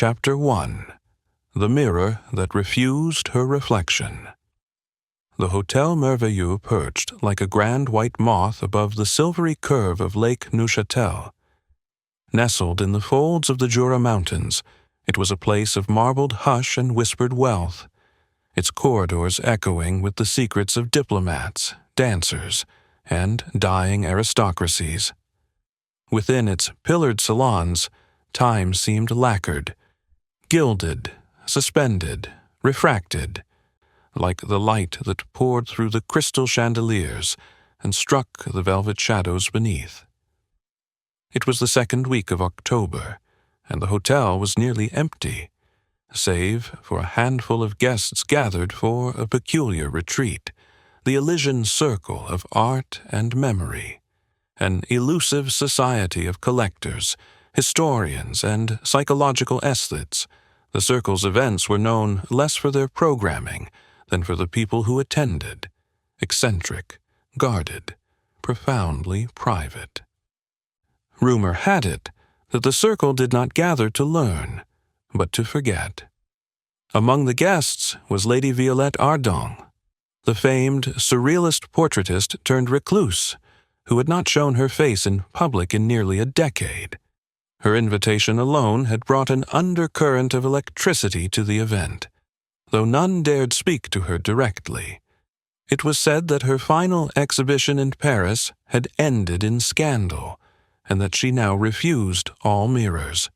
Chapter 1. The Mirror That Refused Her Reflection. The Hotel Merveilleux perched like a grand white moth above the silvery curve of Lake Neuchâtel. Nestled in the folds of the Jura Mountains, it was a place of marbled hush and whispered wealth, its corridors echoing with the secrets of diplomats, dancers, and dying aristocracies. Within its pillared salons, time seemed lacquered, gilded, suspended, refracted, like the light that poured through the crystal chandeliers and struck the velvet shadows beneath. It was the second week of October, and the hotel was nearly empty, save for a handful of guests gathered for a peculiar retreat, the Elysian circle of art and memory, an elusive society of collectors, historians, and psychological aesthetes. The circle's events were known less for their programming than for the people who attended, eccentric, guarded, profoundly private. Rumor had it that the circle did not gather to learn, but to forget. Among the guests was Lady Violette Ardent, the famed surrealist portraitist turned recluse, who had not shown her face in public in nearly a decade. Her invitation alone had brought an undercurrent of electricity to the event, though none dared speak to her directly. It was said that her final exhibition in Paris had ended in scandal, and that she now refused all mirrors.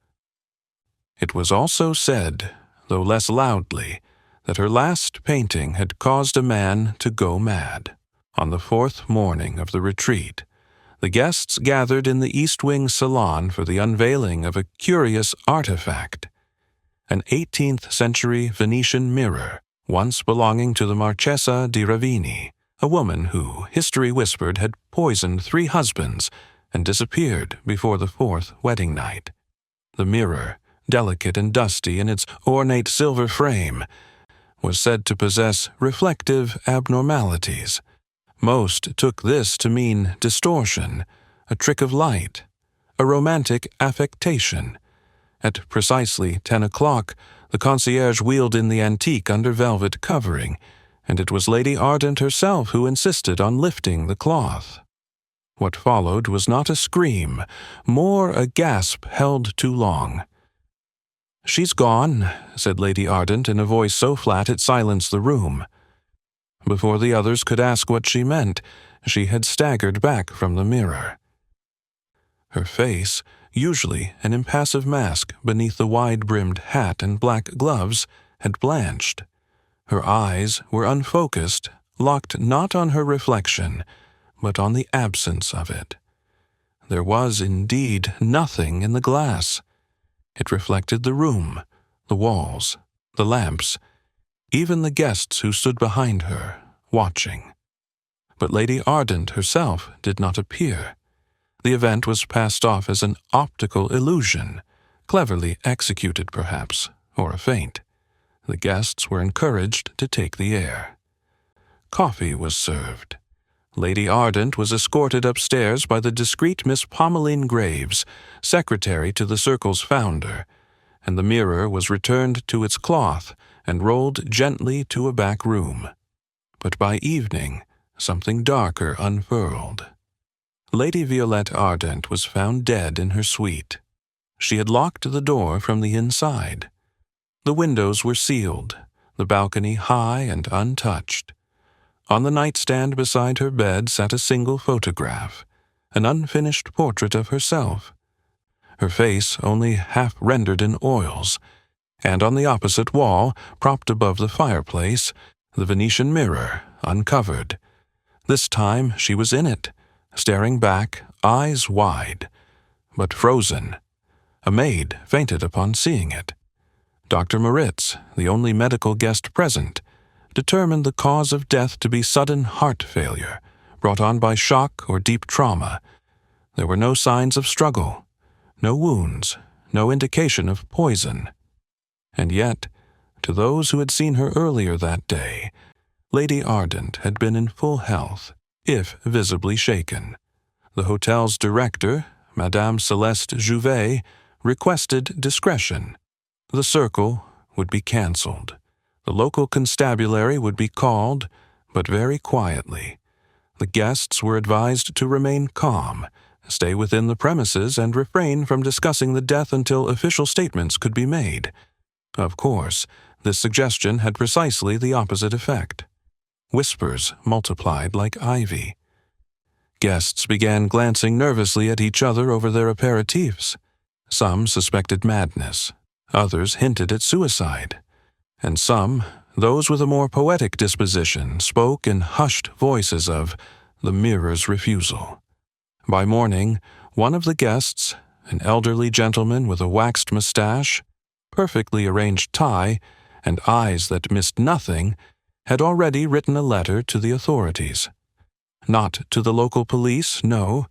It was also said, though less loudly, that her last painting had caused a man to go mad. On the fourth morning of the retreat, the guests gathered in the East Wing salon for the unveiling of a curious artifact, an 18th-century Venetian mirror, once belonging to the Marchesa di Ravini, a woman who, history whispered, had poisoned 3 husbands and disappeared before the 4th wedding night. The mirror, delicate and dusty in its ornate silver frame, was said to possess reflective abnormalities. Most took this to mean distortion, a trick of light, a romantic affectation. At precisely 10 o'clock, the concierge wheeled in the antique under velvet covering, and it was Lady Ardent herself who insisted on lifting the cloth. What followed was not a scream, more a gasp held too long. "She's gone," said Lady Ardent in a voice so flat it silenced the room. Before the others could ask what she meant, she had staggered back from the mirror. Her face, usually an impassive mask beneath the wide-brimmed hat and black gloves, had blanched. Her eyes were unfocused, locked not on her reflection, but on the absence of it. There was indeed nothing in the glass. It reflected the room, the walls, the lamps, even the guests who stood behind her, watching. But Lady Ardent herself did not appear. The event was passed off as an optical illusion, cleverly executed perhaps, or a feint. The guests were encouraged to take the air. Coffee was served. Lady Ardent was escorted upstairs by the discreet Miss Pommeline Graves, secretary to the circle's founder, and the mirror was returned to its cloth and rolled gently to a back room. But by evening, something darker unfurled. Lady Violette Ardent was found dead in her suite. She had locked the door from the inside. The windows were sealed, the balcony high and untouched. On the nightstand beside her bed sat a single photograph, an unfinished portrait of herself, her face only half rendered in oils, and on the opposite wall, propped above the fireplace, the Venetian mirror, uncovered. This time she was in it, staring back, eyes wide, but frozen. A maid fainted upon seeing it. Dr. Moritz, the only medical guest present, determined the cause of death to be sudden heart failure, brought on by shock or deep trauma. There were no signs of struggle, no wounds, no indication of poison. And yet, to those who had seen her earlier that day, Lady Ardent had been in full health, if visibly shaken. The hotel's director, Madame Celeste Jouvet, requested discretion. The circle would be cancelled. The local constabulary would be called, but very quietly. The guests were advised to remain calm, stay within the premises, and refrain from discussing the death until official statements could be made. Of course, this suggestion had precisely the opposite effect. Whispers multiplied like ivy. Guests began glancing nervously at each other over their aperitifs. Some suspected madness, others hinted at suicide, and some, those with a more poetic disposition, spoke in hushed voices of the mirror's refusal. By morning, one of the guests, an elderly gentleman with a waxed mustache, perfectly arranged tie, and eyes that missed nothing, had already written a letter to the authorities. Not to the local police, no,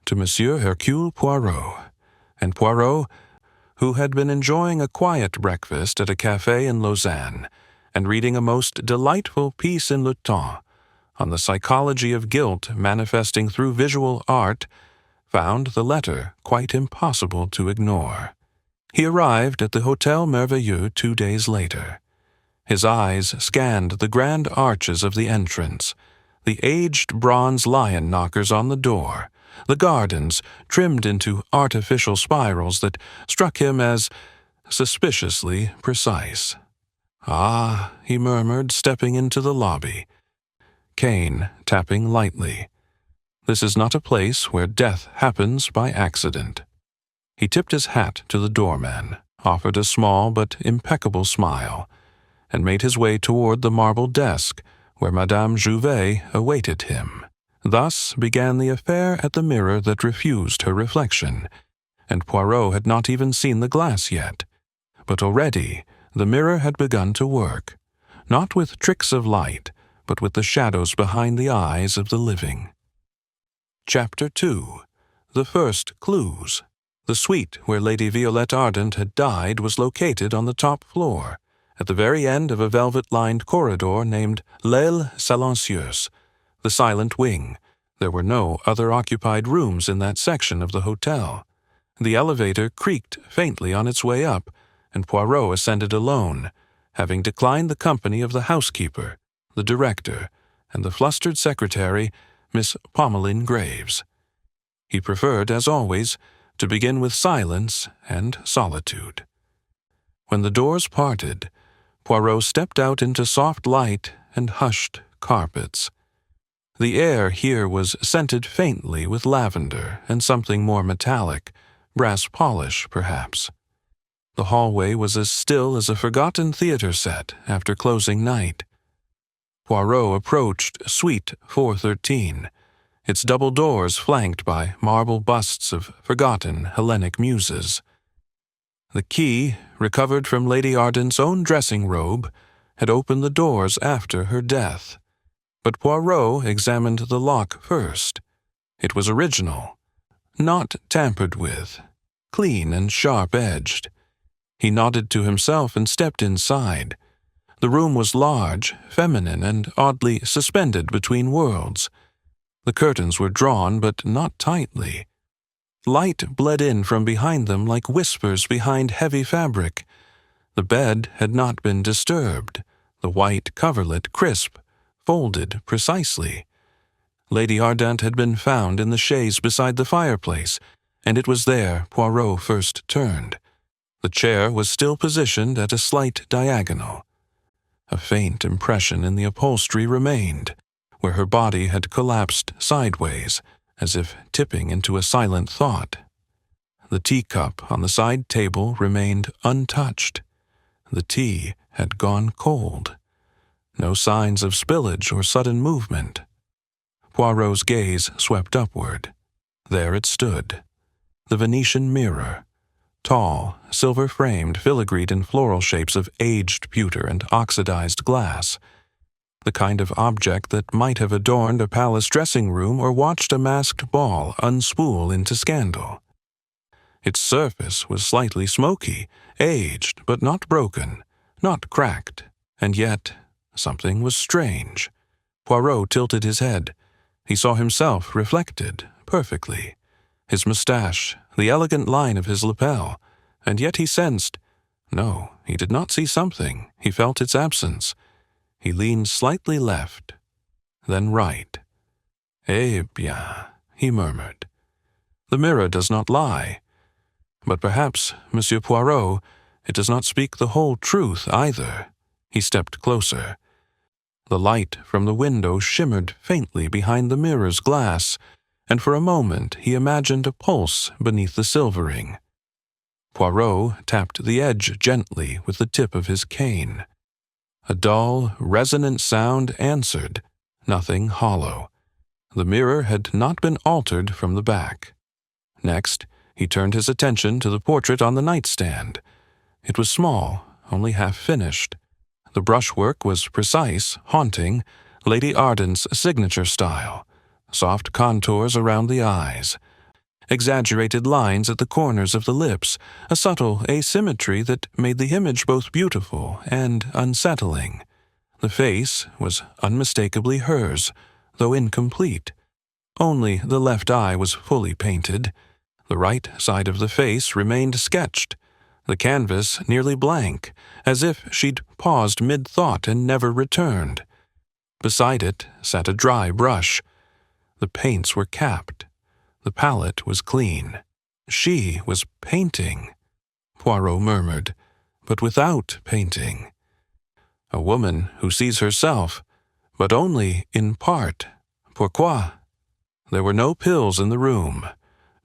to Monsieur Hercule Poirot. And Poirot, who had been enjoying a quiet breakfast at a café in Lausanne and reading a most delightful piece in Le Temps on the psychology of guilt manifesting through visual art, found the letter quite impossible to ignore. He arrived at the Hôtel Merveilleux 2 days later. His eyes scanned the grand arches of the entrance, the aged bronze lion knockers on the door, the gardens trimmed into artificial spirals that struck him as suspiciously precise. "Ah," he murmured, stepping into the lobby. Cane tapping lightly. "This is not a place where death happens by accident." He tipped his hat to the doorman, offered a small but impeccable smile, and made his way toward the marble desk where Madame Jouvet awaited him. Thus began the affair at the mirror that refused her reflection, and Poirot had not even seen the glass yet. But already the mirror had begun to work, not with tricks of light, but with the shadows behind the eyes of the living. Chapter 2. The First Clues. The suite where Lady Violette Ardent had died was located on the top floor, at the very end of a velvet-lined corridor named L'Aile Silencieuse, the silent wing. There were no other occupied rooms in that section of the hotel. The elevator creaked faintly on its way up, and Poirot ascended alone, having declined the company of the housekeeper, the director, and the flustered secretary, Miss Pommeline Graves. He preferred, as always, to begin with silence and solitude. When the doors parted, Poirot stepped out into soft light and hushed carpets. The air here was scented faintly with lavender and something more metallic, brass polish, perhaps. The hallway was as still as a forgotten theater set after closing night. Poirot approached Suite 413, its double doors flanked by marble busts of forgotten Hellenic muses. The key, recovered from Lady Ardent's own dressing robe, had opened the doors after her death. But Poirot examined the lock first. It was original, not tampered with, clean and sharp-edged. He nodded to himself and stepped inside. The room was large, feminine, and oddly suspended between worlds. The curtains were drawn, but not tightly. Light bled in from behind them like whispers behind heavy fabric. The bed had not been disturbed, the white coverlet crisp, folded precisely. Lady Ardent had been found in the chaise beside the fireplace, and it was there Poirot first turned. The chair was still positioned at a slight diagonal. A faint impression in the upholstery remained, where her body had collapsed sideways, as if tipping into a silent thought. The teacup on the side table remained untouched. The tea had gone cold. No signs of spillage or sudden movement. Poirot's gaze swept upward. There it stood, the Venetian mirror, tall, silver-framed, filigreed in floral shapes of aged pewter and oxidized glass, the kind of object that might have adorned a palace dressing-room or watched a masked ball unspool into scandal. Its surface was slightly smoky, aged but not broken, not cracked, and yet something was strange. Poirot tilted his head. He saw himself reflected, perfectly. His mustache, the elegant line of his lapel, and yet he sensed No, he did not see something. He felt its absence. He leaned slightly left, then right. Eh bien, he murmured. The mirror does not lie. But perhaps, Monsieur Poirot, it does not speak the whole truth either. He stepped closer. The light from the window shimmered faintly behind the mirror's glass, and for a moment he imagined a pulse beneath the silvering. Poirot tapped the edge gently with the tip of his cane. A dull, resonant sound answered, nothing hollow. The mirror had not been altered from the back. Next, he turned his attention to the portrait on the nightstand. It was small, only half finished. The brushwork was precise, haunting, Lady Arden's signature style. Soft contours around the eyes, exaggerated lines at the corners of the lips, a subtle asymmetry that made the image both beautiful and unsettling. The face was unmistakably hers, though incomplete. Only the left eye was fully painted. The right side of the face remained sketched, the canvas nearly blank, as if she'd paused mid-thought and never returned. Beside it sat a dry brush. The paints were capped. The palette was clean. She was painting, Poirot murmured, but without painting. A woman who sees herself, but only in part. Pourquoi? There were no pills in the room,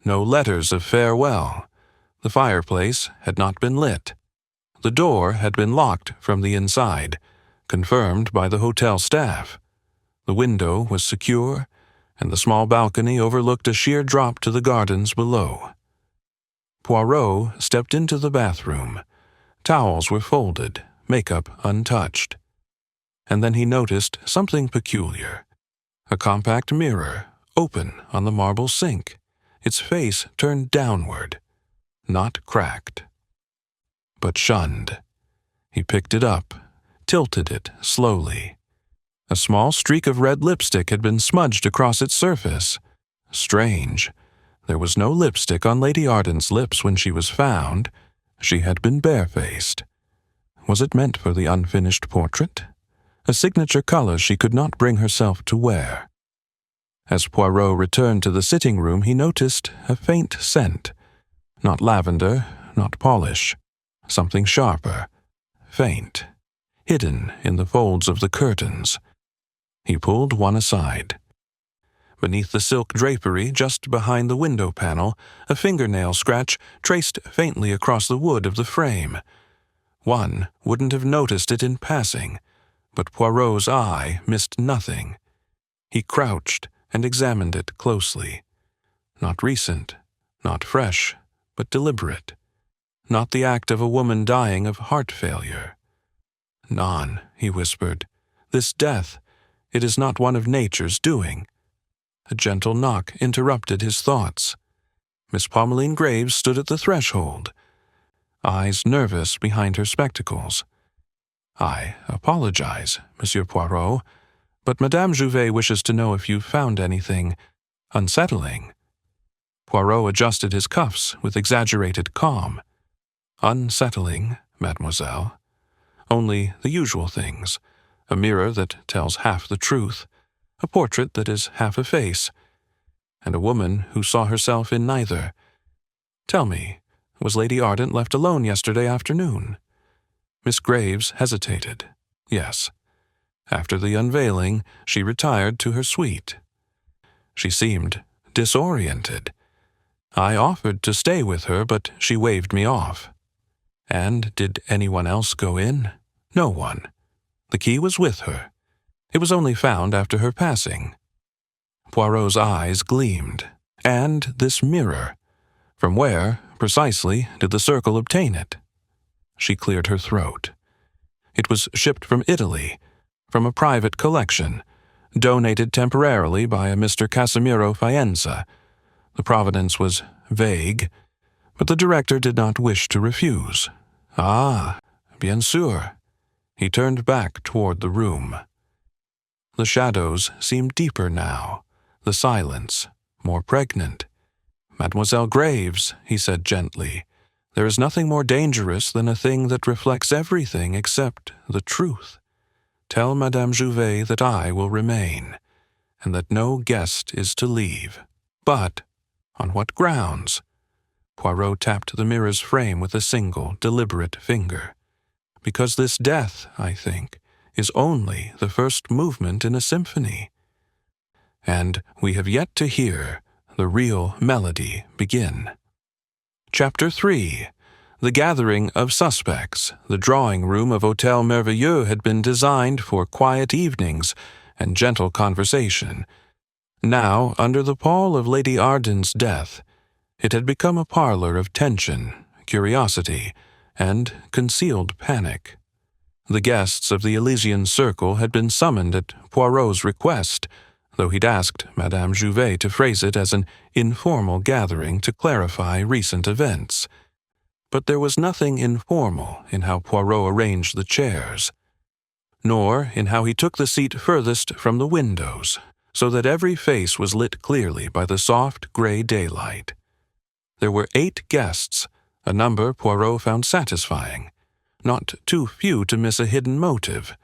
no letters of farewell. The fireplace had not been lit. The door had been locked from the inside, confirmed by the hotel staff. The window was secure, and the small balcony overlooked a sheer drop to the gardens below. Poirot stepped into the bathroom. Towels were folded, makeup untouched. And then he noticed something peculiar. A compact mirror, open on the marble sink, its face turned downward, not cracked, but shunned. He picked it up, tilted it slowly. A small streak of red lipstick had been smudged across its surface. Strange. There was no lipstick on Lady Arden's lips when she was found. She had been barefaced. Was it meant for the unfinished portrait? A signature color she could not bring herself to wear. As Poirot returned to the sitting room, he noticed a faint scent. Not lavender, not polish. Something sharper, faint, hidden in the folds of the curtains. He pulled one aside. Beneath the silk drapery, just behind the window panel, a fingernail scratch traced faintly across the wood of the frame. One wouldn't have noticed it in passing, but Poirot's eye missed nothing. He crouched and examined it closely. Not recent, not fresh, but deliberate. Not the act of a woman dying of heart failure. "Non," he whispered, "this death, it is not one of nature's doing." A gentle knock interrupted his thoughts. Miss Pommeline Graves stood at the threshold, eyes nervous behind her spectacles. "I apologize, Monsieur Poirot, but Madame Jouvet wishes to know if you found anything unsettling." Poirot adjusted his cuffs with exaggerated calm. "Unsettling, mademoiselle. Only the usual things. A mirror that tells half the truth, a portrait that is half a face, and a woman who saw herself in neither. Tell me, was Lady Arden left alone yesterday afternoon?" Miss Graves hesitated. Yes. After the unveiling, she retired to her suite. She seemed disoriented. I offered to stay with her, but she waved me off. And did anyone else go in? No one. The key was with her. It was only found after her passing. Poirot's eyes gleamed. And this mirror. From where, precisely, did the circle obtain it? She cleared her throat. It was shipped from Italy, from a private collection, donated temporarily by a Mr. Casimiro Faenza. The provenance was vague, but the director did not wish to refuse. "Ah, bien sûr." He turned back toward the room. The shadows seemed deeper now, the silence more pregnant. "Mademoiselle Graves," he said gently, There is nothing more dangerous than a thing that reflects everything except the truth. Tell Madame Jouvet that I will remain, and that no guest is to leave. But on what grounds? Poirot tapped the mirror's frame with a single, deliberate finger. Because this death, I think, is only the first movement in a symphony. And we have yet to hear the real melody begin. Chapter 3. The gathering of suspects. The drawing-room of Hôtel Merveilleux had been designed for quiet evenings and gentle conversation. Now, under the pall of Lady Arden's death, it had become a parlor of tension, curiosity, and concealed panic. The guests of the Elysian Circle had been summoned at Poirot's request, though he'd asked Madame Jouvet to phrase it as an informal gathering to clarify recent events. But there was nothing informal in how Poirot arranged the chairs, nor in how he took the seat furthest from the windows, so that every face was lit clearly by the soft gray daylight. There were 8 guests, a number Poirot found satisfying, not too few to miss a hidden motive,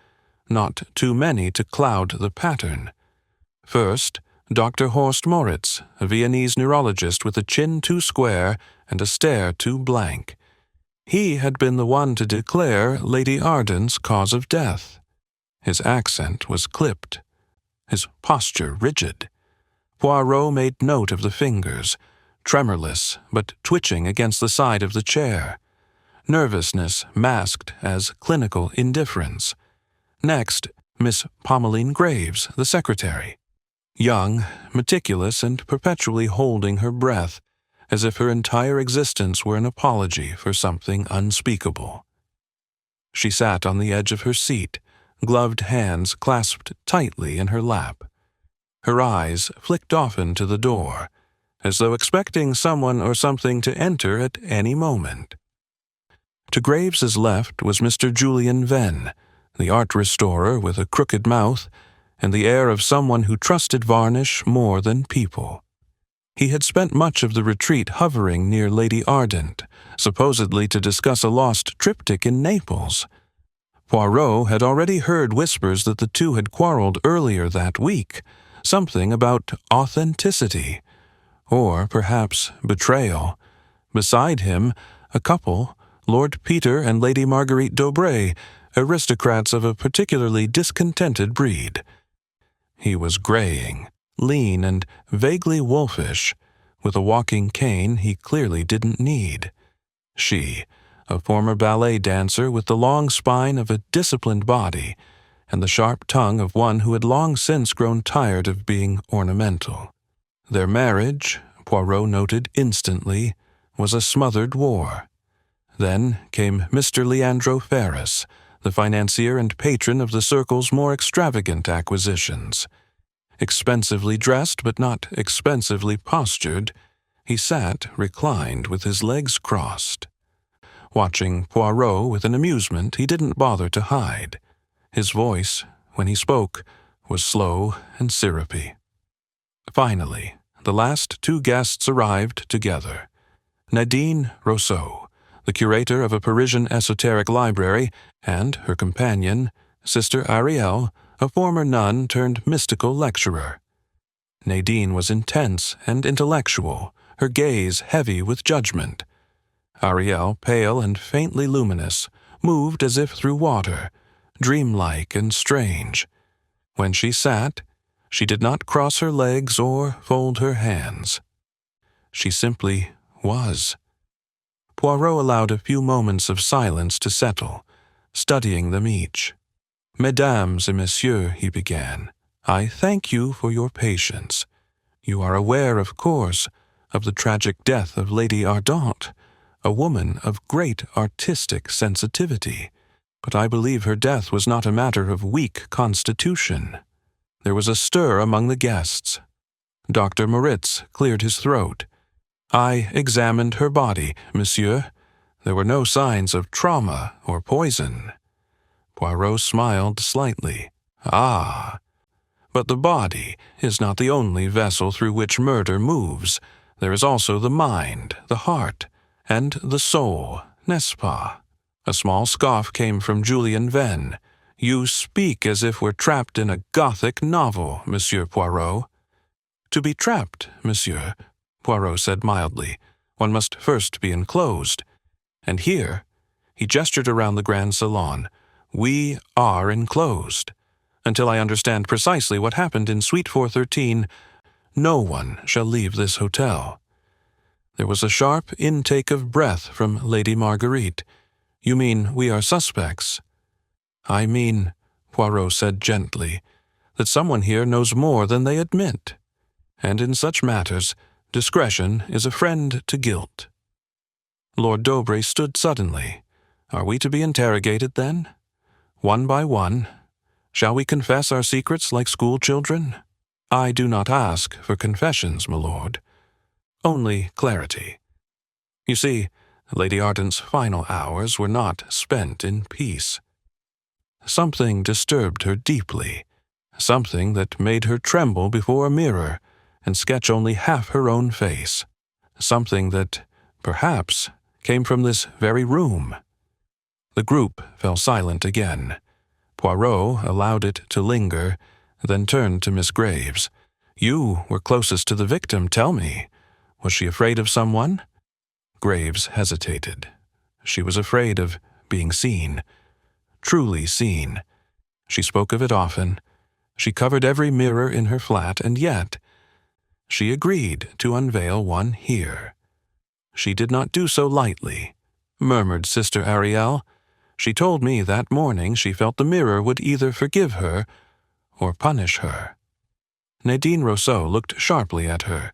not too many to cloud the pattern. First, Dr. Horst Moritz, a Viennese neurologist with a chin too square and a stare too blank. He had been the one to declare Lady Arden's cause of death. His accent was clipped, his posture rigid. Poirot made note of the fingers, tremorless but twitching against the side of the chair, nervousness masked as clinical indifference. Next, Miss Pommeline Graves, the secretary. Young, meticulous, and perpetually holding her breath, as if her entire existence were an apology for something unspeakable. She sat on the edge of her seat, gloved hands clasped tightly in her lap. Her eyes flicked often to the door, as though expecting someone or something to enter at any moment. To Graves's left was Mr. Julian Venn, the art restorer with a crooked mouth and the air of someone who trusted varnish more than people. He had spent much of the retreat hovering near Lady Arden, supposedly to discuss a lost triptych in Naples. Poirot had already heard whispers that the two had quarreled earlier that week, something about authenticity, or perhaps betrayal. Beside him, a couple, Lord Peter and Lady Marguerite d'Aubray, aristocrats of a particularly discontented breed. He was graying, lean and vaguely wolfish, with a walking cane he clearly didn't need. She, a former ballet dancer with the long spine of a disciplined body and the sharp tongue of one who had long since grown tired of being ornamental. Their marriage, Poirot noted instantly, was a smothered war. Then came Mr. Leandro Ferris, the financier and patron of the Circle's more extravagant acquisitions. Expensively dressed but not expensively postured, he sat reclined with his legs crossed, watching Poirot with an amusement he didn't bother to hide. His voice, when he spoke, was slow and syrupy. Finally, the last 2 guests arrived together. Nadine Rousseau, the curator of a Parisian esoteric library, and her companion, Sister Ariel, a former nun turned mystical lecturer. Nadine was intense and intellectual, her gaze heavy with judgment. Ariel, pale and faintly luminous, moved as if through water, dreamlike and strange. When she sat, she did not cross her legs or fold her hands. She simply was. Poirot allowed a few moments of silence to settle, studying them each. "Mesdames et messieurs," he began, "I thank you for your patience. You are aware, of course, of the tragic death of Lady Ardente, a woman of great artistic sensitivity. But I believe her death was not a matter of weak constitution." There was a stir among the guests. Dr. Moritz cleared his throat. "I examined her body, monsieur. There were no signs of trauma or poison." Poirot smiled slightly. "Ah, but the body is not the only vessel through which murder moves. There is also the mind, the heart, And the soul, n'est-ce pas? A small scoff came from Julian Venn. You speak as if we're trapped in a Gothic novel, Monsieur Poirot. To be trapped, monsieur, Poirot said mildly, one must first be enclosed. And here, he gestured around the grand salon, we are enclosed. Until I understand precisely what happened in Suite 413, no one shall leave this hotel. There was a sharp intake of breath from Lady Marguerite. You mean we are suspects? I mean, Poirot said gently, that someone here knows more than they admit. And in such matters, discretion is a friend to guilt. Lord Dobray stood suddenly. Are we to be interrogated, then? One by one? Shall we confess our secrets like schoolchildren? I do not ask for confessions, my lord. Only clarity. You see, Lady Ardent's final hours were not spent in peace. Something disturbed her deeply, something that made her tremble before a mirror and sketch only half her own face, something that, perhaps, came from this very room. The group fell silent again. Poirot allowed it to linger, then turned to Miss Graves. You were closest to the victim, tell me. Was she afraid of someone? Graves hesitated. She was afraid of being seen. Truly seen. She spoke of it often. She covered every mirror in her flat, and yet she agreed to unveil one here. She did not do so lightly, murmured Sister Ariel. She told me that morning she felt the mirror would either forgive her or punish her. Nadine Rousseau looked sharply at her.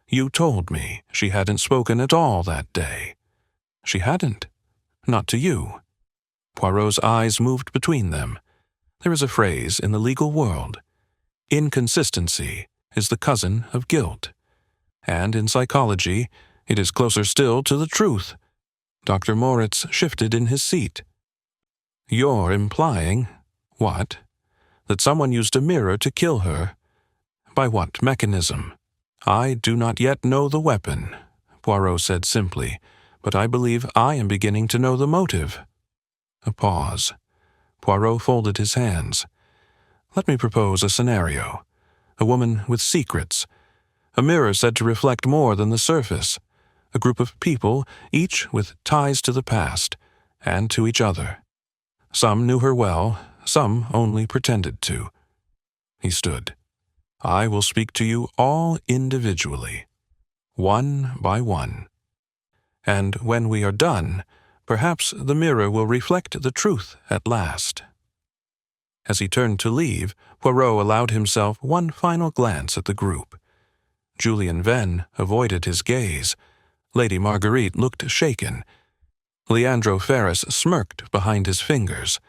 You told me she hadn't spoken at all that day. She hadn't. Not to you. Poirot's eyes moved between them. There is a phrase in the legal world. Inconsistency is the cousin of guilt. And in psychology, it is closer still to the truth. Dr. Moritz shifted in his seat. You're implying, what? That someone used a mirror to kill her. By what mechanism? I do not yet know the weapon, Poirot said simply, but I believe I am beginning to know the motive. A pause. Poirot folded his hands. Let me propose a scenario. A woman with secrets. A mirror said to reflect more than the surface. A group of people, each with ties to the past, and to each other. Some knew her well, some only pretended to. He stood. I will speak to you all individually, one by one. And when we are done, perhaps the mirror will reflect the truth at last. As he turned to leave, Poirot allowed himself one final glance at the group. Julian Venn avoided his gaze. Lady Marguerite looked shaken. Leandro Ferris smirked behind his fingers.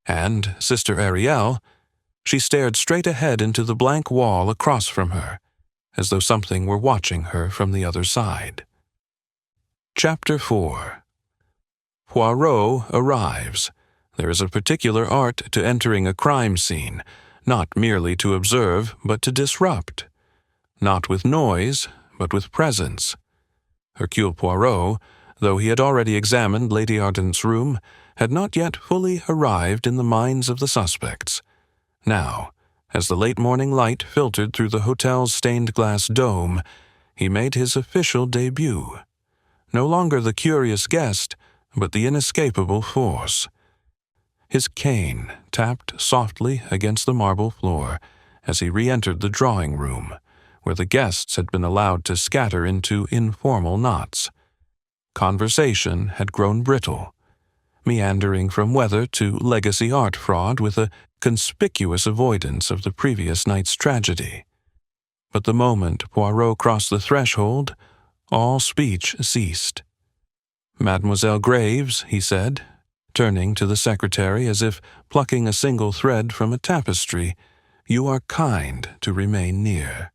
And Sister Ariel, she stared straight ahead into the blank wall across from her, as though something were watching her from the other side. Chapter 4. Poirot arrives. There is a particular art to entering a crime scene, not merely to observe, but to disrupt. Not with noise, but with presence. Hercule Poirot, though he had already examined Lady Ardent's room, had not yet fully arrived in the minds of the suspects. Now, as the late morning light filtered through the hotel's stained-glass dome, he made his official debut. No longer the curious guest, but the inescapable force. His cane tapped softly against the marble floor as he re-entered the drawing-room, where the guests had been allowed to scatter into informal knots. Conversation had grown brittle, meandering from weather to legacy art fraud with a conspicuous avoidance of the previous night's tragedy. But the moment Poirot crossed the threshold, all speech ceased. Mademoiselle Graves, he said, turning to the secretary as if plucking a single thread from a tapestry, you are kind to remain near.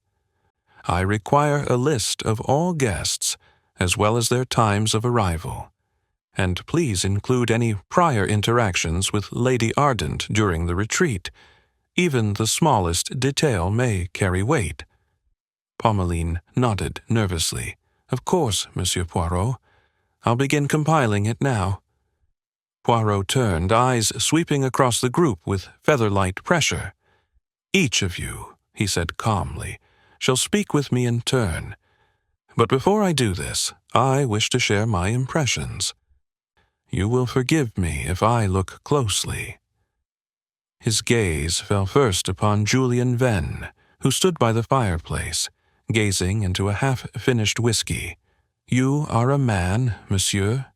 I require a list of all guests, as well as their times of arrival, and please include any prior interactions with Lady Ardent during the retreat. Even the smallest detail may carry weight. Pommeline nodded nervously. Of course, Monsieur Poirot. I'll begin compiling it now." Poirot turned, eyes sweeping across the group with feather-light pressure. "Each of you," he said calmly, "shall speak with me in turn. But before I do this, I wish to share my impressions. You will forgive me if I look closely." His gaze fell first upon Julian Venn, who stood by the fireplace, gazing into a half-finished whiskey. "You are a man, monsieur,"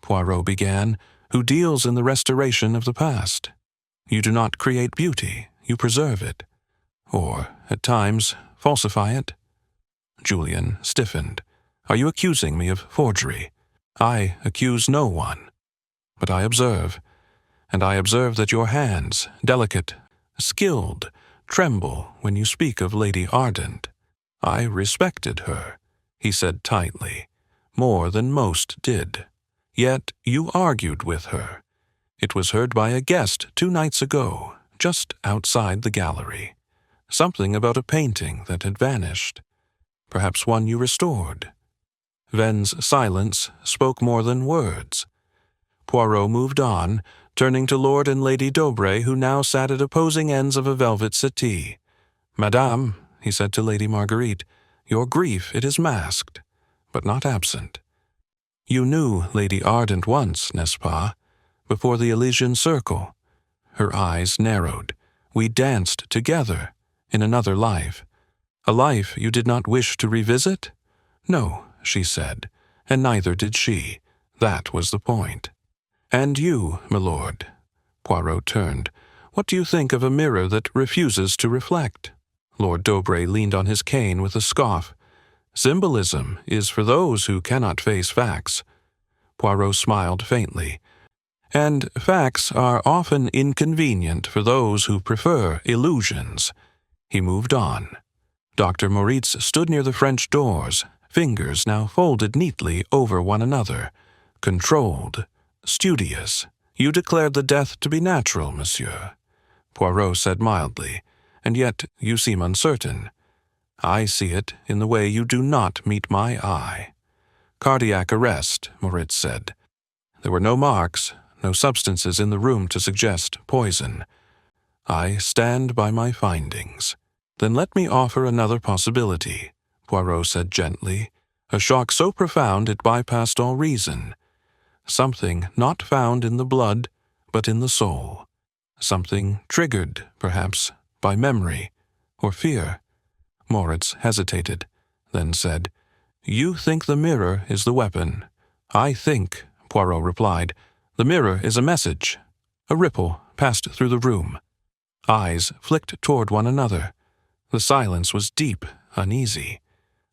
Poirot began, "who deals in the restoration of the past. You do not create beauty, you preserve it. Or, at times, falsify it." Julian stiffened. "Are you accusing me of forgery? I accuse no one. But I observe, and I observe that your hands, delicate, skilled, tremble when you speak of Lady Ardent. I respected her," he said tightly, "more than most did. Yet you argued with her. It was heard by a guest 2 nights ago, just outside the gallery. Something about a painting that had vanished. Perhaps one you restored." Venn's silence spoke more than words. Poirot moved on, turning to Lord and Lady Dobray, who now sat at opposing ends of a velvet settee. "Madame," he said to Lady Marguerite, "your grief, it is masked, but not absent. You knew Lady Ardent once, n'est-ce pas? Before the Elysian circle." Her eyes narrowed. "We danced together, in another life. A life you did not wish to revisit?" "No," she said, and neither did she. That was the point. "And you, milord," Poirot turned, "what do you think of a mirror that refuses to reflect?" Lord Dobray leaned on his cane with a scoff. "Symbolism is for those who cannot face facts." Poirot smiled faintly. "And facts are often inconvenient for those who prefer illusions." He moved on. Dr. Moritz stood near the French doors, fingers now folded neatly over one another. "Controlled, studious. You declared the death to be natural, monsieur," Poirot said mildly, "and yet you seem uncertain. I see it in the way you do not meet my eye." "Cardiac arrest," Moritz said. "There were no marks, no substances in the room to suggest poison. I stand by my findings." "Then let me offer another possibility," Poirot said gently, "a shock so profound it bypassed all reason. Something not found in the blood, but in the soul. Something triggered, perhaps, by memory or fear." Moritz hesitated, then said, "You think the mirror is the weapon. I think," Poirot replied, "the mirror is a message." A ripple passed through the room. Eyes flicked toward one another. The silence was deep, uneasy.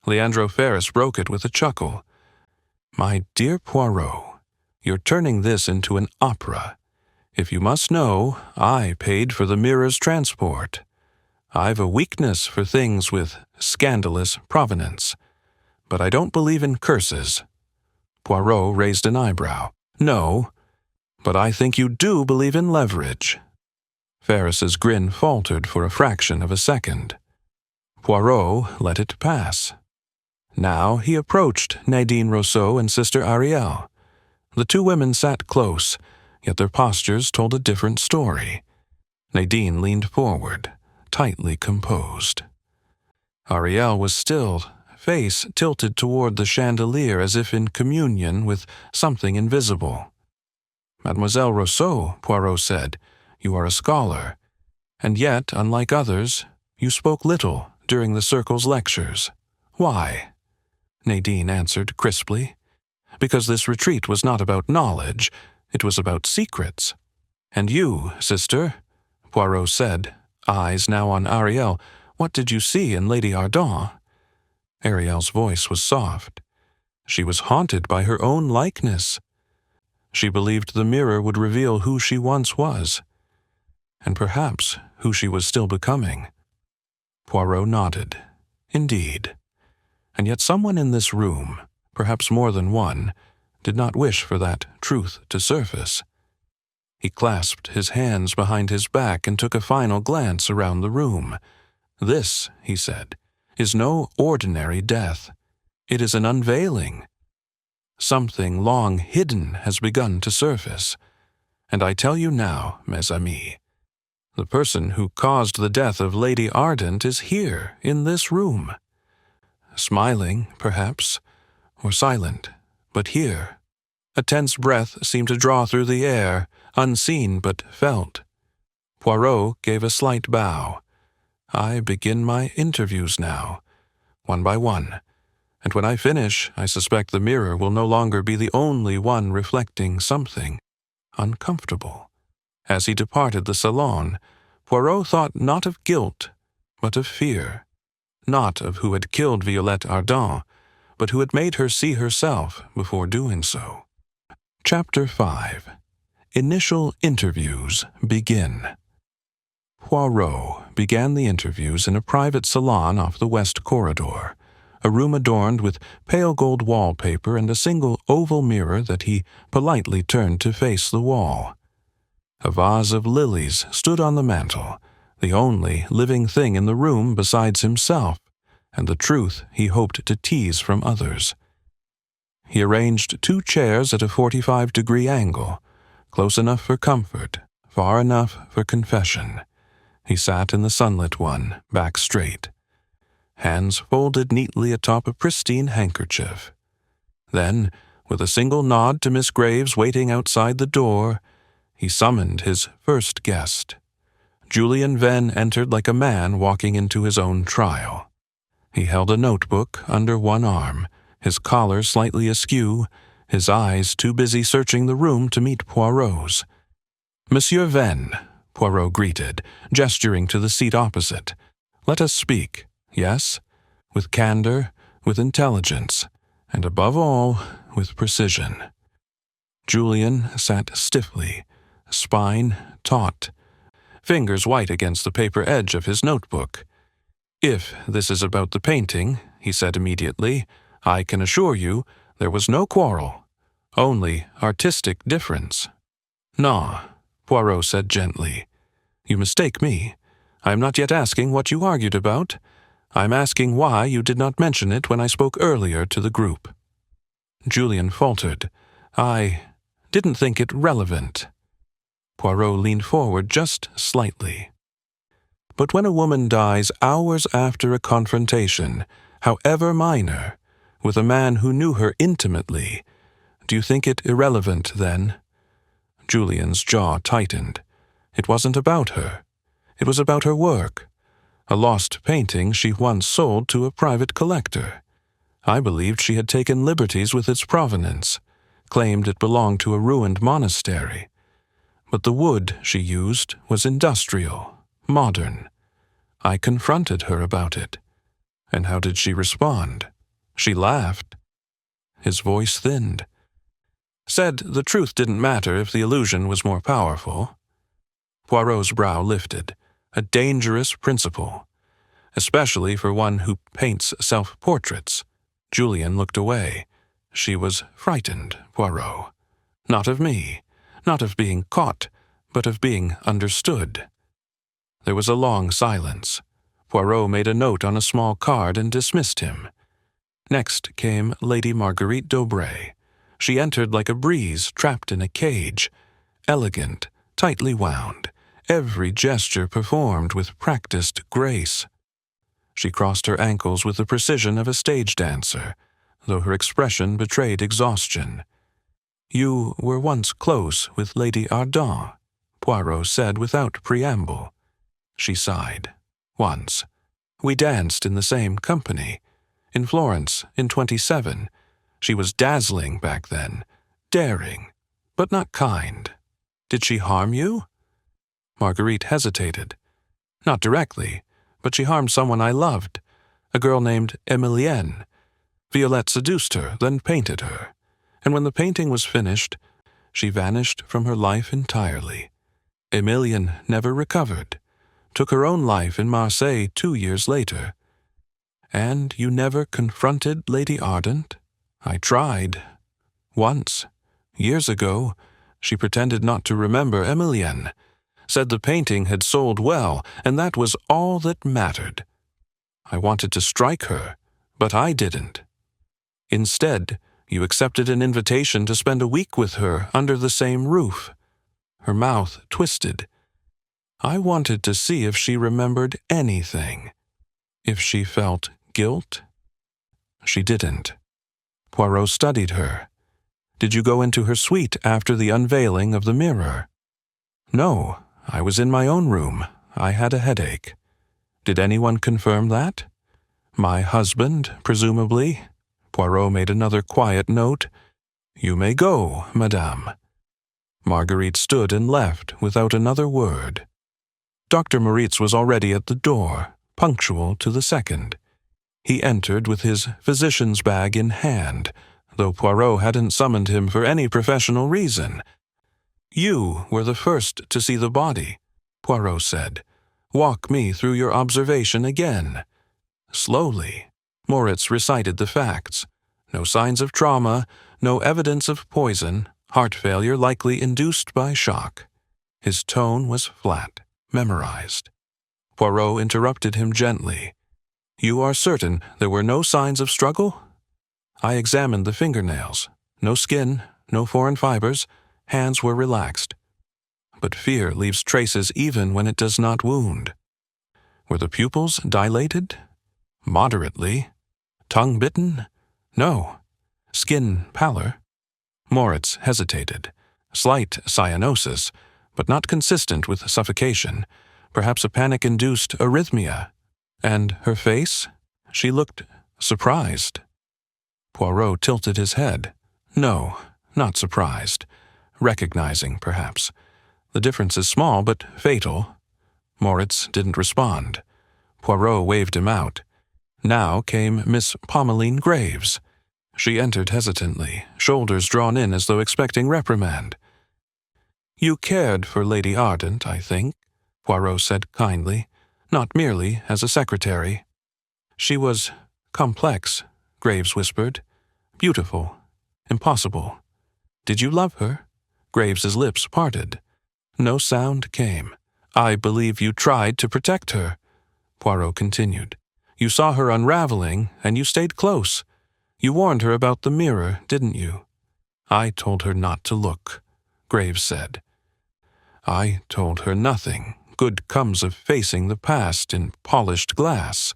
Leandro Ferris broke it with a chuckle. "My dear Poirot, you're turning this into an opera. If you must know, I paid for the mirror's transport. I've a weakness for things with scandalous provenance. But I don't believe in curses." Poirot raised an eyebrow. "No, but I think you do believe in leverage." Ferris's grin faltered for a fraction of a second. Poirot let it pass. Now he approached Nadine Rousseau and Sister Ariel. The 2 women sat close, yet their postures told a different story. Nadine leaned forward, tightly composed. Ariel was still, face tilted toward the chandelier as if in communion with something invisible. "Mademoiselle Rousseau," Poirot said, "you are a scholar, and yet, unlike others, you spoke little during the Circle's lectures. Why?" Nadine answered crisply. "Because this retreat was not about knowledge, it was about secrets." "And you, sister," Poirot said, eyes now on Ariel, "what did you see in Lady Ardent?" Ariel's voice was soft. She was haunted by her own likeness. She believed the mirror would reveal who she once was, and perhaps who she was still becoming. Poirot nodded. Indeed. And yet someone in this room, perhaps more than one, did not wish for that truth to surface. He clasped his hands behind his back and took a final glance around the room. "This," he said, "is no ordinary death. It is an unveiling." Something long hidden has begun to surface. And I tell you now, mes amis, the person who caused the death of Lady Ardent is here, in this room. Smiling, perhaps, or silent, but here. A tense breath seemed to draw through the air, unseen but felt. Poirot gave a slight bow. I begin my interviews now, one by one, and when I finish, I suspect the mirror will no longer be the only one reflecting something uncomfortable. As he departed the salon, Poirot thought not of guilt, but of fear, not of who had killed Violette Ardent, but who had made her see herself before doing so. Chapter 5. Initial Interviews Begin. Poirot began the interviews in a private salon off the west corridor, a room adorned with pale gold wallpaper and a single oval mirror that he politely turned to face the wall. A vase of lilies stood on the mantel, the only living thing in the room besides himself, and the truth he hoped to tease from others. He arranged 2 chairs at a 45-degree angle, close enough for comfort, far enough for confession. He sat in the sunlit one, back straight, hands folded neatly atop a pristine handkerchief. Then, with a single nod to Miss Graves waiting outside the door, he summoned his first guest. Julian Venn entered like a man walking into his own trial. He held a notebook under one arm, his collar slightly askew, his eyes too busy searching the room to meet Poirot's. "Monsieur Venn," Poirot greeted, gesturing to the seat opposite. "Let us speak, yes? With candor, with intelligence, and above all, with precision." Julian sat stiffly, spine taut, fingers white against the paper edge of his notebook. "If this is about the painting," he said immediately, "I can assure you there was no quarrel, only artistic difference." "No," Poirot said gently. "You mistake me. I am not yet asking what you argued about. I am asking why you did not mention it when I spoke earlier to the group." Julian faltered. "I didn't think it relevant." Poirot leaned forward just slightly. "But when a woman dies hours after a confrontation, however minor, with a man who knew her intimately, do you think it irrelevant then?" Julian's jaw tightened. It wasn't about her. It was about her work. A lost painting she once sold to a private collector. I believed she had taken liberties with its provenance, claimed it belonged to a ruined monastery. But the wood she used was industrial, modern. I confronted her about it. And how did she respond? She laughed. His voice thinned. Said the truth didn't matter if the illusion was more powerful. Poirot's brow lifted. A dangerous principle, especially for one who paints self-portraits. Julian looked away. She was frightened, Poirot. Not of me, not of being caught, but of being understood. There was a long silence. Poirot made a note on a small card and dismissed him. Next came Lady Marguerite d'Aubray. She entered like a breeze trapped in a cage, elegant, tightly wound, every gesture performed with practiced grace. She crossed her ankles with the precision of a stage dancer, though her expression betrayed exhaustion. "You were once close with Lady Ardent," Poirot said without preamble. She sighed. "Once. We danced in the same company. In Florence, in 27. She was dazzling back then, daring, but not kind. Did she harm you?" Marguerite hesitated. "Not directly, but she harmed someone I loved, a girl named Emilienne. Violette seduced her, then painted her. And when the painting was finished, she vanished from her life entirely. Emilienne never recovered, took her own life in Marseille 2 years later. And you never confronted Lady Ardent?" "I tried. Once. Years ago, she pretended not to remember Emilienne, said the painting had sold well, and that was all that mattered. I wanted to strike her, but I didn't. Instead, You accepted an invitation to spend a week with her under the same roof." Her mouth twisted. "I wanted to see if she remembered anything. If she felt guilt." She didn't. Poirot studied her. "Did you go into her suite after the unveiling of the mirror?" "No, I was in my own room. I had a headache." "Did anyone confirm that?" "My husband, presumably." Poirot made another quiet note. "You may go, madame." Marguerite stood and left without another word. Dr. Moritz was already at the door, punctual to the second. He entered with his physician's bag in hand, though Poirot hadn't summoned him for any professional reason. "You were the first to see the body," Poirot said. "Walk me through your observation again." Slowly, Moritz recited the facts. No signs of trauma, no evidence of poison, heart failure likely induced by shock. His tone was flat, memorized. Poirot interrupted him gently. "You are certain there were no signs of struggle?" "I examined the fingernails. No skin, no foreign fibers. Hands were relaxed." "But fear leaves traces even when it does not wound." "Were the pupils dilated?" "Moderately." "Tongue bitten?" "No." "Skin pallor?" Moritz hesitated. "Slight cyanosis, but not consistent with suffocation. Perhaps a panic-induced arrhythmia." "And her face?" "She looked surprised." Poirot tilted his head. "No, not surprised. Recognizing, perhaps. The difference is small, but fatal." Moritz didn't respond. Poirot waved him out. Now came Miss Pommeline Graves. She entered hesitantly, shoulders drawn in as though expecting reprimand. "You cared for Lady Ardent, I think," Poirot said kindly, "not merely as a secretary." "She was complex," Graves whispered. "Beautiful. Impossible." "Did you love her?" Graves's lips parted. No sound came. "I believe you tried to protect her," Poirot continued. "You saw her unraveling, and you stayed close. You warned her about the mirror, didn't you?" "I told her not to look," Graves said. "I told her nothing. Good comes of facing the past in polished glass.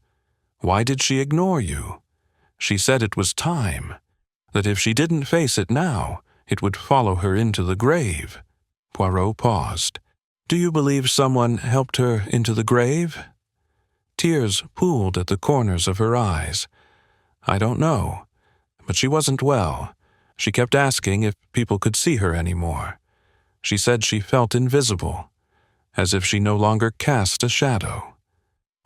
Why did she ignore you?" "She said it was time. That if she didn't face it now, it would follow her into the grave." Poirot paused. "Do you believe someone helped her into the grave?" Tears pooled at the corners of her eyes. "I don't know. But she wasn't well. She kept asking if people could see her anymore. She said she felt invisible, as if she no longer cast a shadow."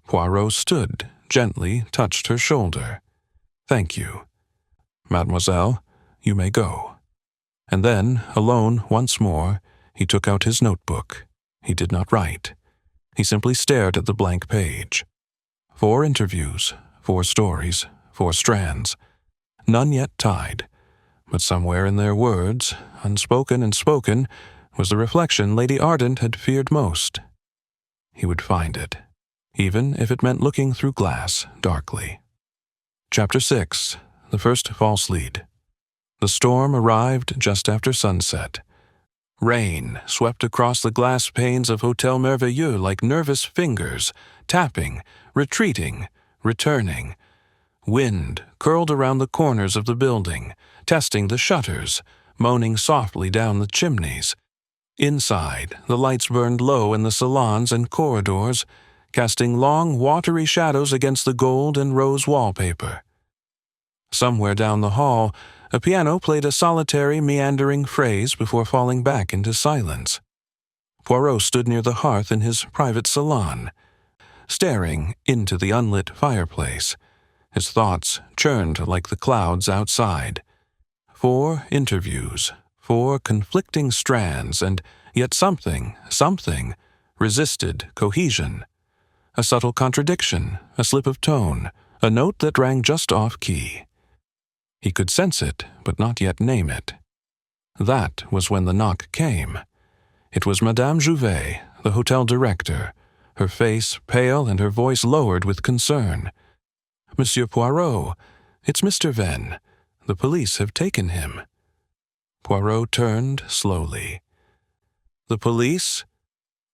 Poirot stood, gently touched her shoulder. "Thank you. Mademoiselle, you may go." And then, alone once more, he took out his notebook. He did not write. He simply stared at the blank page. 4 interviews, 4 stories, 4 strands. None yet tied. But somewhere in their words, unspoken and spoken, was the reflection Lady Ardent had feared most. He would find it, even if it meant looking through glass darkly. Chapter 6. The First False Lead. The storm arrived just after sunset. Rain swept across the glass panes of Hotel Merveilleux like nervous fingers, tapping, retreating, returning. Wind curled around the corners of the building, testing the shutters, moaning softly down the chimneys. Inside, the lights burned low in the salons and corridors, casting long, watery shadows against the gold and rose wallpaper. Somewhere down the hall, a piano played a solitary, meandering phrase before falling back into silence. Poirot stood near the hearth in his private salon, staring into the unlit fireplace. His thoughts churned like the clouds outside. 4 interviews, 4 conflicting strands, and yet something resisted cohesion. A subtle contradiction, a slip of tone, a note that rang just off-key. He could sense it, but not yet name it. That was when the knock came. It was Madame Jouvet, the hotel director, her face pale and her voice lowered with concern. "Monsieur Poirot, it's Mr. Venn." The police have taken him." Poirot turned slowly. "The police?"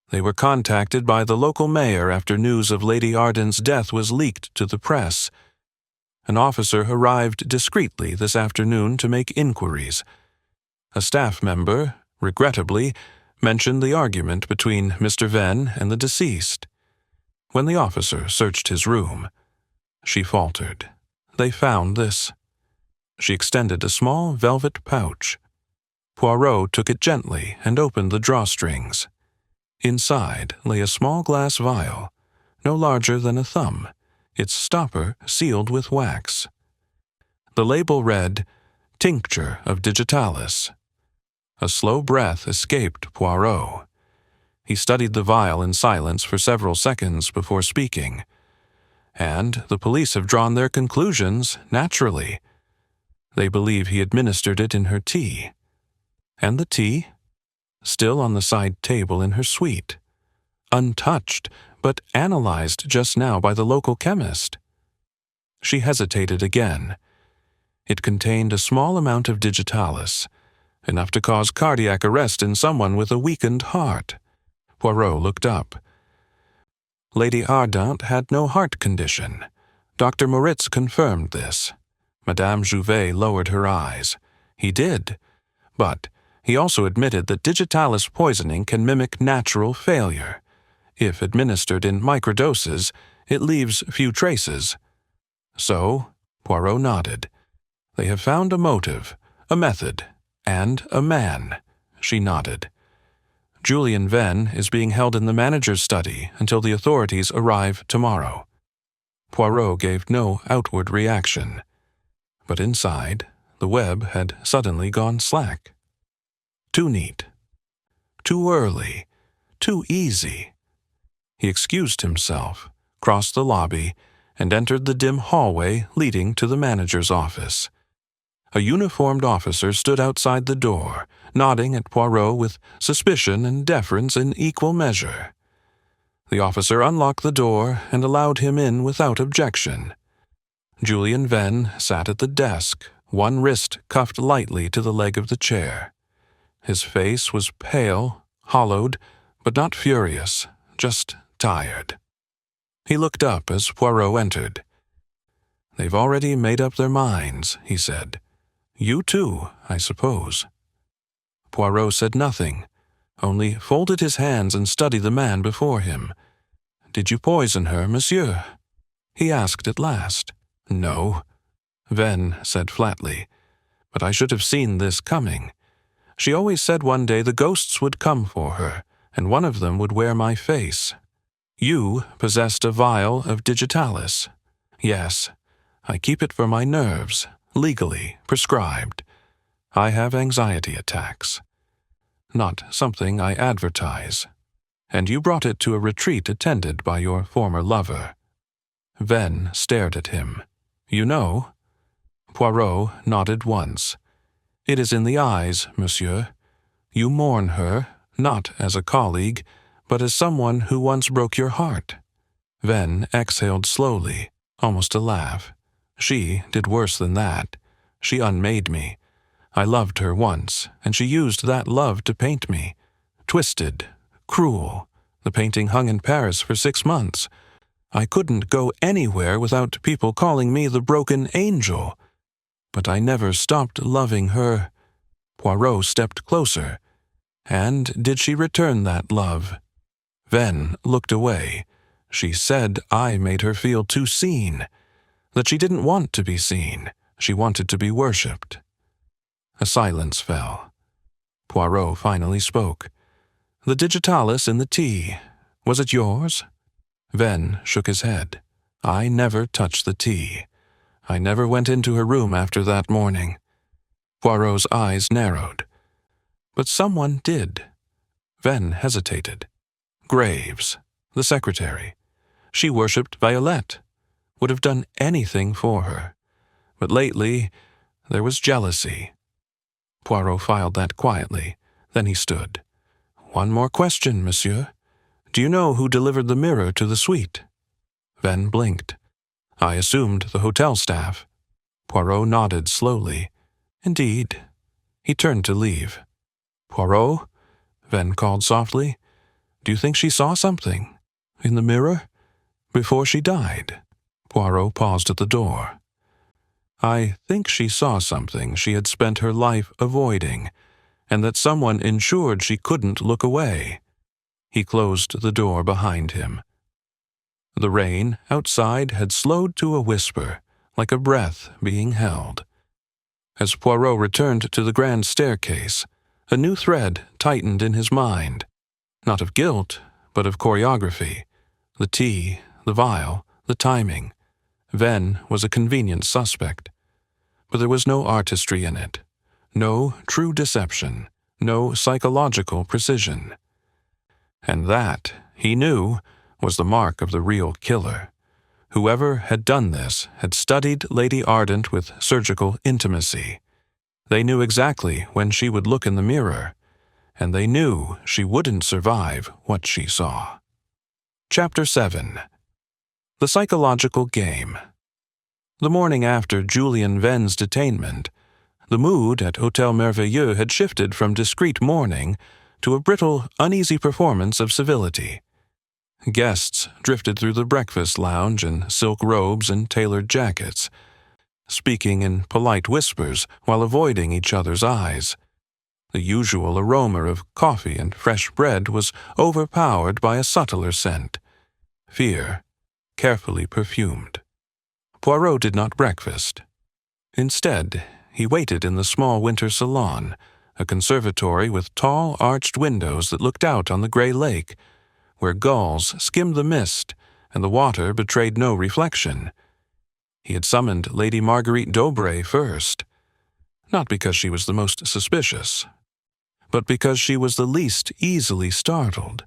"They were contacted by the local mayor after news of Lady Arden's death was leaked to the press. An officer arrived discreetly this afternoon to make inquiries. A staff member, regrettably, mentioned the argument between Mr. Venn and the deceased. When the officer searched his room," she faltered, "they found this." She extended a small velvet pouch. Poirot took it gently and opened the drawstrings. Inside lay a small glass vial, no larger than a thumb, its stopper sealed with wax. The label read, "Tincture of digitalis." A slow breath escaped Poirot. He studied the vial in silence for several seconds before speaking. "And the police have drawn their conclusions, naturally. They believe he administered it in her tea." "And the tea?" "Still on the side table in her suite. Untouched, but analyzed just now by the local chemist." She hesitated again. "It contained a small amount of digitalis, enough to cause cardiac arrest in someone with a weakened heart." Poirot looked up. "Lady Ardent had no heart condition. Dr. Moritz confirmed this." Madame Jouvet lowered her eyes. "He did. But he also admitted that digitalis poisoning can mimic natural failure. If administered in microdoses, it leaves few traces." "So?" Poirot nodded. "They have found a motive, a method, and a man." She nodded. "Julian Venn is being held in the manager's study until the authorities arrive tomorrow." Poirot gave no outward reaction. But inside, the web had suddenly gone slack. Too neat. Too early. Too easy. He excused himself, crossed the lobby, and entered the dim hallway leading to the manager's office. A uniformed officer stood outside the door, nodding at Poirot with suspicion and deference in equal measure. The officer unlocked the door and allowed him in without objection. Julian Venn sat at the desk, one wrist cuffed lightly to the leg of the chair. His face was pale, hollowed, but not furious, just tired. He looked up as Poirot entered. "They've already made up their minds," he said. "You too, I suppose." Poirot said nothing, only folded his hands and studied the man before him. "Did you poison her, monsieur?" he asked at last. "No," Venn said flatly, "but I should have seen this coming. She always said one day the ghosts would come for her, and one of them would wear my face. You possessed a vial of digitalis. Yes, I keep it for my nerves, legally prescribed. I have anxiety attacks. Not something I advertise. And you brought it to a retreat attended by your former lover." Venn stared at him. "You know?" Poirot nodded once. "It is in the eyes, monsieur. You mourn her, not as a colleague, but as someone who once broke your heart." Venn exhaled slowly, almost a laugh. "She did worse than that. She unmade me. I loved her once, and she used that love to paint me. Twisted, cruel. The painting hung in Paris for 6 months. I couldn't go anywhere without people calling me the broken angel. But I never stopped loving her." Poirot stepped closer. "And did she return that love?" Venn looked away. "She said I made her feel too seen. That she didn't want to be seen. She wanted to be worshipped." A silence fell. Poirot finally spoke. "The digitalis in the tea. Was it yours?" Venn shook his head. "I never touched the tea. I never went into her room after that morning." Poirot's eyes narrowed. "But someone did." Venn hesitated. "Graves, the secretary. She worshipped Violette, would have done anything for her. But lately, there was jealousy." Poirot filed that quietly. Then he stood. "One more question, monsieur. Do you know who delivered the mirror to the suite?" Venn blinked. "I assumed the hotel staff." Poirot nodded slowly. Indeed. He turned to leave. Poirot? Venn called softly. Do you think she saw something? In the mirror? Before she died? Poirot paused at the door. I think she saw something she had spent her life avoiding, and that someone ensured she couldn't look away. He closed the door behind him. The rain outside had slowed to a whisper, like a breath being held. As Poirot returned to the grand staircase, a new thread tightened in his mind, not of guilt, but of choreography. The tea, the vial, the timing. Venn was a convenient suspect. But there was no artistry in it, no true deception, no psychological precision. And that, he knew, was the mark of the real killer. Whoever had done this had studied Lady Ardent with surgical intimacy. They knew exactly when she would look in the mirror, and they knew she wouldn't survive what she saw. Chapter 7. The Psychological Game. The morning after Julian Venn's detainment, the mood at Hotel Merveilleux had shifted from discreet mourning to a brittle, uneasy performance of civility. Guests drifted through the breakfast lounge in silk robes and tailored jackets, speaking in polite whispers while avoiding each other's eyes. The usual aroma of coffee and fresh bread was overpowered by a subtler scent, fear, carefully perfumed. Poirot did not breakfast. Instead, he waited in the small winter salon, a conservatory with tall arched windows that looked out on the gray lake, where gulls skimmed the mist and the water betrayed no reflection. He had summoned Lady Marguerite d'Aubray first, not because she was the most suspicious, but because she was the least easily startled,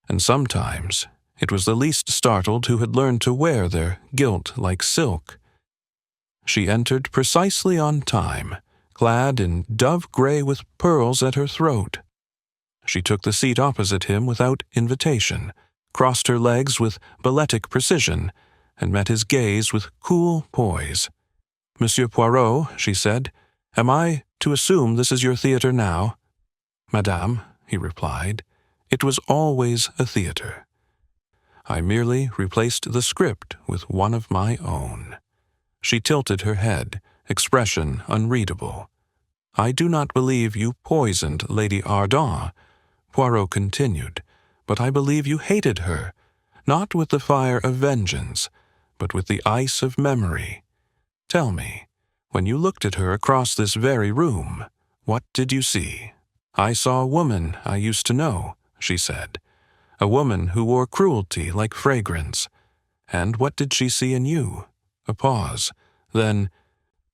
and sometimes it was the least startled who had learned to wear their guilt like silk. She entered precisely on time, clad in dove gray with pearls at her throat. She took the seat opposite him without invitation, crossed her legs with balletic precision, and met his gaze with cool poise. Monsieur Poirot, she said, am I to assume this is your theatre now? Madame, he replied, it was always a theatre. I merely replaced the script with one of my own. She tilted her head, expression unreadable. I do not believe you poisoned Lady Ardent, Poirot continued, but I believe you hated her, not with the fire of vengeance, but with the ice of memory. Tell me, when you looked at her across this very room, what did you see? I saw a woman I used to know, she said, a woman who wore cruelty like fragrance. And what did she see in you? A pause. Then,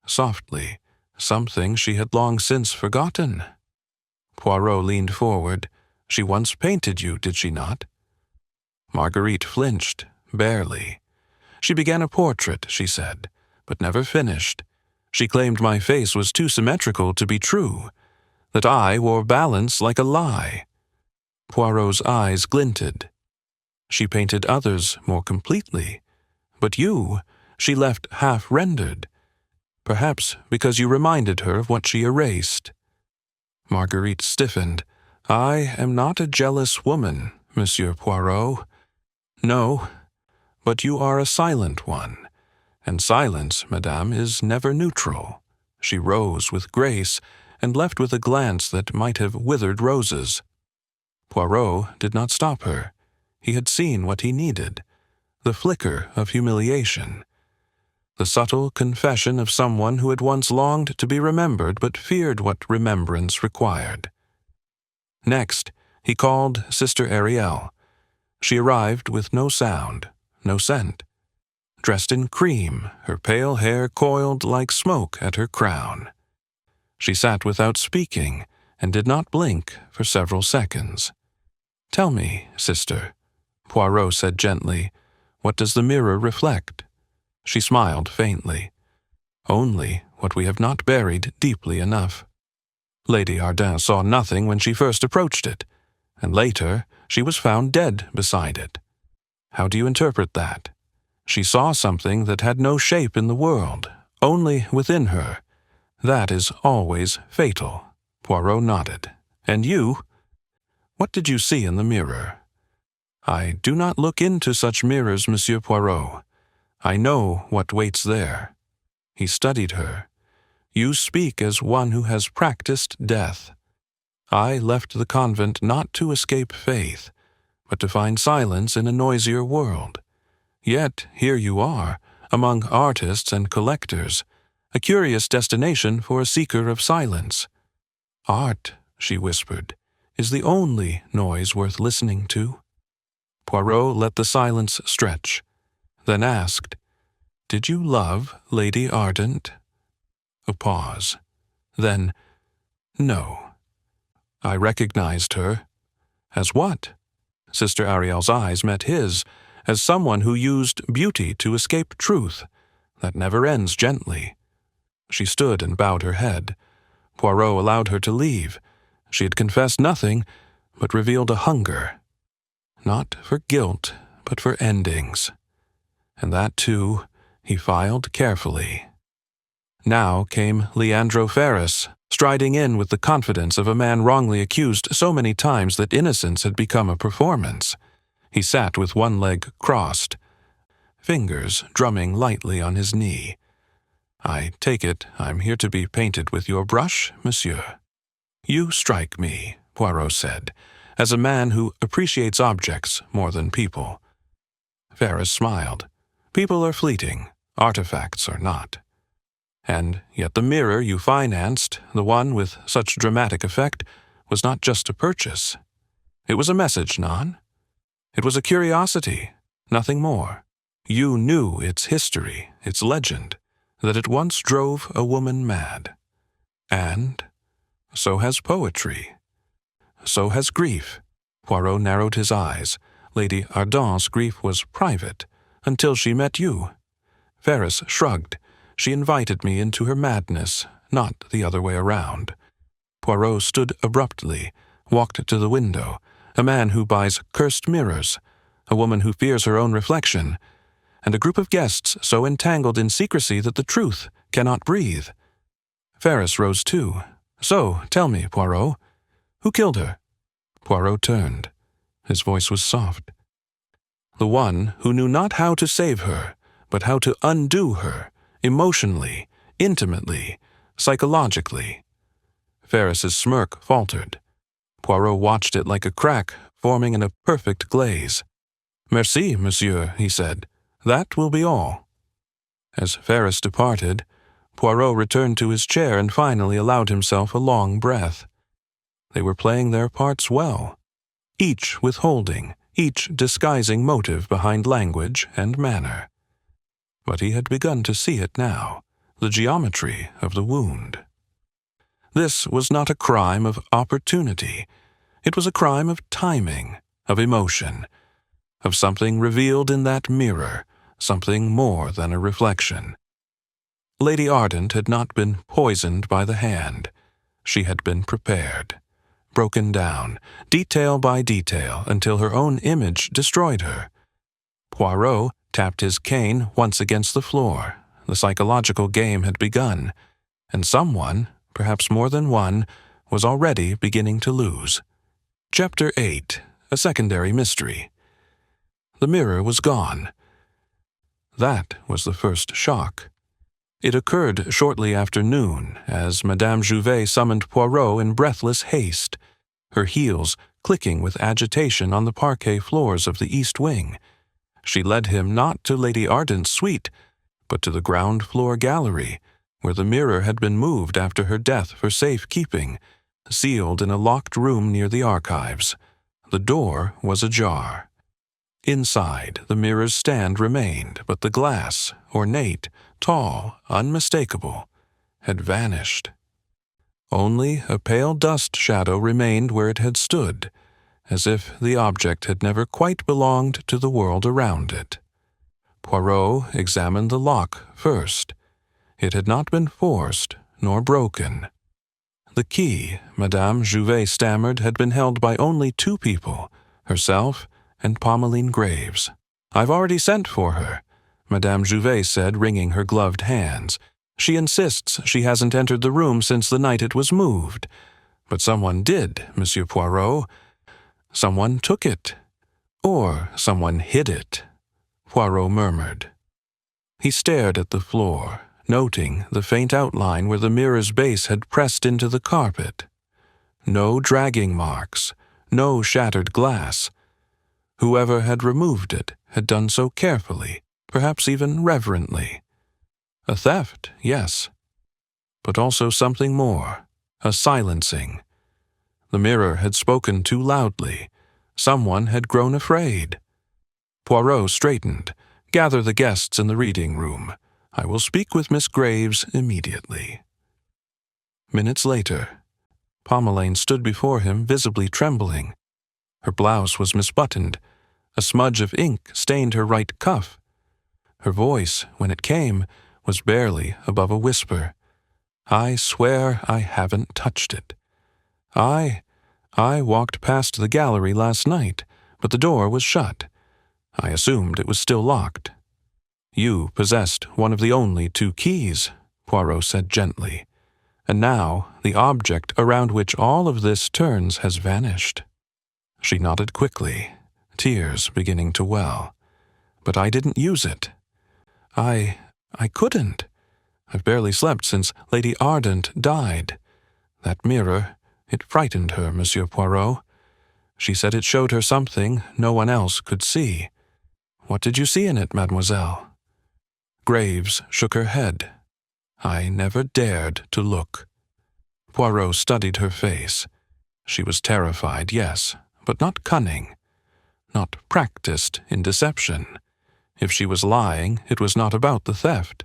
softly, something she had long since forgotten. Poirot leaned forward. She once painted you, did she not? Marguerite flinched, barely. She began a portrait, she said, but never finished. She claimed my face was too symmetrical to be true, that I wore balance like a lie. Poirot's eyes glinted. She painted others more completely, but you she left half-rendered, perhaps because you reminded her of what she erased. Marguerite stiffened. I am not a jealous woman, Monsieur Poirot. No, but you are a silent one, and silence, madame, is never neutral. She rose with grace and left with a glance that might have withered roses. Poirot did not stop her. He had seen what he needed, the flicker of humiliation, the subtle confession of someone who had once longed to be remembered but feared what remembrance required. Next, he called Sister Ariel. She arrived with no sound, no scent. Dressed in cream, her pale hair coiled like smoke at her crown. She sat without speaking and did not blink for several seconds. Tell me, sister, Poirot said gently, what does the mirror reflect? She smiled faintly. Only what we have not buried deeply enough. Lady Ardent saw nothing when she first approached it, and later she was found dead beside it. How do you interpret that? She saw something that had no shape in the world, Only within her. That is always fatal. Poirot nodded. And you? What did you see in the mirror? I do not look into such mirrors, Monsieur Poirot. I know what waits there. He studied her. You speak as one who has practiced death. I left the convent not to escape faith, but to find silence in a noisier world. Yet here you are, among artists and collectors, a curious destination for a seeker of silence. Art, she whispered, is the only noise worth listening to. Poirot let the silence stretch, then asked, Did you love Lady Ardent? A pause. Then, No. I recognized her. As what? Sister Ariel's eyes met his, as someone who used beauty to escape truth that never ends gently. She stood and bowed her head. Poirot allowed her to leave. She had confessed nothing, but revealed a hunger. Not for guilt, but for endings. And that, too, he filed carefully. Now came Leandro Ferris, striding in with the confidence of a man wrongly accused so many times that innocence had become a performance. He sat with one leg crossed, fingers drumming lightly on his knee. I take it I'm here to be painted with your brush, monsieur. You strike me, Poirot said, as a man who appreciates objects more than people. Ferris smiled. People are fleeting, artifacts are not. And yet the mirror you financed, the one with such dramatic effect, was not just a purchase. It was a message, non? It was a curiosity, nothing more. You knew its history, its legend, that it once drove a woman mad. And so has poetry. So has grief. Poirot narrowed his eyes. Lady Ardent's grief was private, until she met you. Ferris shrugged. She invited me into her madness, not the other way around. Poirot stood abruptly, walked to the window, a man who buys cursed mirrors, a woman who fears her own reflection, and a group of guests so entangled in secrecy that the truth cannot breathe. Ferris rose too. So, tell me, Poirot, who killed her? Poirot turned. His voice was soft. The one who knew not how to save her, but how to undo her, emotionally, intimately, psychologically. Ferris's smirk faltered. Poirot watched it like a crack forming in a perfect glaze. Merci, monsieur, he said. That will be all. As Ferris departed, Poirot returned to his chair and finally allowed himself a long breath. They were playing their parts well, each withholding, each disguising motive behind language and manner. But he had begun to see it now, the geometry of the wound. This was not a crime of opportunity. It was a crime of timing, of emotion, of something revealed in that mirror, something more than a reflection. Lady Ardent had not been poisoned by the hand. She had been prepared, broken down, detail by detail, until her own image destroyed her. Poirot tapped his cane once against the floor. The psychological game had begun, and someone, perhaps more than one, was already beginning to lose. Chapter 8. A Secondary Mystery. The mirror was gone. That was the first shock. It occurred shortly after noon, as Madame Jouvet summoned Poirot in breathless haste, her heels clicking with agitation on the parquet floors of the east wing. She led him not to Lady Ardent's suite, but to the ground-floor gallery, where the mirror had been moved after her death for safe-keeping, sealed in a locked room near the archives. The door was ajar. Inside, the mirror's stand remained, but the glass, ornate, tall, unmistakable, had vanished. Only a pale dust shadow remained where it had stood, as if the object had never quite belonged to the world around it. Poirot examined the lock first. It had not been forced, nor broken. The key, Madame Jouvet stammered, had been held by only two people, herself and Pommeline Graves. "I've already sent for her," Madame Jouvet said, wringing her gloved hands. She insists she hasn't entered the room since the night it was moved. But someone did, Monsieur Poirot. Someone took it. Or someone hid it, Poirot murmured. He stared at the floor, noting the faint outline where the mirror's base had pressed into the carpet. No dragging marks, no shattered glass. Whoever had removed it had done so carefully, perhaps even reverently. A theft, yes, but also something more, a silencing. The mirror had spoken too loudly. Someone had grown afraid. Poirot straightened. Gather the guests in the reading room. I will speak with Miss Graves immediately. Minutes later, Pomelaine stood before him, visibly trembling. Her blouse was misbuttoned. A smudge of ink stained her right cuff. Her voice, when it came, was barely above a whisper. I swear I haven't touched it. I walked past the gallery last night, but the door was shut. I assumed it was still locked. You possessed one of the only 2 keys, Poirot said gently, and now the object around which all of this turns has vanished. She nodded quickly, tears beginning to well. But I didn't use it. I couldn't. I've barely slept since Lady Ardent died. That mirror, it frightened her, Monsieur Poirot. She said it showed her something no one else could see. What did you see in it, mademoiselle? Graves shook her head. I never dared to look. Poirot studied her face. She was terrified, yes, but not cunning. Not practiced in deception. If she was lying, it was not about the theft.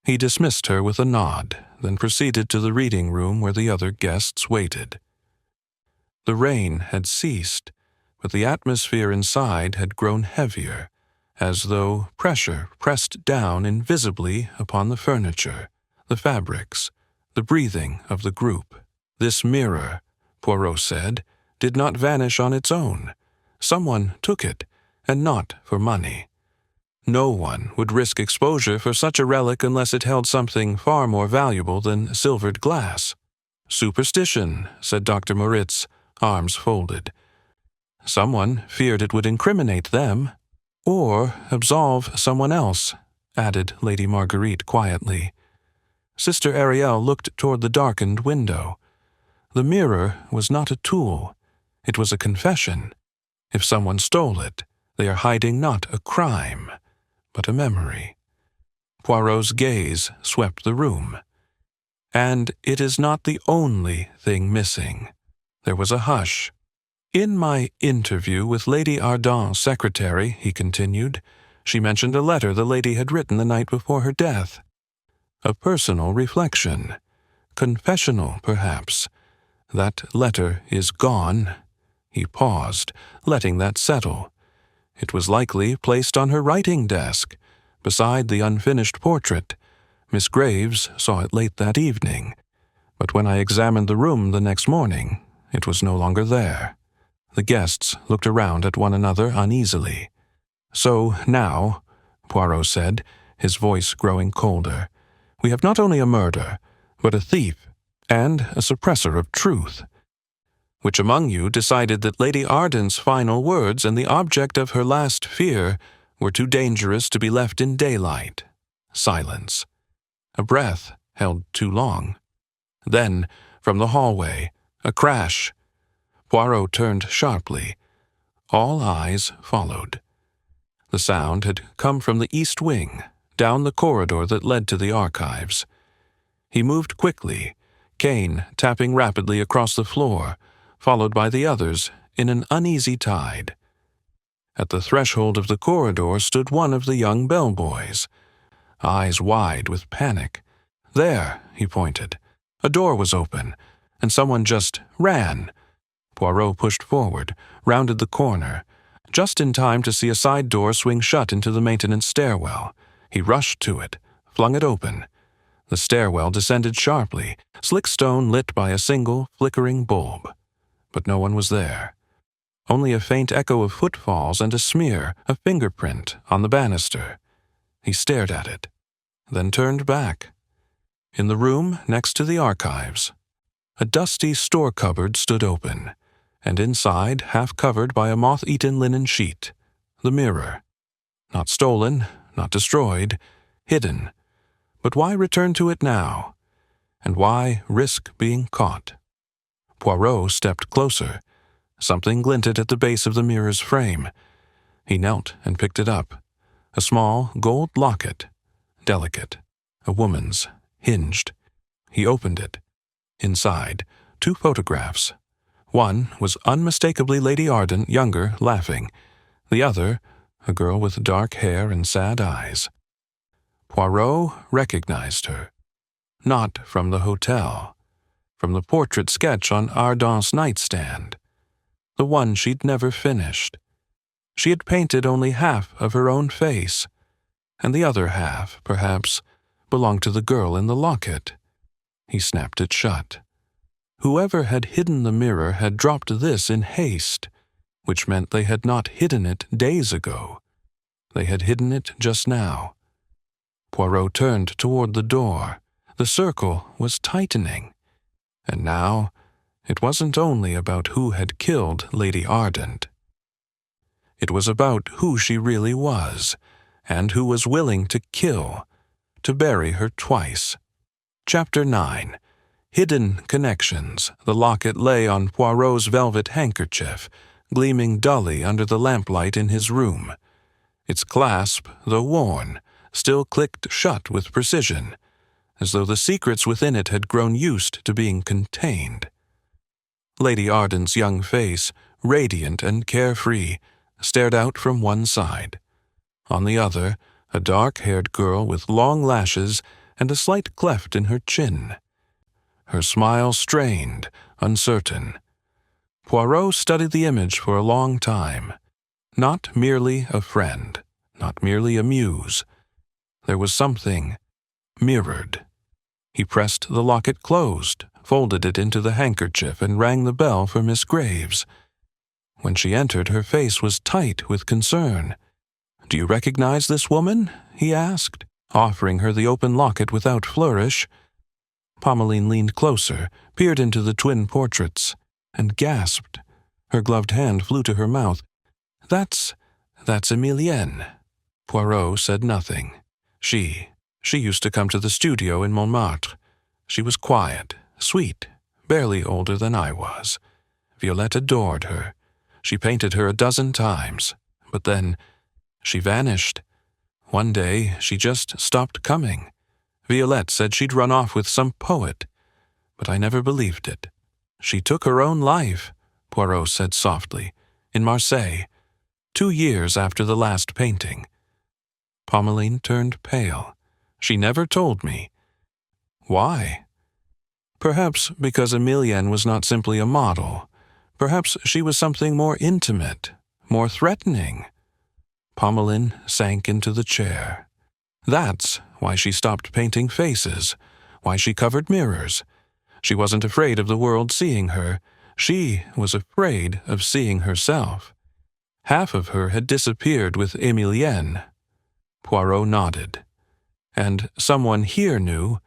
He dismissed her with a nod, then proceeded to the reading room where the other guests waited. The rain had ceased, but the atmosphere inside had grown heavier, as though pressure pressed down invisibly upon the furniture, the fabrics, the breathing of the group. This mirror, Poirot said, did not vanish on its own. Someone took it, and not for money. No one would risk exposure for such a relic unless it held something far more valuable than silvered glass. Superstition, said Dr. Moritz, arms folded. Someone feared it would incriminate them, or absolve someone else, added Lady Marguerite quietly. Sister Ariel looked toward the darkened window. The mirror was not a tool. It was a confession. If someone stole it, they are hiding not a crime, but a memory. Poirot's gaze swept the room. And it is not the only thing missing. There was a hush. In my interview with Lady Ardent's secretary, he continued, she mentioned a letter the lady had written the night before her death. A personal reflection. Confessional, perhaps. That letter is gone. He paused, letting that settle. It was likely placed on her writing desk, beside the unfinished portrait. Miss Graves saw it late that evening, but when I examined the room the next morning, it was no longer there. The guests looked around at one another uneasily. So now, Poirot said, his voice growing colder, we have not only a murder, but a thief, and a suppressor of truth. Which among you decided that Lady Ardent's final words and the object of her last fear were too dangerous to be left in daylight? Silence. A breath held too long. Then, from the hallway, a crash. Poirot turned sharply. All eyes followed. The sound had come from the east wing, down the corridor that led to the archives. He moved quickly, cane tapping rapidly across the floor, followed by the others in an uneasy tide. At the threshold of the corridor stood one of the young bellboys, eyes wide with panic. There, he pointed. A door was open, and someone just ran. Poirot pushed forward, rounded the corner, just in time to see a side door swing shut into the maintenance stairwell. He rushed to it, flung it open. The stairwell descended sharply, slick stone lit by a single, flickering bulb. But no one was there. Only a faint echo of footfalls and a smear, a fingerprint, on the banister. He stared at it, then turned back. In the room next to the archives, a dusty store cupboard stood open, and inside, half covered by a moth-eaten linen sheet, the mirror. Not stolen, not destroyed, hidden. But why return to it now? And why risk being caught? Poirot stepped closer. Something glinted at the base of the mirror's frame. He knelt and picked it up. A small gold locket, delicate, a woman's, hinged. He opened it. Inside, 2 photographs. One was unmistakably Lady Ardent, younger, laughing. The other, a girl with dark hair and sad eyes. Poirot recognized her. Not from the hotel. From the portrait sketch on Ardent's nightstand. The one she'd never finished. She had painted only half of her own face, and the other half, perhaps, belonged to the girl in the locket. He snapped it shut. Whoever had hidden the mirror had dropped this in haste, which meant they had not hidden it days ago. They had hidden it just now. Poirot turned toward the door. The circle was tightening. And now, it wasn't only about who had killed Lady Ardent. It was about who she really was, and who was willing to kill, to bury her twice. Chapter 9. Hidden Connections. The locket lay on Poirot's velvet handkerchief, gleaming dully under the lamplight in his room. Its clasp, though worn, still clicked shut with precision, as though the secrets within it had grown used to being contained. Lady Ardent's young face, radiant and carefree, stared out from one side. On the other, a dark-haired girl with long lashes and a slight cleft in her chin. Her smile strained, uncertain. Poirot studied the image for a long time. Not merely a friend, not merely a muse. There was something mirrored. He pressed the locket closed, folded it into the handkerchief, and rang the bell for Miss Graves. When she entered, her face was tight with concern. "Do you recognize this woman?" he asked, offering her the open locket without flourish. Pommeline leaned closer, peered into the twin portraits, and gasped. Her gloved hand flew to her mouth. That's Emilienne." Poirot said nothing. She used to come to the studio in Montmartre. She was quiet, sweet, barely older than I was. Violette adored her. She painted her a dozen times, but then she vanished. One day she just stopped coming. Violette said she'd run off with some poet, but I never believed it. "She took her own life," Poirot said softly, "in Marseille, 2 years after the last painting." Pommeline turned pale. "She never told me." "Why?" "Perhaps because Emilienne was not simply a model. Perhaps she was something more intimate, more threatening." Pommeline sank into the chair. "That's why she stopped painting faces, why she covered mirrors. She wasn't afraid of the world seeing her. She was afraid of seeing herself. Half of her had disappeared with Emilienne." Poirot nodded. "And someone here knew,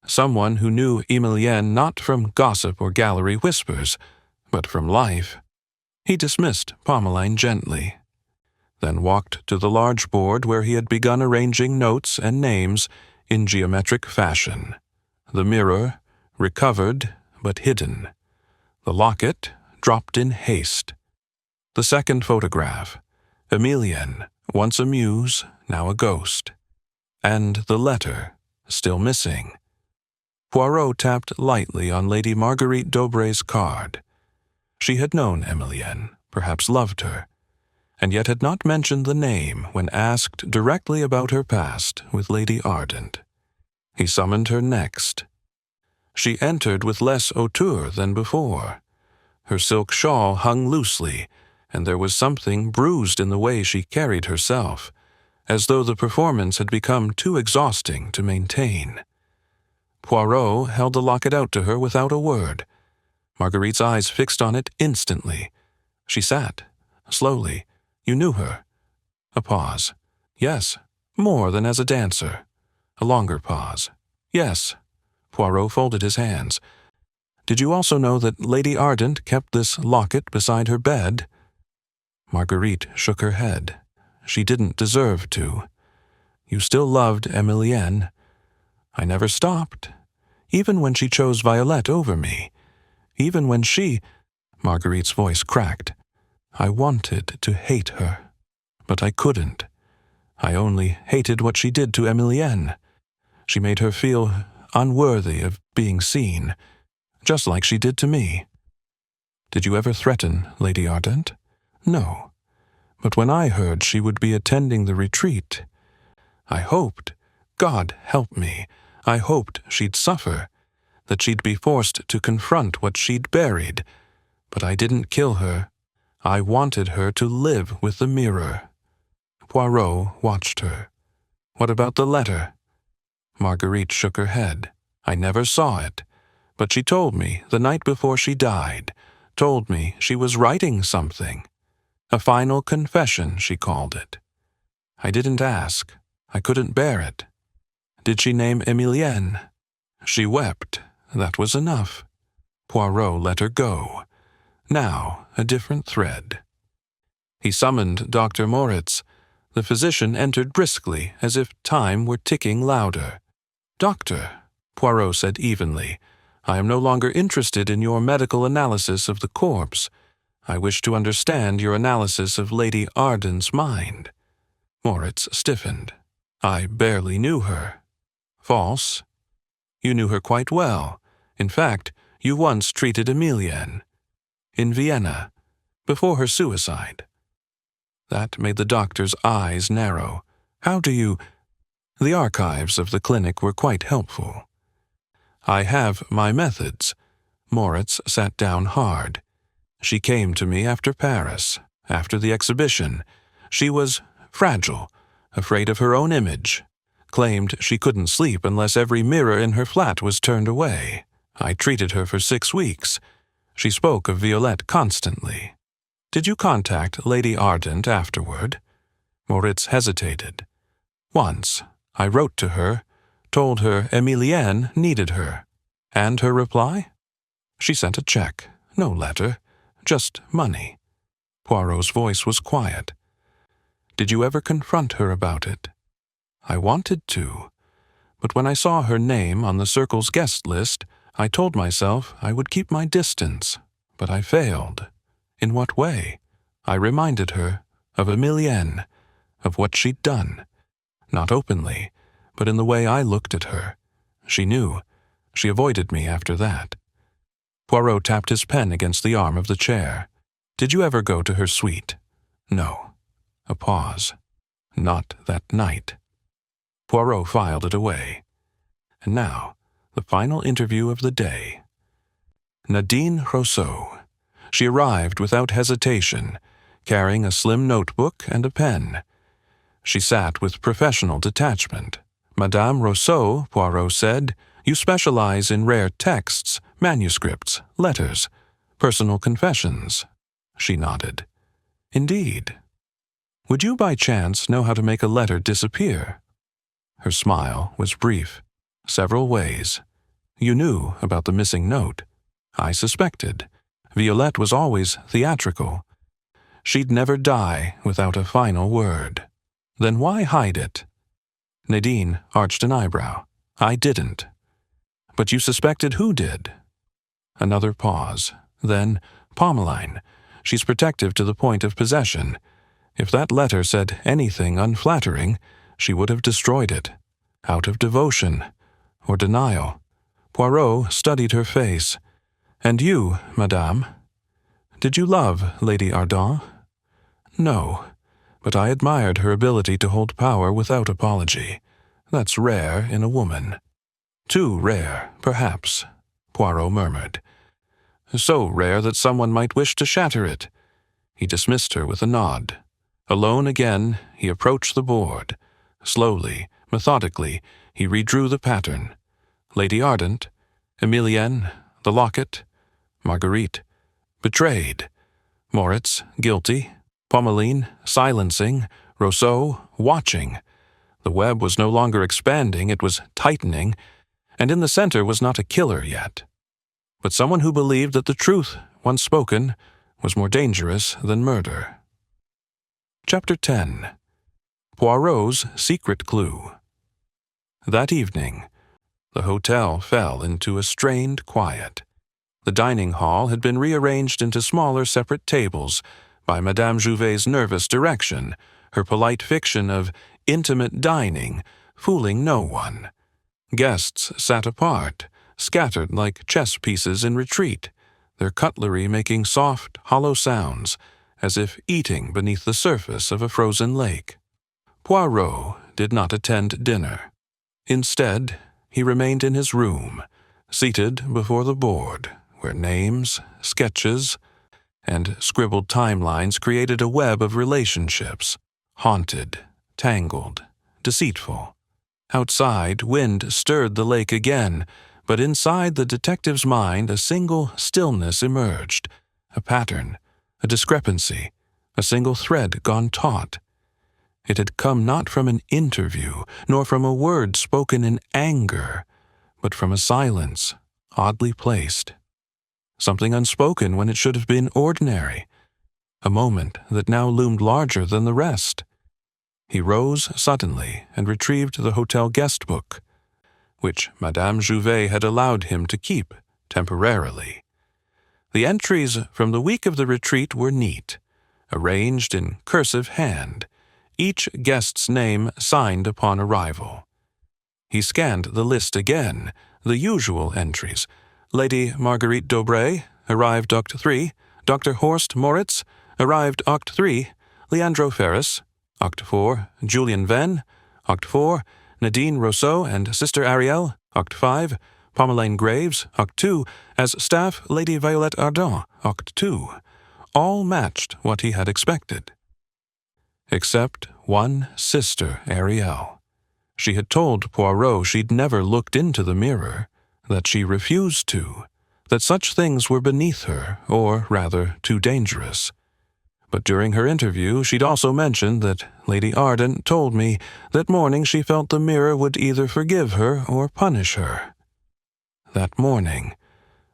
someone who knew Emilienne not from gossip or gallery whispers, but from life." He dismissed Pommeline gently, then walked to the large board where he had begun arranging notes and names in geometric fashion. The mirror, recovered but hidden. The locket, dropped in haste. The second photograph, Emilienne, once a muse, now a ghost. And the letter, still missing. Poirot tapped lightly on Lady Marguerite d'Aubray's card. She had known Emilienne, perhaps loved her, and yet had not mentioned the name when asked directly about her past with Lady Ardent. He summoned her next. She entered with less hauteur than before. Her silk shawl hung loosely, and there was something bruised in the way she carried herself, as though the performance had become too exhausting to maintain. Poirot held the locket out to her without a word. Marguerite's eyes fixed on it instantly. She sat, slowly. "You knew her?" A pause. "Yes, more than as a dancer." A longer pause. "Yes." Poirot folded his hands. "Did you also know that Lady Ardent kept this locket beside her bed?" Marguerite shook her head. "She didn't deserve to. You still loved Emilienne. I never stopped, even when she chose Violette over me. Even when she—" Marguerite's voice cracked. "I wanted to hate her, but I couldn't. I only hated what she did to Emilienne. She made her feel unworthy of being seen, just like she did to me. Did you ever threaten Lady Ardent? No. But when I heard she would be attending the retreat, I hoped, God help me, I hoped she'd suffer, that she'd be forced to confront what she'd buried. But I didn't kill her. I wanted her to live with the mirror." Poirot watched her. "What about the letter?" Marguerite shook her head. "I never saw it. But she told me the night before she died, told me she was writing something. A final confession, she called it. I didn't ask. I couldn't bear it. Did she name Emilienne? She wept. That was enough. Poirot let her go. Now, a different thread." He summoned Dr. Moritz. The physician entered briskly, as if time were ticking louder. "Doctor," Poirot said evenly, "I am no longer interested in your medical analysis of the corpse. I wish to understand your analysis of Lady Ardent's mind." Moritz stiffened. "I barely knew her." "False. You knew her quite well. In fact, you once treated Emilienne. In Vienna, before her suicide." That made the doctor's eyes narrow. "How do you—" The archives of the clinic were quite helpful. "I have my methods." Moritz sat down hard. "She came to me after Paris, after the exhibition. She was fragile, afraid of her own image, claimed she couldn't sleep unless every mirror in her flat was turned away. I treated her for 6 weeks. She spoke of Violette constantly. Did you contact Lady Ardent afterward?" Moritz hesitated. "Once. I wrote to her, told her Emilienne needed her. And her reply? She sent a check, no letter, just money." Poirot's voice was quiet. "Did you ever confront her about it?" "I wanted to. But when I saw her name on the Circle's guest list, I told myself I would keep my distance. But I failed. In what way? I reminded her of Emilienne, of what she'd done. Not openly, but in the way I looked at her. She knew. She avoided me after that." Poirot tapped his pen against the arm of the chair. "Did you ever go to her suite?" "No." A pause. "Not that night." Poirot filed it away. And now, the final interview of the day. Nadine Rousseau. She arrived without hesitation, carrying a slim notebook and a pen. She sat with professional detachment. "Madame Rousseau," Poirot said, "you specialize in rare texts, manuscripts, letters, personal confessions." She nodded. "Indeed. Would you by chance know how to make a letter disappear?" Her smile was brief. "Several ways. You knew about the missing note. I suspected. Violette was always theatrical. She'd never die without a final word. Then why hide it?" Nadine arched an eyebrow. "I didn't." "But you suspected who did?" Another pause. Then, Pommeline. She's protective to the point of possession. If that letter said anything unflattering, she would have destroyed it. Out of devotion. Or denial. Poirot studied her face. "And you, madame? Did you love Lady Ardent?" "No. But I admired her ability to hold power without apology. That's rare in a woman." "Too rare, perhaps," Poirot murmured. "So rare that someone might wish to shatter it." He dismissed her with a nod. Alone again, he approached the board. Slowly, methodically, he redrew the pattern. Lady Ardent, Emilienne, the locket, Marguerite. Betrayed. Moritz, guilty. Pommeline, silencing. Rousseau, watching. The web was no longer expanding, it was tightening. and in the center was not a killer yet, but someone who believed that the truth, once spoken, was more dangerous than murder. Chapter 10. Poirot's Secret Clue. That evening, the hotel fell into a strained quiet. The dining hall had been rearranged into smaller separate tables by Madame Jouvet's nervous direction, her polite fiction of intimate dining fooling no one. Guests sat apart, scattered like chess pieces in retreat, their cutlery making soft, hollow sounds, as if eating beneath the surface of a frozen lake. Poirot did not attend dinner. Instead, he remained in his room, seated before the board, where names, sketches, and scribbled timelines created a web of relationships, haunted, tangled, deceitful. Outside, wind stirred the lake again, but inside the detective's mind a single stillness emerged, a pattern, a discrepancy, a single thread gone taut. It had come not from an interview, nor from a word spoken in anger, but from a silence oddly placed. Something unspoken when it should have been ordinary, a moment that now loomed larger than the rest. He rose suddenly and retrieved the hotel guest book, which Madame Jouvet had allowed him to keep temporarily. The entries from the week of the retreat were neat, arranged in cursive hand, each guest's name signed upon arrival. He scanned the list again, the usual entries. Lady Marguerite d'Aubray, arrived Oct. 3, Dr. Horst Moritz, arrived Oct. 3, Leandro Ferris, Oct. 4, Julian Venn, Oct. 4, Nadine Rousseau and Sister Ariel, Oct. 5, Pomelaine Graves, Oct. 2, as staff Lady Violette Ardent, Oct. 2. All matched what he had expected. Except one Sister Ariel. She had told Poirot she'd never looked into the mirror, that she refused to, that such things were beneath her, or rather too dangerous. But during her interview she'd also mentioned that Lady Ardent told me that morning she felt the mirror would either forgive her or punish her. That morning.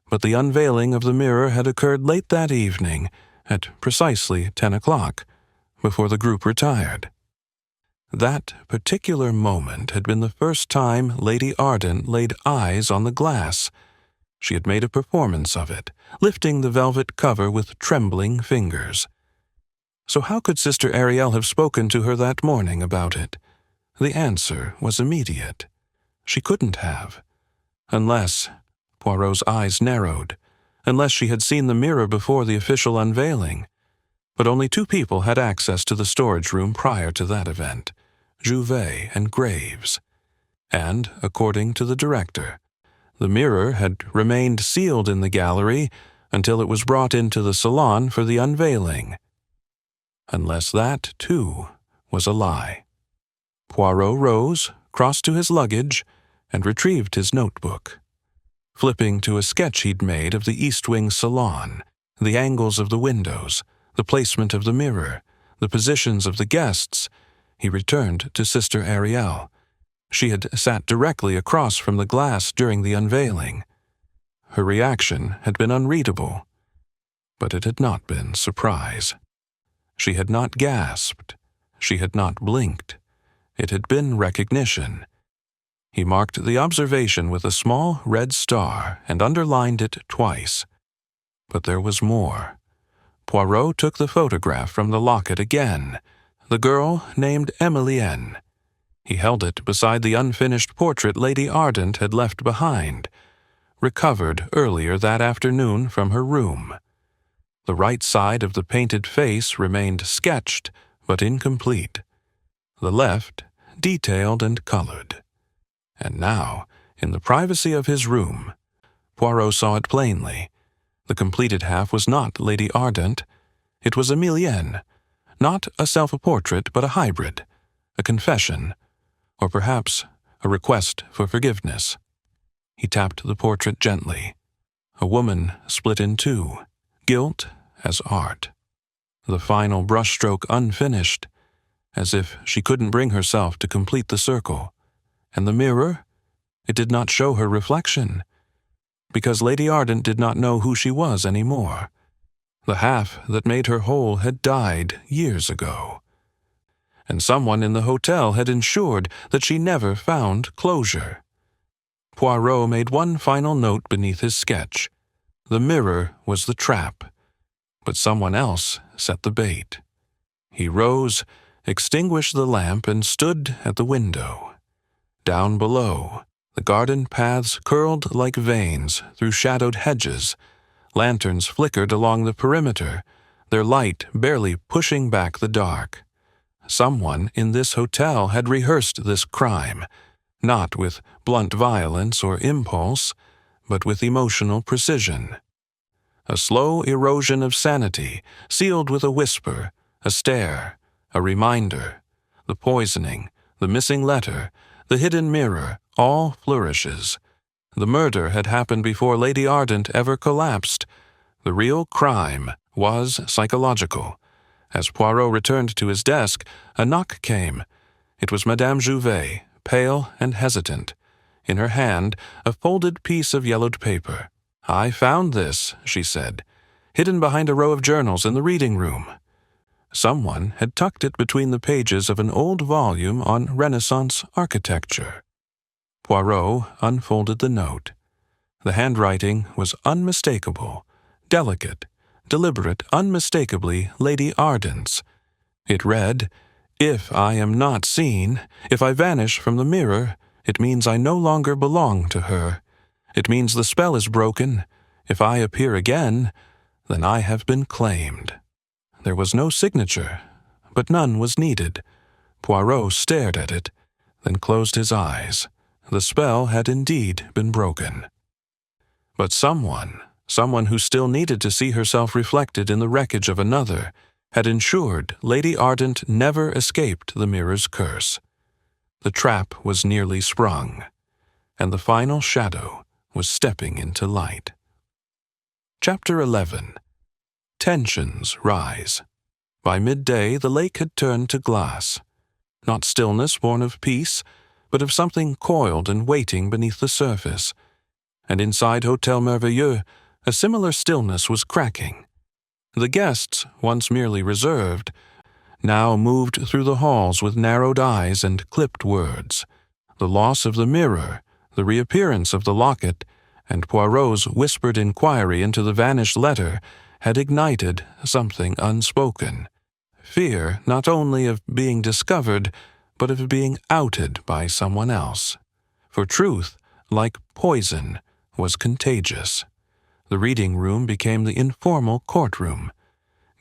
But the unveiling of the mirror had occurred late that evening, at precisely 10 o'clock, before the group retired. That particular moment had been the first time Lady Ardent laid eyes on the glass. She had made a performance of it, lifting the velvet cover with trembling fingers. So how could Sister Ariel have spoken to her that morning about it? The answer was immediate. She couldn't have. Unless, Poirot's eyes narrowed, unless she had seen the mirror before the official unveiling. But only two people had access to the storage room prior to that event, Jouvet and Graves. And, according to the director, the mirror had remained sealed in the gallery until it was brought into the salon for the unveiling. Unless that, too, was a lie. Poirot rose, crossed to his luggage, and retrieved his notebook. Flipping to a sketch he'd made of the East Wing salon, the angles of the windows, the placement of the mirror, the positions of the guests, he returned to Sister Ariel. She had sat directly across from the glass during the unveiling. Her reaction had been unreadable, but it had not been surprise. She had not gasped. She had not blinked. It had been recognition. He marked the observation with a small red star and underlined it twice. But there was more. Poirot took the photograph from the locket again, the girl named Emilienne. He held it beside the unfinished portrait Lady Ardent had left behind, recovered earlier that afternoon from her room. The right side of the painted face remained sketched but incomplete, the left detailed and colored. And now, in the privacy of his room, Poirot saw it plainly. The completed half was not Lady Ardent. It was Emilienne, not a self-portrait but a hybrid, a confession, or perhaps a request for forgiveness. He tapped the portrait gently. A woman split in two, guilt as art. The final brushstroke unfinished, as if she couldn't bring herself to complete the circle. And the mirror? It did not show her reflection, because Lady Ardent did not know who she was any more. The half that made her whole had died years ago, and someone in the hotel had ensured that she never found closure. Poirot made one final note beneath his sketch. The mirror was the trap, but someone else set the bait. He rose, extinguished the lamp, and stood at the window. Down below, the garden paths curled like veins through shadowed hedges. Lanterns flickered along the perimeter, their light barely pushing back the dark. Someone in this hotel had rehearsed this crime, not with blunt violence or impulse, but with emotional precision. A slow erosion of sanity, sealed with a whisper, a stare, a reminder. The poisoning, the missing letter, the hidden mirror, all flourishes. The murder had happened before Lady Ardent ever collapsed. The real crime was psychological. As Poirot returned to his desk, a knock came. It was Madame Jouvet, pale and hesitant. In her hand, a folded piece of yellowed paper. "I found this," she said, "hidden behind a row of journals in the reading room." Someone had tucked it between the pages of an old volume on Renaissance architecture. Poirot unfolded the note. The handwriting was unmistakable, delicate, deliberate, unmistakably Lady Ardent's. It read, "If I am not seen, if I vanish from the mirror, it means I no longer belong to her. It means the spell is broken. If I appear again, then I have been claimed." There was no signature, but none was needed. Poirot stared at it, then closed his eyes. The spell had indeed been broken. But someone who still needed to see herself reflected in the wreckage of another, had ensured Lady Ardent never escaped the mirror's curse. The trap was nearly sprung, and the final shadow was stepping into light. Chapter 11. Tensions rise. By midday, the lake had turned to glass. Not stillness born of peace, but of something coiled and waiting beneath the surface. And inside Hotel Merveilleux, a similar stillness was cracking. The guests, once merely reserved, now moved through the halls with narrowed eyes and clipped words. The loss of the mirror, the reappearance of the locket, and Poirot's whispered inquiry into the vanished letter had ignited something unspoken. Fear not only of being discovered, but of being outed by someone else. For truth, like poison, was contagious. The reading room became the informal courtroom.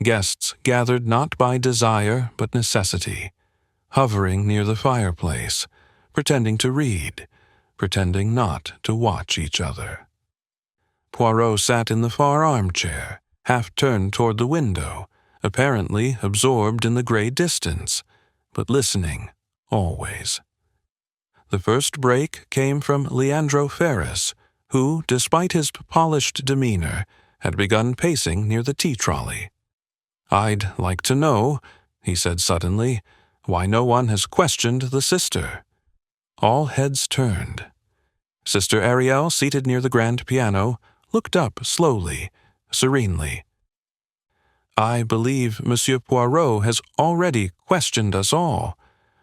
Guests gathered not by desire but necessity, hovering near the fireplace, pretending to read, pretending not to watch each other. Poirot sat in the far armchair, half turned toward the window, apparently absorbed in the gray distance, but listening always. The first break came from Leandro Ferris, who, despite his polished demeanor, had begun pacing near the tea-trolley. "I'd like to know," he said suddenly, "why no one has questioned the sister." All heads turned. Sister Ariel, seated near the grand piano, looked up slowly, serenely. "I believe Monsieur Poirot has already questioned us all."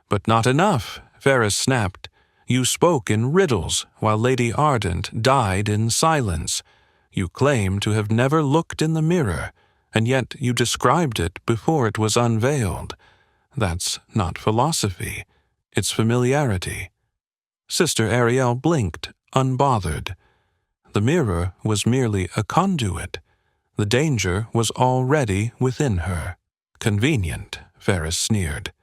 "But not enough," Ferris snapped. "You spoke in riddles while Lady Ardent died in silence. You claim to have never looked in the mirror, and yet you described it before it was unveiled. That's not philosophy. It's familiarity." Sister Ariel blinked, unbothered. The mirror was merely a conduit. The danger was already within her. "Convenient," Ferris sneered.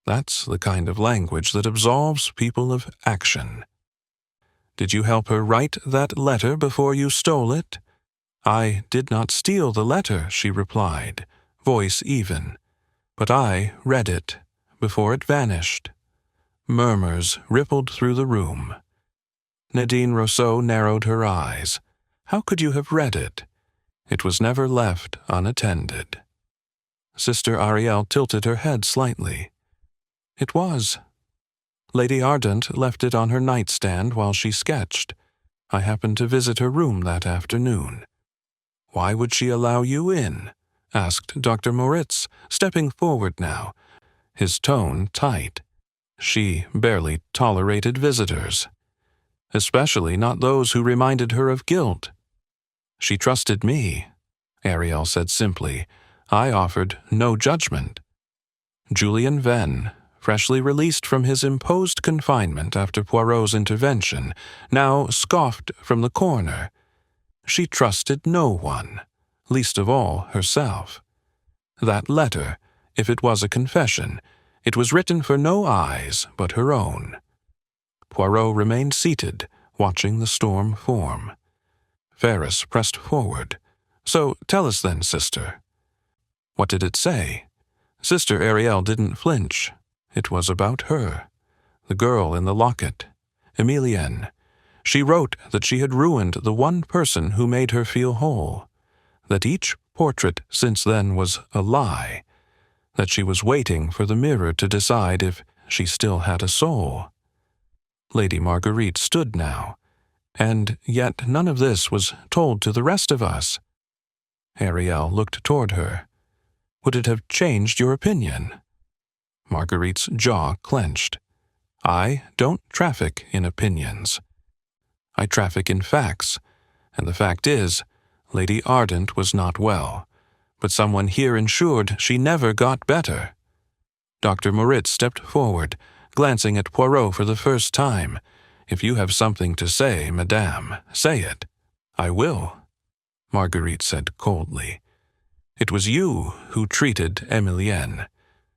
"That's the kind of language that absolves people of action." "Did you help her write that letter before you stole it?" "I did not steal the letter," she replied, voice even. "But I read it before it vanished." Murmurs rippled through the room. Nadine Rousseau narrowed her eyes. "How could you have read it?" "It was never left unattended." Sister Ariel tilted her head slightly. "It was." Lady Ardent left it on her nightstand while she sketched. I happened to visit her room that afternoon." "Why would she allow you in?" asked Dr. Moritz, stepping forward now, his tone tight. "She barely tolerated visitors, especially not those who reminded her of guilt." "She trusted me," Ariel said simply. "I offered no judgment." Julian Venn, freshly released from his imposed confinement after Poirot's intervention, now scoffed from the corner. She trusted no one, least of all herself. That letter, if it was a confession, it was written for no eyes but her own. Poirot remained seated, watching the storm form. Ferris pressed forward. "So tell us then, sister." "What did it say?" Sister Ariel didn't flinch. It was about her. The girl in the locket, Emilienne. She wrote that she had ruined the one person who made her feel whole, that each portrait since then was a lie, that she was waiting for the mirror to decide if she still had a soul. Lady Marguerite stood now, and yet none of this was told to the rest of us. Ariel looked toward her. "Would it have changed your opinion?" Marguerite's jaw clenched. "I don't traffic in opinions. I traffic in facts, and the fact is, Lady Ardent was not well, but someone here ensured she never got better." Dr. Moritz stepped forward, glancing at Poirot for the first time. "If you have something to say, madame, say it." "I will," Marguerite said coldly. "It was you who treated Emilienne,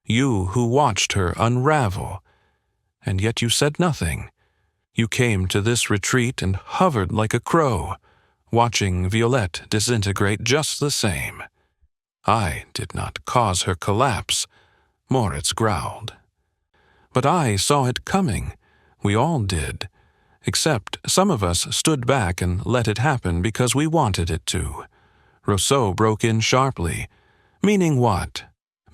you who watched her unravel, and yet you said nothing. You came to this retreat and hovered like a crow, watching Violette disintegrate just the same. I did not cause her collapse," Moritz growled. "But I saw it coming. We all did. Except some of us stood back and let it happen because we wanted it to." Rousseau broke in sharply. "Meaning what?"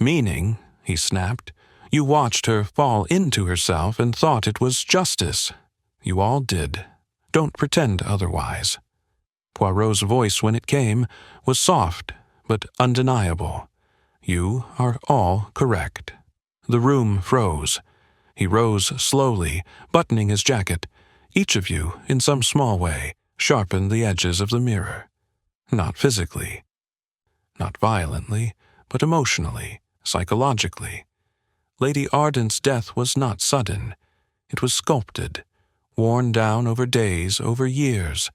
"Meaning," he snapped, "you watched her fall into herself and thought it was justice. You all did. Don't pretend otherwise." Poirot's voice, when it came, was soft but undeniable. "You are all correct." The room froze. He rose slowly, buttoning his jacket. "Each of you, in some small way, sharpened the edges of the mirror. Not physically, not violently, but emotionally, psychologically. Lady Ardent's death was not sudden. It was sculpted, worn down over days, over years.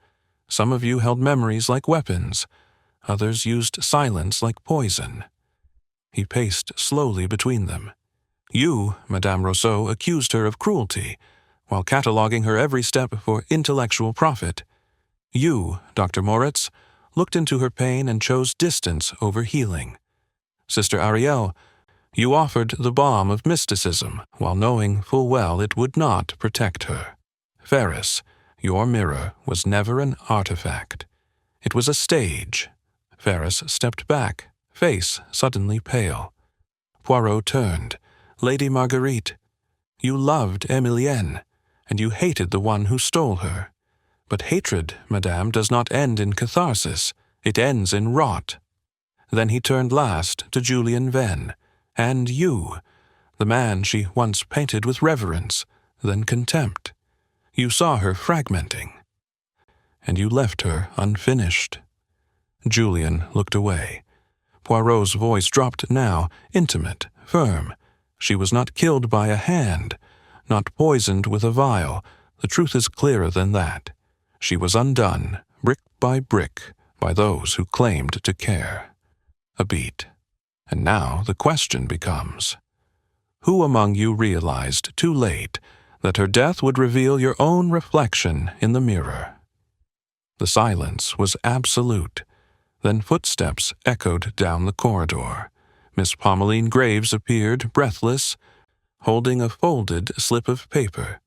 Some of you held memories like weapons. Others used silence like poison." He paced slowly between them. "You, Madame Rousseau, accused her of cruelty, while cataloguing her every step for intellectual profit. You, Dr. Moritz, looked into her pain and chose distance over healing. Sister Ariel, you offered the balm of mysticism, while knowing full well it would not protect her. Ferris, your mirror was never an artifact. It was a stage." Ferris stepped back, face suddenly pale. Poirot turned. "Lady Marguerite, you loved Emilienne, and you hated the one who stole her. But hatred, madame, does not end in catharsis. It ends in rot." Then he turned last to Julian Venn, "And you, the man she once painted with reverence, then contempt. You saw her fragmenting, and you left her unfinished." Julian looked away. Poirot's voice dropped now, intimate, firm. "She was not killed by a hand, not poisoned with a vial. The truth is clearer than that. She was undone, brick by brick, by those who claimed to care." A beat. "And now the question becomes, who among you realized too late that her death would reveal your own reflection in the mirror?" The silence was absolute. Then footsteps echoed down the corridor. Miss Pommeline Graves appeared, breathless, holding a folded slip of paper.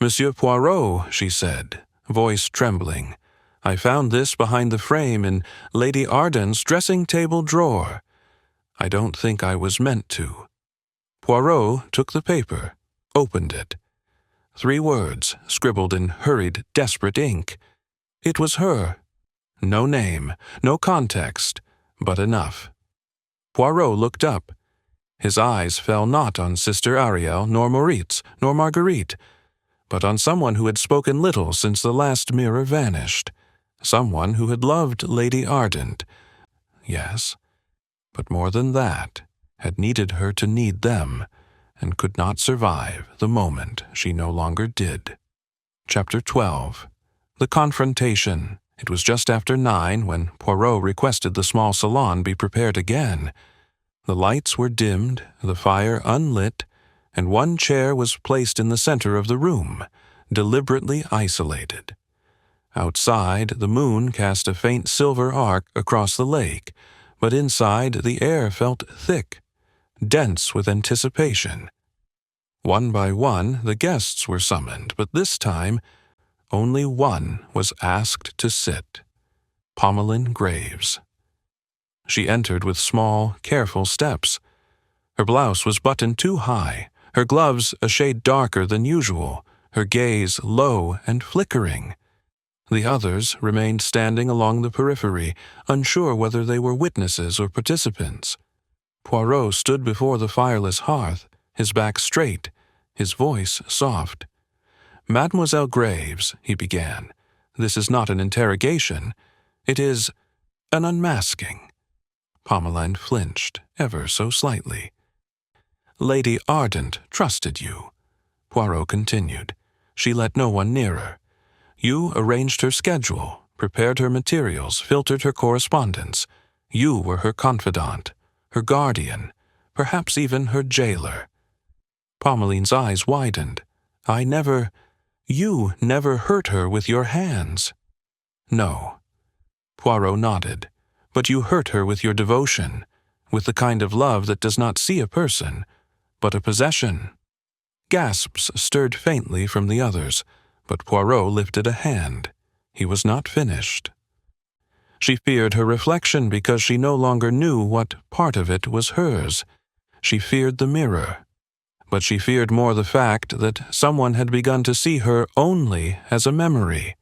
"Monsieur Poirot," she said, voice trembling, "I found this behind the frame in Lady Ardent's dressing-table drawer. I don't think I was meant to." Poirot took the paper, opened it. 3 words scribbled in hurried, desperate ink. It was her. No name, no context, but enough. Poirot looked up. His eyes fell not on Sister Ariel, nor Moritz, nor Marguerite, but on someone who had spoken little since the last mirror vanished, someone who had loved Lady Ardent. Yes, but more than that, had needed her to need them, and could not survive the moment she no longer did. Chapter 12. The Confrontation. It was just after 9 when Poirot requested the small salon be prepared again. The lights were dimmed, the fire unlit, and one chair was placed in the center of the room, deliberately isolated. Outside, the moon cast a faint silver arc across the lake, but inside the air felt thick, dense with anticipation. One by one, the guests were summoned, but this time only one was asked to sit: Pommeline Graves. She entered with small, careful steps. Her blouse was buttoned too high, her gloves a shade darker than usual, her gaze low and flickering. The others remained standing along the periphery, unsure whether they were witnesses or participants. Poirot stood before the fireless hearth, his back straight, his voice soft. "Mademoiselle Graves," he began, "this is not an interrogation. It is an unmasking." Pommeline flinched, ever so slightly. "Lady Ardent trusted you," Poirot continued. "She let no one near her. You arranged her schedule, prepared her materials, filtered her correspondence. You were her confidant, her guardian, perhaps even her jailer." Pommeline's eyes widened. "You never hurt her with your hands." "No." Poirot nodded. "But you hurt her with your devotion, with the kind of love that does not see a person, but a possession." Gasps stirred faintly from the others, but Poirot lifted a hand. He was not finished. "She feared her reflection because she no longer knew what part of it was hers. She feared the mirror. But she feared more the fact that someone had begun to see her only as a memory,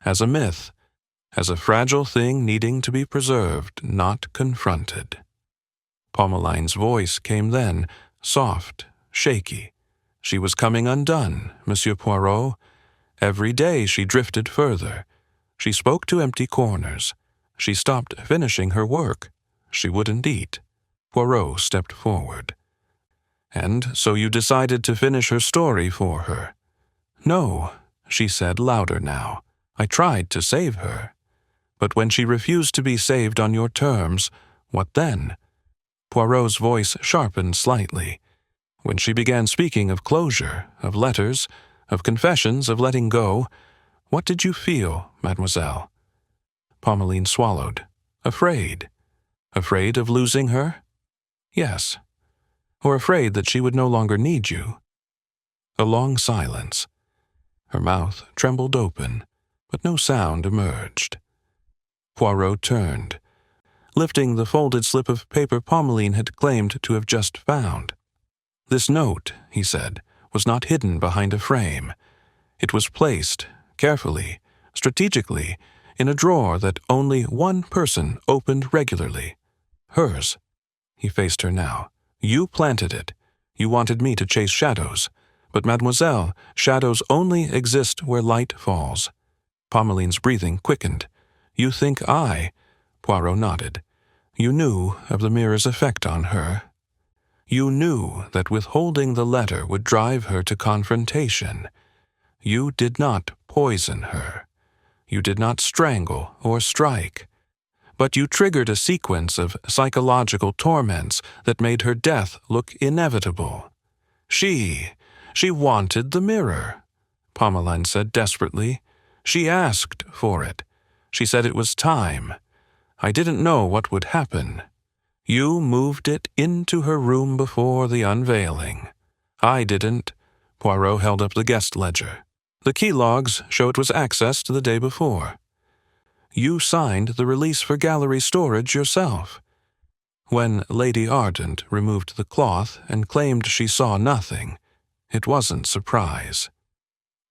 as a myth, as a fragile thing needing to be preserved, not confronted." Pommeline's voice came then, soft, shaky. "She was coming undone, Monsieur Poirot. Every day she drifted further. She spoke to empty corners. She stopped finishing her work. She wouldn't eat." Poirot stepped forward. "And so you decided to finish her story for her." "No," she said louder now. "I tried to save her. But when she refused to be saved on your terms, what then?" Poirot's voice sharpened slightly. "When she began speaking of closure, of letters, of confessions, of letting go, what did you feel, mademoiselle?" Pommeline swallowed. "Afraid. Afraid of losing her?" "Yes." "Or afraid that she would no longer need you?" A long silence. Her mouth trembled open, but no sound emerged. Poirot turned, lifting the folded slip of paper Pommeline had claimed to have just found. "This note," he said, "was not hidden behind a frame. It was placed, carefully, strategically, in a drawer that only one person opened regularly. Hers." He faced her now. "You planted it. You wanted me to chase shadows. But, mademoiselle, shadows only exist where light falls." Pommeline's breathing quickened. "You think Poirot nodded. "You knew of the mirror's effect on her. You knew that withholding the letter would drive her to confrontation. You did not poison her. You did not strangle or strike. But you triggered a sequence of psychological torments that made her death look inevitable. She wanted the mirror," Pommeline said desperately. "She asked for it. She said it was time. I didn't know what would happen. You moved it into her room before the unveiling. I didn't." Poirot held up the guest ledger. "The key logs show it was accessed the day before. You signed the release for gallery storage yourself. When Lady Ardent removed the cloth and claimed she saw nothing, it wasn't surprise.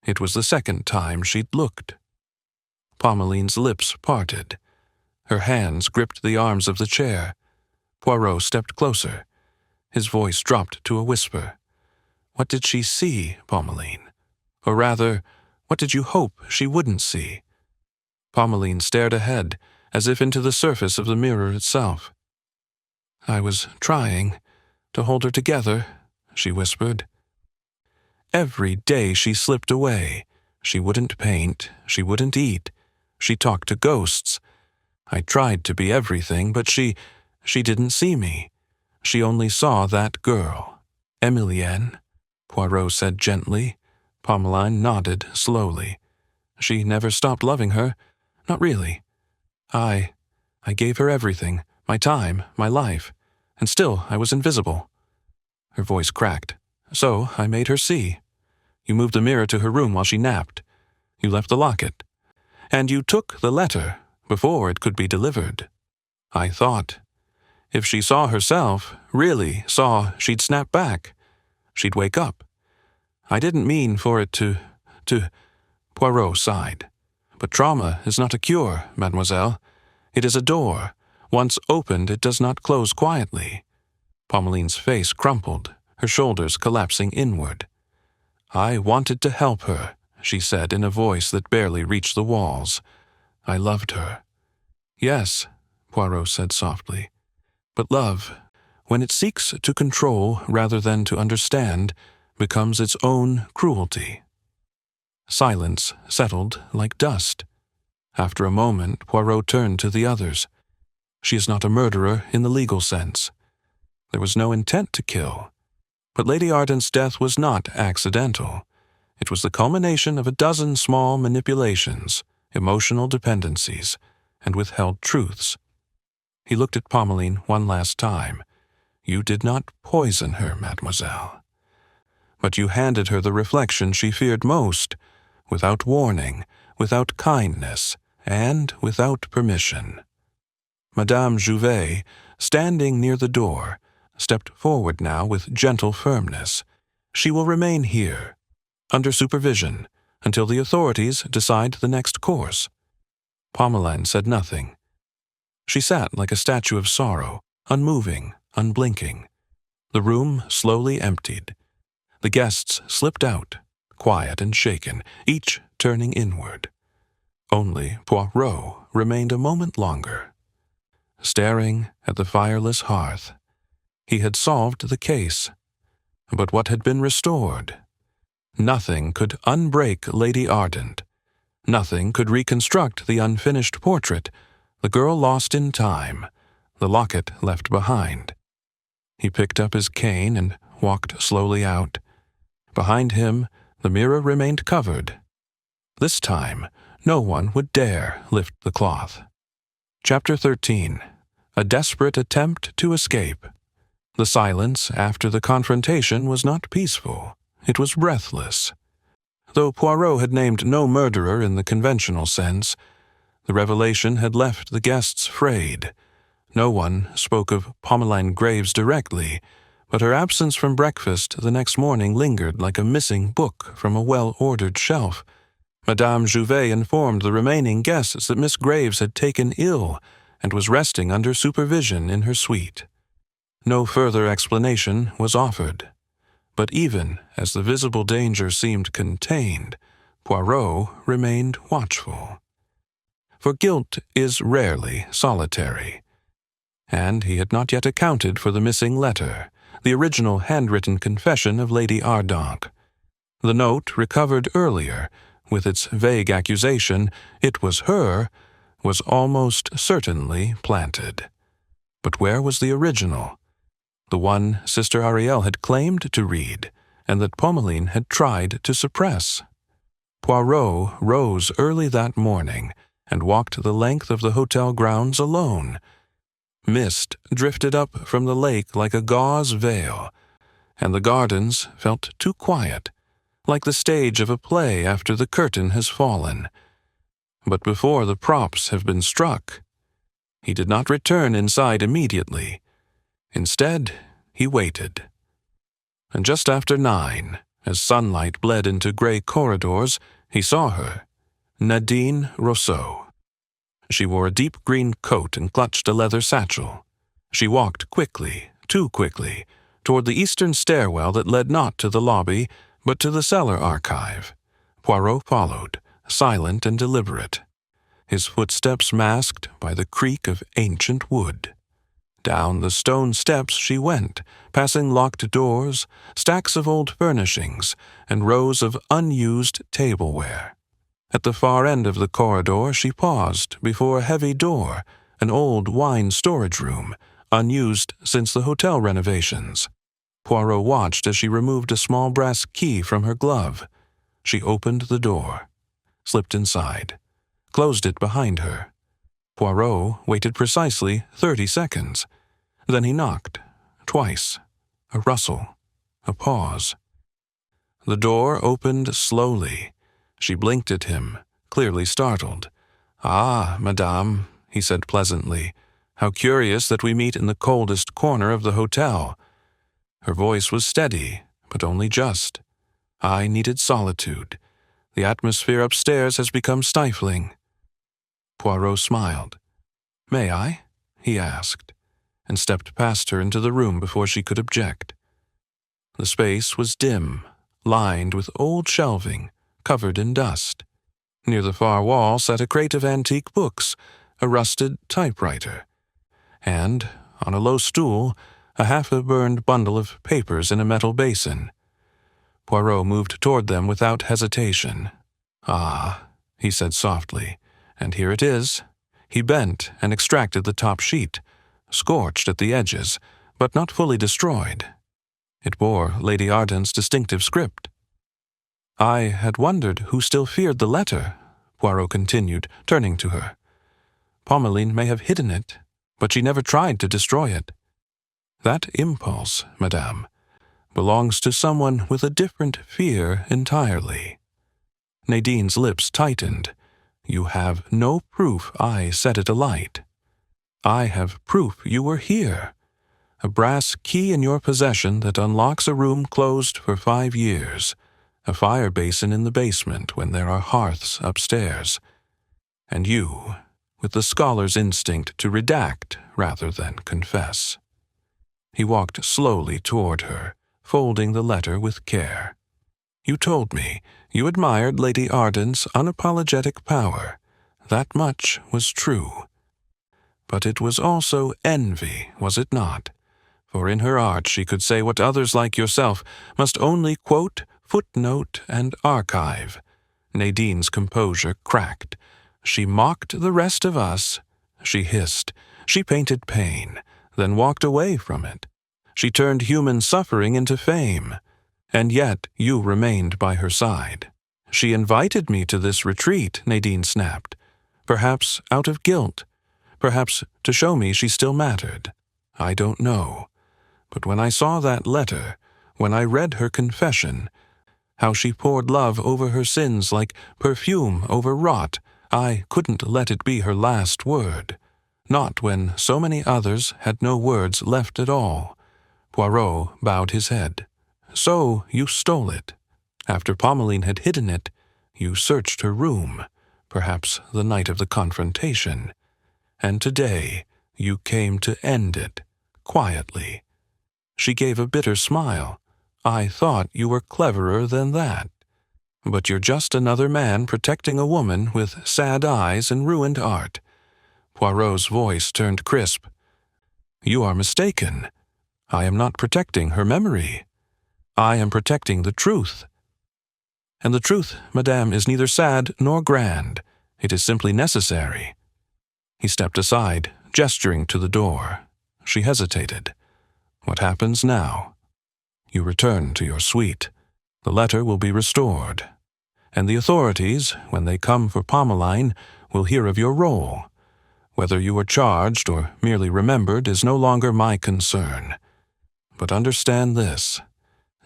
It was the second time she'd looked. Pomeline's lips parted. Her hands gripped the arms of the chair. Poirot stepped closer. His voice dropped to a whisper. What did she see, Pommeline? Or rather, what did you hope she wouldn't see? Pommeline stared ahead, as if into the surface of the mirror itself. I was trying to hold her together, she whispered. Every day she slipped away. She wouldn't paint, she wouldn't eat. She talked to ghosts. I tried to be everything, but she didn't see me. She only saw that girl. Emilienne, Poirot said gently. Pommeline nodded slowly. She never stopped loving her. Not really. I gave her everything, my time, my life, and still I was invisible. Her voice cracked. So I made her see. You moved the mirror to her room while she napped. You left the locket. And you took the letter before it could be delivered. I thought, if she saw herself, really saw, she'd snap back. She'd wake up. I didn't mean for it to... Poirot sighed. But trauma is not a cure, mademoiselle. It is a door. Once opened, it does not close quietly. Pommeline's face crumpled, her shoulders collapsing inward. I wanted to help her, she said in a voice that barely reached the walls. I loved her. Yes, Poirot said softly. But love, when it seeks to control rather than to understand, becomes its own cruelty. Silence settled like dust. After a moment, Poirot turned to the others. She is not a murderer in the legal sense. There was no intent to kill. But Lady Ardent's death was not accidental. It was the culmination of a dozen small manipulations, emotional dependencies, and withheld truths. He looked at Pommeline one last time. You did not poison her, mademoiselle. But you handed her the reflection she feared most, without warning, without kindness, and without permission. Madame Jouvet, standing near the door, stepped forward now with gentle firmness. She will remain here, under supervision, until the authorities decide the next course. Pommeline said nothing. She sat like a statue of sorrow, unmoving, unblinking. The room slowly emptied. The guests slipped out, quiet and shaken, each turning inward. Only Poirot remained a moment longer. Staring at the fireless hearth, he had solved the case. But what had been restored? Nothing could unbreak Lady Ardent. Nothing could reconstruct the unfinished portrait, the girl lost in time, the locket left behind. He picked up his cane and walked slowly out. Behind him, the mirror remained covered. This time, no one would dare lift the cloth. Chapter 13. A desperate attempt to escape. The silence after the confrontation was not peaceful. It was breathless. Though Poirot had named no murderer in the conventional sense, the revelation had left the guests frayed. No one spoke of Pommeline Graves directly, but her absence from breakfast the next morning lingered like a missing book from a well-ordered shelf. Madame Jouvet informed the remaining guests that Miss Graves had taken ill and was resting under supervision in her suite. No further explanation was offered. But even as the visible danger seemed contained, Poirot remained watchful. For guilt is rarely solitary. And he had not yet accounted for the missing letter, the original handwritten confession of Lady Ardent. The note, recovered earlier, with its vague accusation, it was her, was almost certainly planted. But where was the original? The one Sister Ariel had claimed to read, and that Pommeline had tried to suppress. Poirot rose early that morning and walked the length of the hotel grounds alone. Mist drifted up from the lake like a gauze veil, and the gardens felt too quiet, like the stage of a play after the curtain has fallen. But before the props have been struck, he did not return inside immediately. Instead, he waited. And just after 9, As sunlight bled into gray corridors, he saw her, Nadine Rousseau. She wore a deep green coat and clutched a leather satchel. She walked quickly, too quickly, toward the eastern stairwell that led not to the lobby, but to the cellar archive. Poirot followed, silent and deliberate, his footsteps masked by the creak of ancient wood. Down the stone steps she went, passing locked doors, stacks of old furnishings, and rows of unused tableware. At the far end of the corridor she paused before a heavy door, an old wine storage room, unused since the hotel renovations. Poirot watched as she removed a small brass key from her glove. She opened the door, slipped inside, closed it behind her. Poirot waited precisely 30 seconds. Then he knocked, twice. A rustle, a pause. The door opened slowly. She blinked at him, clearly startled. "Ah, madame," he said pleasantly. "How curious that we meet in the coldest corner of the hotel." Her voice was steady, but only just. "I needed solitude. The atmosphere upstairs has become stifling." Poirot smiled. "May I?" he asked, and stepped past her into the room before she could object. The space was dim, lined with old shelving, covered in dust. Near the far wall sat a crate of antique books, a rusted typewriter, and, on a low stool, a half-burned bundle of papers in a metal basin. Poirot moved toward them without hesitation. "Ah," he said softly, "and here it is." He bent and extracted the top sheet, scorched at the edges, but not fully destroyed. It bore Lady Arden's distinctive script. "I had wondered who still feared the letter," Poirot continued, turning to her. "Pommeline may have hidden it, but she never tried to destroy it. That impulse, madame, belongs to someone with a different fear entirely." Nadine's lips tightened. "You have no proof I set it alight." "I have proof you were here. A brass key in your possession that unlocks a room closed for 5 years, a fire basin in the basement when there are hearths upstairs, and you, with the scholar's instinct to redact rather than confess." He walked slowly toward her, folding the letter with care. "You told me you admired Lady Arden's unapologetic power. That much was true. But it was also envy, was it not? For in her art she could say what others like yourself must only quote, footnote, and archive." Nadine's composure cracked. "She mocked the rest of us," she hissed. "She painted pain, then walked away from it. She turned human suffering into fame. And yet you remained by her side." "She invited me to this retreat," Nadine snapped. "Perhaps out of guilt. Perhaps to show me she still mattered. I don't know. But when I saw that letter, when I read her confession, how she poured love over her sins like perfume over rot, I couldn't let it be her last word. Not when so many others had no words left at all." Poirot bowed his head. "So you stole it. After Pommeline had hidden it, you searched her room, perhaps the night of the confrontation. And today you came to end it, quietly." She gave a bitter smile. "I thought you were cleverer than that. But you're just another man protecting a woman with sad eyes and ruined art." Poirot's voice turned crisp. "You are mistaken. I am not protecting her memory. I am protecting the truth. And the truth, madame, is neither sad nor grand. It is simply necessary." He stepped aside, gesturing to the door. She hesitated. "What happens now?" "You return to your suite. The letter will be restored. And the authorities, when they come for Pommeline, will hear of your role. Whether you were charged or merely remembered is no longer my concern. But understand this.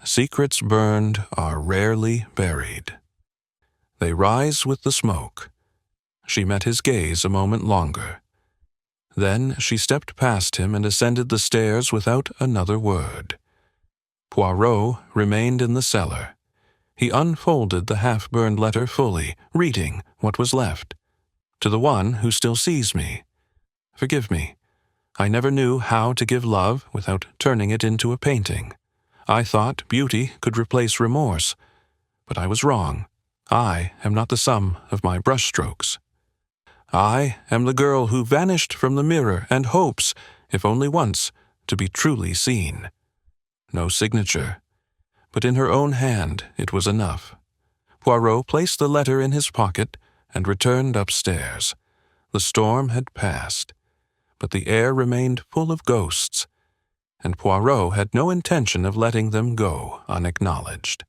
Secrets burned are rarely buried. They rise with the smoke." She met his gaze a moment longer. Then she stepped past him and ascended the stairs without another word. Poirot remained in the cellar, He unfolded the half-burned letter fully, reading what was left. To the one who still sees me. Forgive me. I never knew how to give love without turning it into a painting. I thought beauty could replace remorse, but I was wrong. I am not the sum of my brushstrokes. I am the girl who vanished from the mirror and hopes, if only once, to be truly seen. No signature, but in her own hand it was enough. Poirot placed the letter in his pocket and returned upstairs. The storm had passed, but the air remained full of ghosts, and Poirot had no intention of letting them go unacknowledged.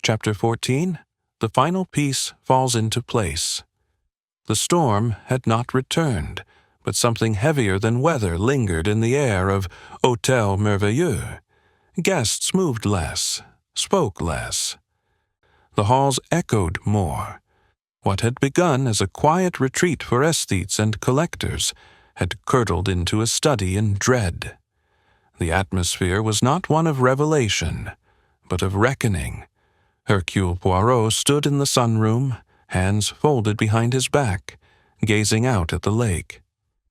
Chapter 14. The final piece falls into place. The storm had not returned, but something heavier than weather lingered in the air of Hôtel Merveilleux. Guests moved less, spoke less. The halls echoed more. What had begun as a quiet retreat for aesthetes and collectors had curdled into a study in dread. The atmosphere was not one of revelation, but of reckoning. Hercule Poirot stood in the sunroom, hands folded behind his back, gazing out at the lake.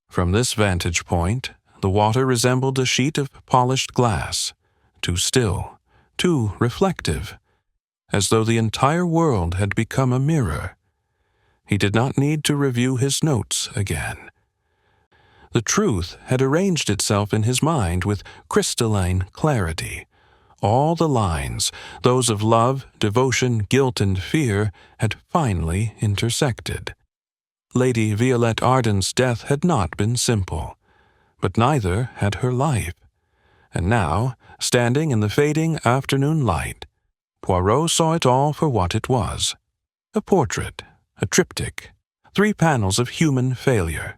From this vantage point, the water resembled a sheet of polished glass, too still, too reflective, as though the entire world had become a mirror. He did not need to review his notes again. The truth had arranged itself in his mind with crystalline clarity. All the lines, those of love, devotion, guilt, and fear, had finally intersected. Lady Violette Arden's death had not been simple, but neither had her life. And now, standing in the fading afternoon light, Poirot saw it all for what it was. A portrait, a triptych, 3 panels of human failure.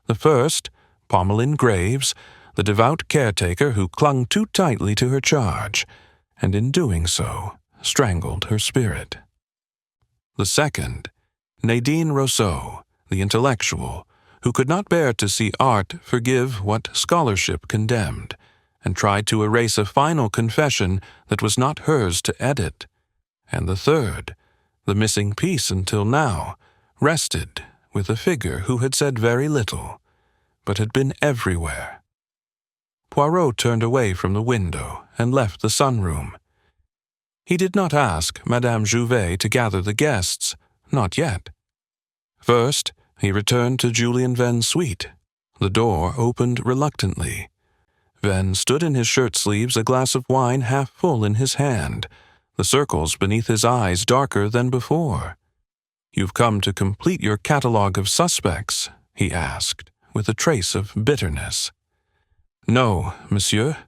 The first, Pommeline Graves, the devout caretaker who clung too tightly to her charge, and in doing so, strangled her spirit. The second, Nadine Rousseau, the intellectual, who could not bear to see art forgive what scholarship condemned, and tried to erase a final confession that was not hers to edit. And the third, the missing piece until now, rested with a figure who had said very little, but had been everywhere. Poirot turned away from the window and left the sunroom. He did not ask Madame Jouvet to gather the guests, not yet. First, he returned to Julian Ven's suite. The door opened reluctantly. Ven stood in his shirt-sleeves, a glass of wine half full in his hand, the circles beneath his eyes darker than before. "You've come to complete your catalogue of suspects?" he asked, with a trace of bitterness. "No, monsieur,"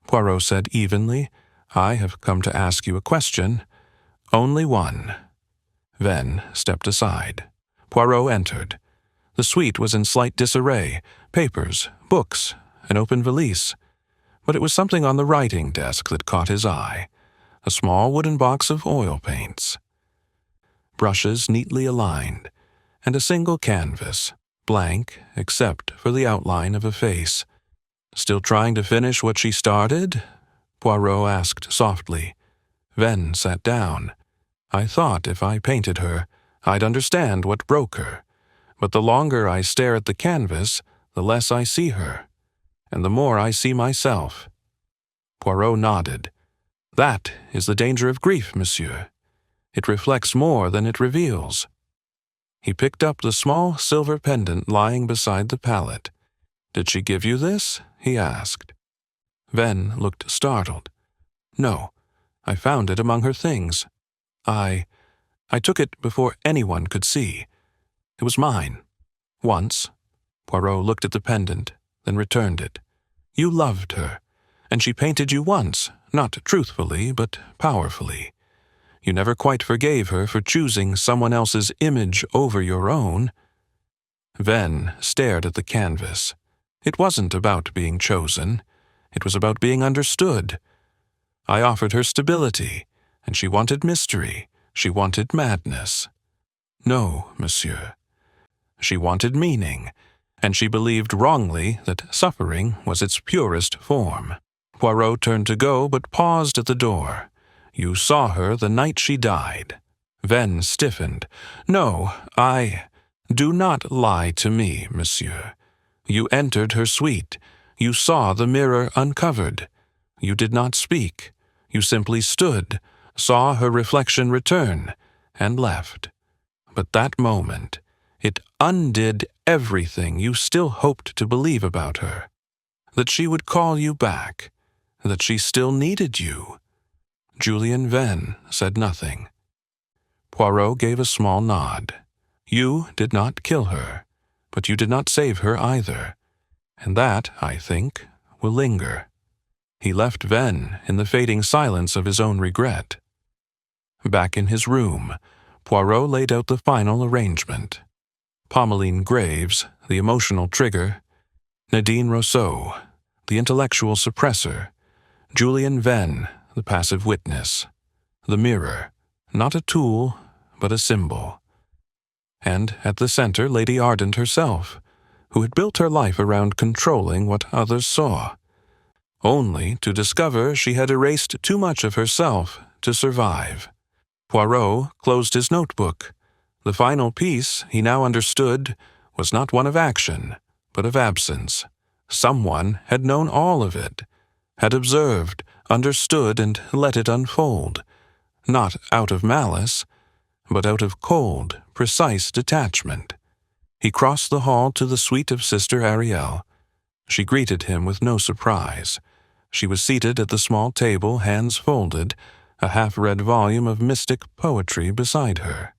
Poirot said evenly. "I have come to ask you a question. Only one." Ven stepped aside. Poirot entered. The suite was in slight disarray, papers, books, an open valise. But it was something on the writing desk that caught his eye, a small wooden box of oil paints. Brushes neatly aligned, and a single canvas, blank except for the outline of a face. "Still trying to finish what she started?" Poirot asked softly. Ven sat down. "I thought if I painted her, I'd understand what broke her. But the longer I stare at the canvas, the less I see her, and the more I see myself." Poirot nodded. "That is the danger of grief, monsieur. It reflects more than it reveals." He picked up the small silver pendant lying beside the palette. "Did she give you this?" he asked. Ven looked startled. "No, I found it among her things. I took it before anyone could see. It was mine. Once." Poirot looked at the pendant, then returned it. "You loved her, and she painted you once, not truthfully, but powerfully. You never quite forgave her for choosing someone else's image over your own." Ven stared at the canvas. It wasn't about being chosen. It was about being understood. "I offered her stability, and she wanted mystery. She wanted madness." "No, monsieur. She wanted meaning, and she believed wrongly that suffering was its purest form." Poirot turned to go, but paused at the door. You saw her the night she died. Venn stiffened. No, Do not lie to me, monsieur. You entered her suite. You saw the mirror uncovered. You did not speak. You simply stood, saw her reflection return, and left. But that moment, it undid everything you still hoped to believe about her. That she would call you back. That she still needed you. Julian Venn said nothing. Poirot gave a small nod. You did not kill her, but you did not save her either. And that, I think, will linger. He left Venn in the fading silence of his own regret. Back in his room, Poirot laid out the final arrangement. Pommeline Graves, the emotional trigger, Nadine Rousseau, the intellectual suppressor, Julian Venn, the passive witness, the mirror, not a tool, but a symbol. And at the center, Lady Ardent herself, who had built her life around controlling what others saw, only to discover she had erased too much of herself to survive. Poirot closed his notebook. The final piece, he now understood, was not one of action, but of absence. Someone had known all of it, had observed, understood, and let it unfold, not out of malice, but out of cold, precise detachment. He crossed the hall to the suite of Sister Ariel. She greeted him with no surprise. She was seated at the small table, hands folded, a half-read volume of mystic poetry beside her.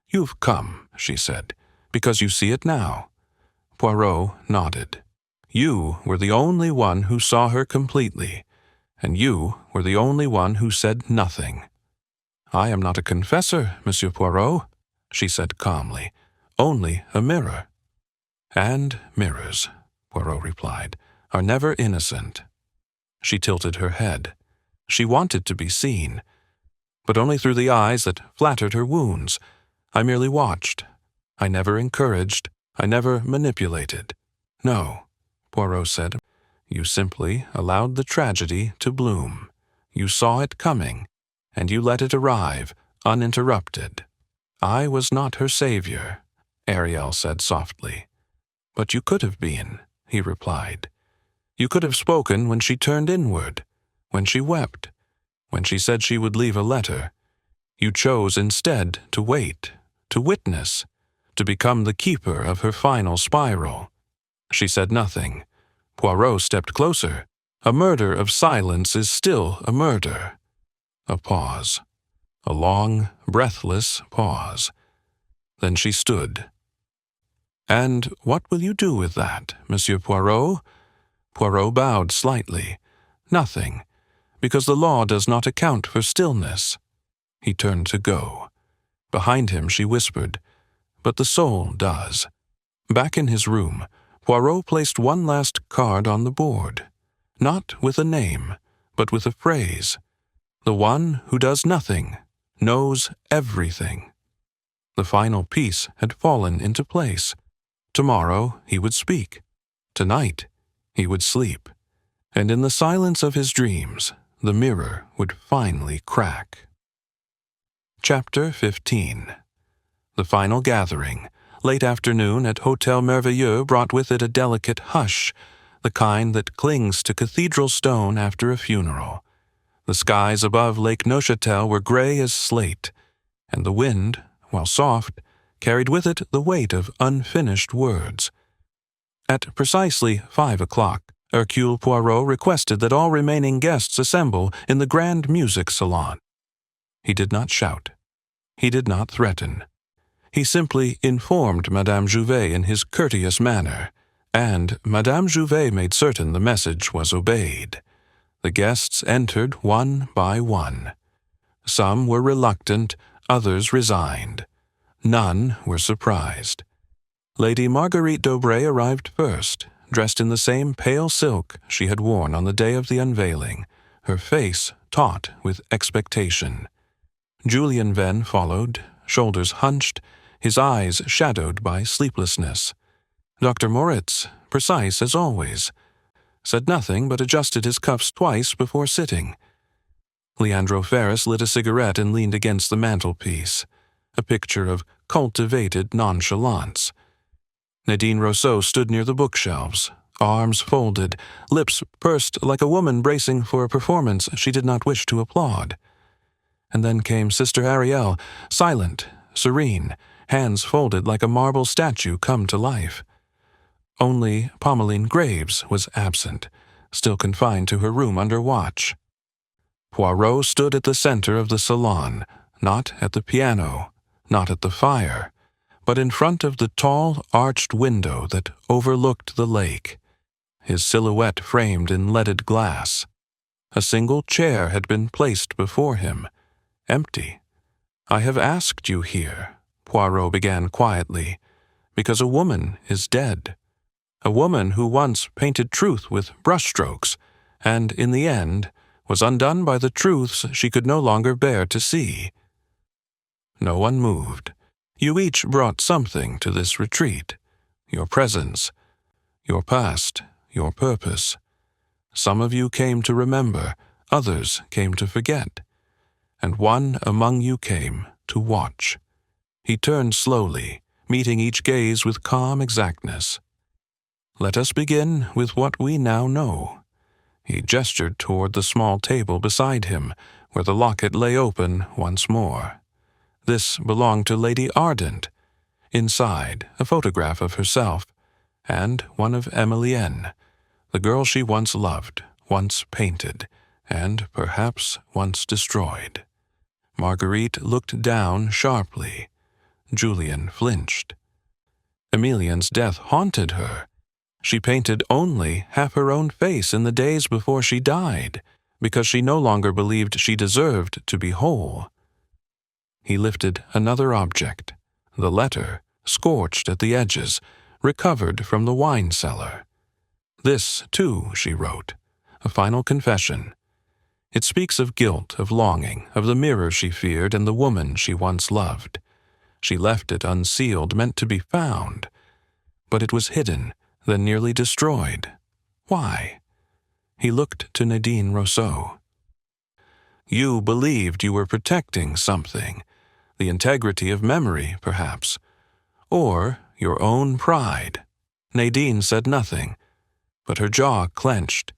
"You've come," she said, "because you see it now." Poirot nodded. "You were the only one who saw her completely, and you were the only one who said nothing." "I am not a confessor, Monsieur Poirot," she said calmly, "only a mirror." "And mirrors," Poirot replied, "are never innocent." She tilted her head. She wanted to be seen, but only through the eyes that flattered her wounds. I merely watched. I never encouraged. I never manipulated. "No," Poirot said. "You simply allowed the tragedy to bloom. You saw it coming, and you let it arrive, uninterrupted." "I was not her savior," Ariel said softly. "But you could have been," he replied. "You could have spoken when she turned inward, when she wept, when she said she would leave a letter. You chose instead to wait, to witness, to become the keeper of her final spiral." She said nothing. Poirot stepped closer. A murder of silence is still a murder. A pause. A long, breathless pause. Then she stood. "And what will you do with that, Monsieur Poirot?" Poirot bowed slightly. "Nothing, because the law does not account for stillness." He turned to go. Behind him she whispered, "But the soul does." Back in his room, Poirot placed one last card on the board, not with a name, but with a phrase. The one who does nothing knows everything. The final piece had fallen into place. Tomorrow he would speak. Tonight he would sleep. And in the silence of his dreams, the mirror would finally crack. Chapter 15. The final gathering, late afternoon at Hotel Merveilleux, brought with it a delicate hush, the kind that clings to cathedral stone after a funeral. The skies above Lake Neuchâtel were gray as slate, and the wind, while soft, carried with it the weight of unfinished words. At precisely 5 o'clock, Hercule Poirot requested that all remaining guests assemble in the grand music salon. He did not shout. He did not threaten. He simply informed Madame Jouvet in his courteous manner, and Madame Jouvet made certain the message was obeyed. The guests entered one by one. Some were reluctant, others resigned. None were surprised. Lady Marguerite d'Aubray arrived first, dressed in the same pale silk she had worn on the day of the unveiling, her face taut with expectation. Julian Venn followed, shoulders hunched, his eyes shadowed by sleeplessness. Dr. Moritz, precise as always, said nothing but adjusted his cuffs twice before sitting. Leandro Ferris lit a cigarette and leaned against the mantelpiece, a picture of cultivated nonchalance. Nadine Rousseau stood near the bookshelves, arms folded, lips pursed like a woman bracing for a performance she did not wish to applaud. And then came Sister Ariel, silent, serene, hands folded like a marble statue come to life. Only Pommeline Graves was absent, still confined to her room under watch. Poirot stood at the center of the salon, not at the piano, not at the fire, but in front of the tall, arched window that overlooked the lake, his silhouette framed in leaded glass. A single chair had been placed before him, empty. "I have asked you here," Poirot began quietly, "because a woman is dead. A woman who once painted truth with brushstrokes, and, in the end, was undone by the truths she could no longer bear to see." No one moved. You each brought something to this retreat. Your presence, your past, your purpose. Some of you came to remember, others came to forget. And one among you came to watch. He turned slowly, meeting each gaze with calm exactness. "Let us begin with what we now know." He gestured toward the small table beside him, where the locket lay open once more. This belonged to Lady Ardent. Inside, a photograph of herself, and one of Emilienne, the girl she once loved, once painted, and perhaps once destroyed. Marguerite looked down sharply. Julian flinched. Emilienne's death haunted her. She painted only half her own face in the days before she died, because she no longer believed she deserved to be whole. He lifted another object, the letter, scorched at the edges, recovered from the wine cellar. "This, too," she wrote, "a final confession. It speaks of guilt, of longing, of the mirror she feared and the woman she once loved. She left it unsealed, meant to be found. But it was hidden, then nearly destroyed. Why?" He looked to Nadine Rousseau. "You believed you were protecting something, the integrity of memory, perhaps, or your own pride." Nadine said nothing, but her jaw clenched.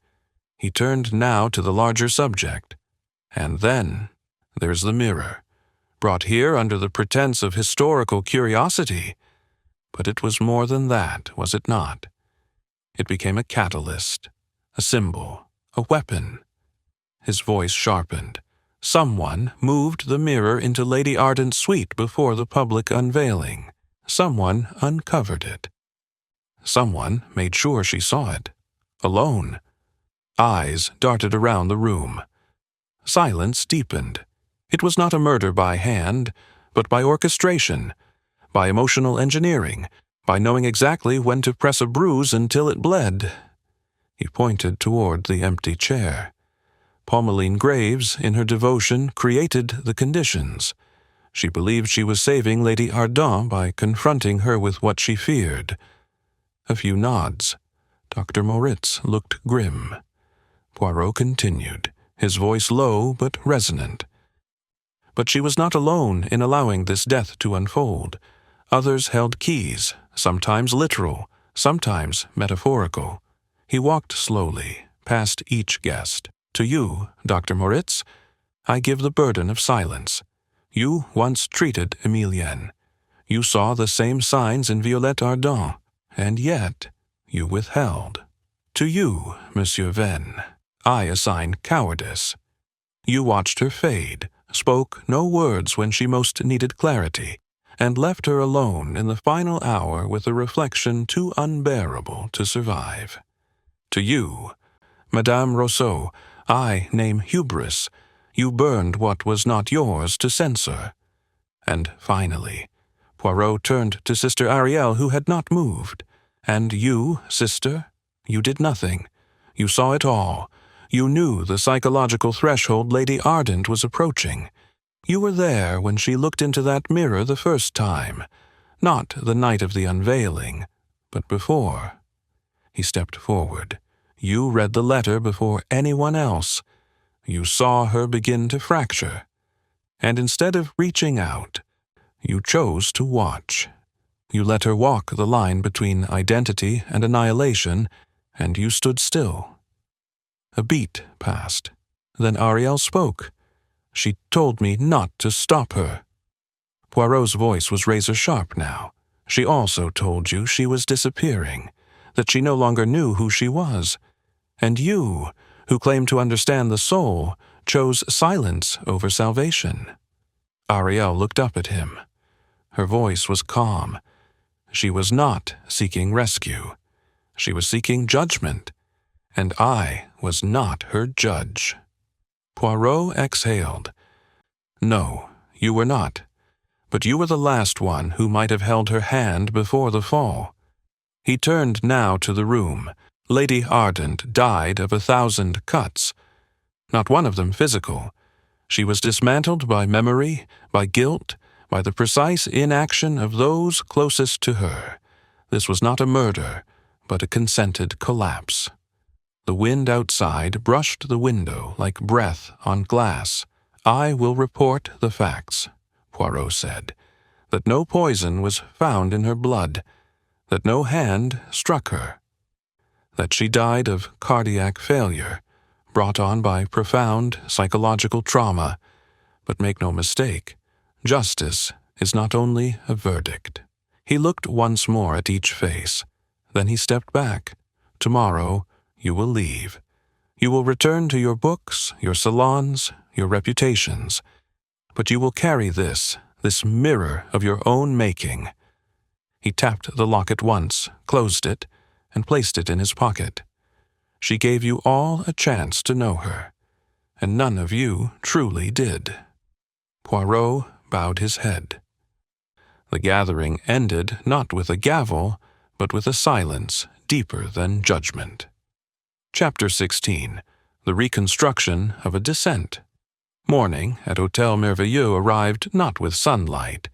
He turned now to the larger subject. "And then there's the mirror, brought here under the pretense of historical curiosity. But it was more than that, was it not? It became a catalyst, a symbol, a weapon." His voice sharpened. "Someone moved the mirror into Lady Ardent's suite before the public unveiling. Someone uncovered it. Someone made sure she saw it. Alone." Eyes darted around the room. Silence deepened. It was not a murder by hand, but by orchestration, by emotional engineering, by knowing exactly when to press a bruise until it bled. He pointed toward the empty chair. Pommeline Graves, in her devotion, created the conditions. She believed she was saving Lady Ardent by confronting her with what she feared. A few nods. Dr. Moritz looked grim. Poirot continued, his voice low but resonant. But she was not alone in allowing this death to unfold. Others held keys, sometimes literal, sometimes metaphorical. He walked slowly, past each guest. "To you, Dr. Moritz, I give the burden of silence. You once treated Emilienne. You saw the same signs in Violette Ardent, and yet you withheld. To you, Monsieur Venn, I assign cowardice. You watched her fade, spoke no words when she most needed clarity, and left her alone in the final hour with a reflection too unbearable to survive. To you, Madame Rousseau, I name hubris. You burned what was not yours to censor." And finally, Poirot turned to Sister Ariel, who had not moved. "And you, sister, you did nothing. You saw it all. You knew the psychological threshold Lady Ardent was approaching. You were there when she looked into that mirror the first time, not the night of the unveiling, but before." He stepped forward. "You read the letter before anyone else. You saw her begin to fracture, and instead of reaching out, you chose to watch. You let her walk the line between identity and annihilation, and you stood still. A beat passed. Then Ariel spoke. She told me not to stop her. Poirot's voice was razor-sharp now. She also told you she was disappearing, that she no longer knew who she was. And you, who claimed to understand the soul, chose silence over salvation. Ariel looked up at him. Her voice was calm. She was not seeking rescue. She was seeking judgment, and I was not her judge. Poirot exhaled. No, you were not. But you were the last one who might have held her hand before the fall. He turned now to the room. Lady Ardent died of 1,000 cuts, not one of them physical. She was dismantled by memory, by guilt, by the precise inaction of those closest to her. This was not a murder, but a consented collapse. The wind outside brushed the window like breath on glass. I will report the facts, Poirot said, that no poison was found in her blood, that no hand struck her, that she died of cardiac failure, brought on by profound psychological trauma. But make no mistake, justice is not only a verdict. He looked once more at each face. Then he stepped back. Tomorrow, you will leave. You will return to your books, your salons, your reputations. But you will carry this mirror of your own making. He tapped the locket once, closed it, and placed it in his pocket. She gave you all a chance to know her, and none of you truly did. Poirot bowed his head. The gathering ended not with a gavel, but with a silence deeper than judgment. Chapter 16. The Reconstruction of a Descent. Morning at Hôtel Merveilleux arrived not with sunlight,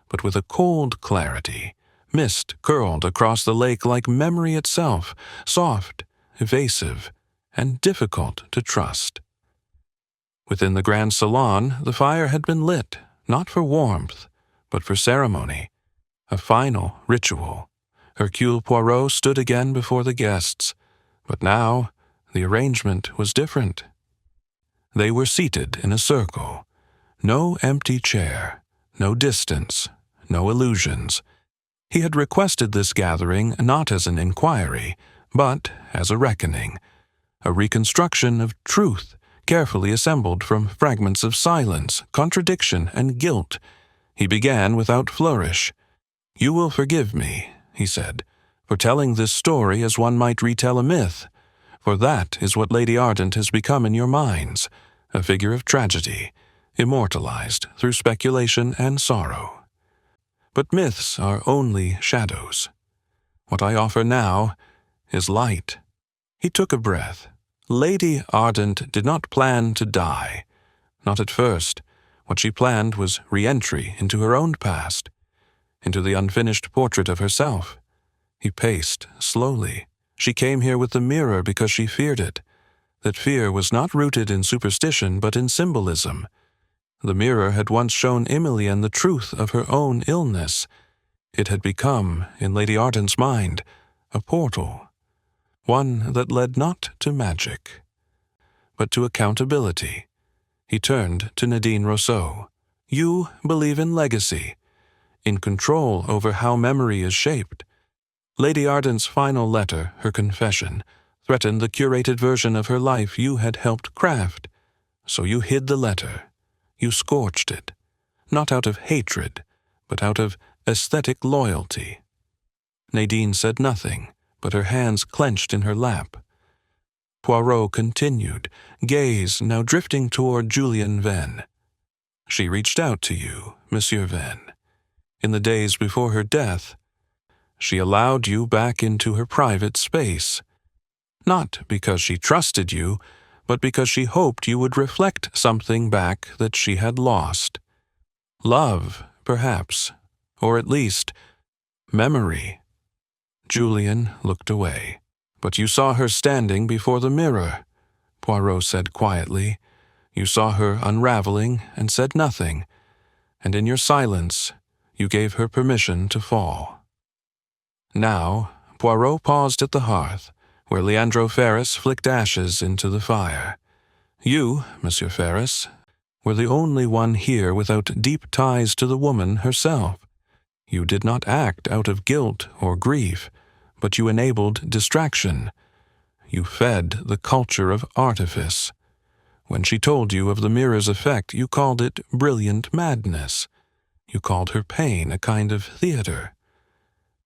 but with a cold clarity. Mist curled across the lake like memory itself, soft, evasive, and difficult to trust. Within the grand salon, the fire had been lit, not for warmth, but for ceremony, a final ritual. Hercule Poirot stood again before the guests, but now the arrangement was different. They were seated in a circle. No empty chair, no distance, no illusions. He had requested this gathering not as an inquiry, but as a reckoning, a reconstruction of truth carefully assembled from fragments of silence, contradiction, and guilt. He began without flourish. "You will forgive me," he said, "for telling this story as one might retell a myth, for that is what Lady Ardent has become in your minds, a figure of tragedy, immortalized through speculation and sorrow. But myths are only shadows. What I offer now is light." He took a breath. Lady Ardent did not plan to die. Not at first. What she planned was re-entry into her own past, into the unfinished portrait of herself. He paced slowly. She came here with the mirror because she feared it. That fear was not rooted in superstition but in symbolism. The mirror had once shown Emilienne the truth of her own illness. It had become, in Lady Ardent's mind, a portal, one that led not to magic, but to accountability. He turned to Nadine Rousseau. "You believe in legacy, in control over how memory is shaped. Lady Ardent's final letter, her confession, threatened the curated version of her life you had helped craft. So you hid the letter. You scorched it, not out of hatred, but out of aesthetic loyalty." Nadine said nothing, but her hands clenched in her lap. Poirot continued, gaze now drifting toward Julian Venn. "She reached out to you, Monsieur Venn. In the days before her death, she allowed you back into her private space. Not because she trusted you, but because she hoped you would reflect something back that she had lost. Love, perhaps, or at least memory." Julian looked away. "But you saw her standing before the mirror," Poirot said quietly. You saw her unraveling and said nothing, and in your silence you gave her permission to fall. Now, Poirot paused at the hearth, where Leandro Ferris flicked ashes into the fire. You, Monsieur Ferris, were the only one here without deep ties to the woman herself. You did not act out of guilt or grief, but you enabled distraction. You fed the culture of artifice. When she told you of the mirror's effect, you called it brilliant madness. You called her pain a kind of theater.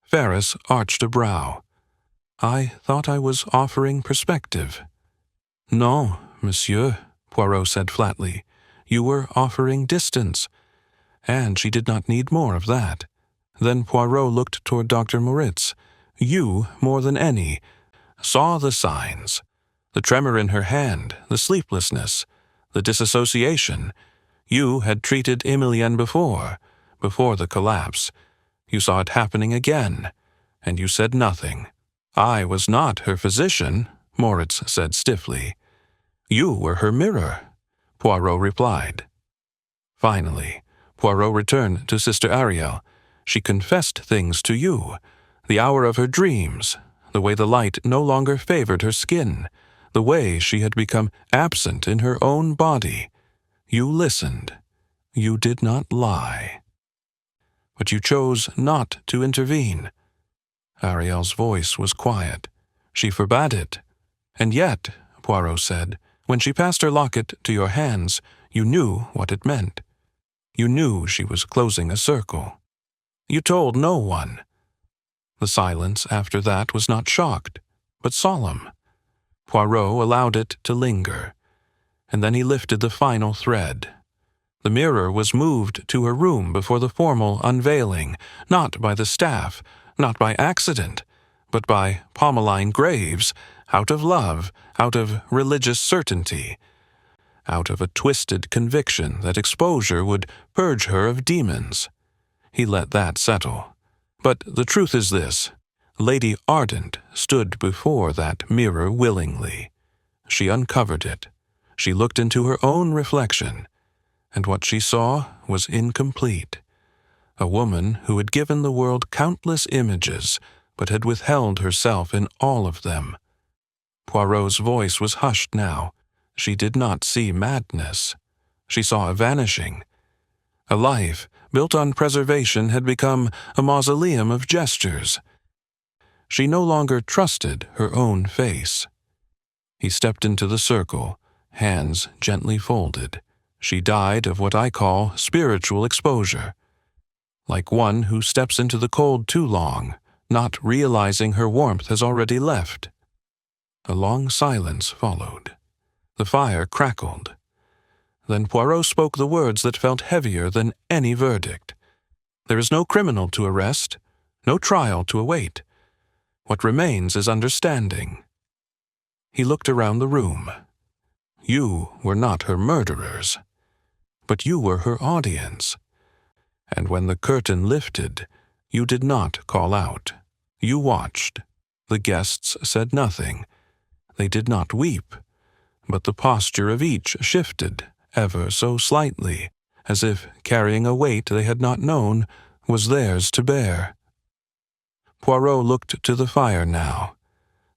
Ferris arched a brow. I thought I was offering perspective. Non, monsieur, Poirot said flatly. You were offering distance. And she did not need more of that. Then Poirot looked toward Dr. Moritz. You, more than any, saw the signs. The tremor in her hand, the sleeplessness, the disassociation. You had treated Emilienne before the collapse. You saw it happening again, and you said nothing. I was not her physician, Moritz said stiffly. You were her mirror, Poirot replied. Finally, Poirot returned to Sister Ariel. She confessed things to you, the hour of her dreams, the way the light no longer favored her skin, the way she had become absent in her own body. You listened. You did not lie. But you chose not to intervene. Ariel's voice was quiet. She forbade it. And yet, Poirot said, when she passed her locket to your hands, you knew what it meant. You knew she was closing a circle. You told no one. The silence after that was not shocked, but solemn. Poirot allowed it to linger, and then he lifted the final thread. The mirror was moved to her room before the formal unveiling, not by the staff, not by accident, but by Pommeline Graves, out of love, out of religious certainty, out of a twisted conviction that exposure would purge her of demons. He let that settle. But the truth is this. Lady Ardent stood before that mirror willingly. She uncovered it. She looked into her own reflection, and what she saw was incomplete. A woman who had given the world countless images, but had withheld herself in all of them. Poirot's voice was hushed now. She did not see madness. She saw a vanishing. A life built on preservation had become a mausoleum of gestures. She no longer trusted her own face. He stepped into the circle, hands gently folded. She died of what I call spiritual exposure, like one who steps into the cold too long, not realizing her warmth has already left. A long silence followed. The fire crackled. Then Poirot spoke the words that felt heavier than any verdict. There is no criminal to arrest, no trial to await. What remains is understanding. He looked around the room. You were not her murderers, but you were her audience. And when the curtain lifted, you did not call out. You watched. The guests said nothing. They did not weep, but the posture of each shifted, ever so slightly, as if carrying a weight they had not known was theirs to bear. Poirot looked to the fire now.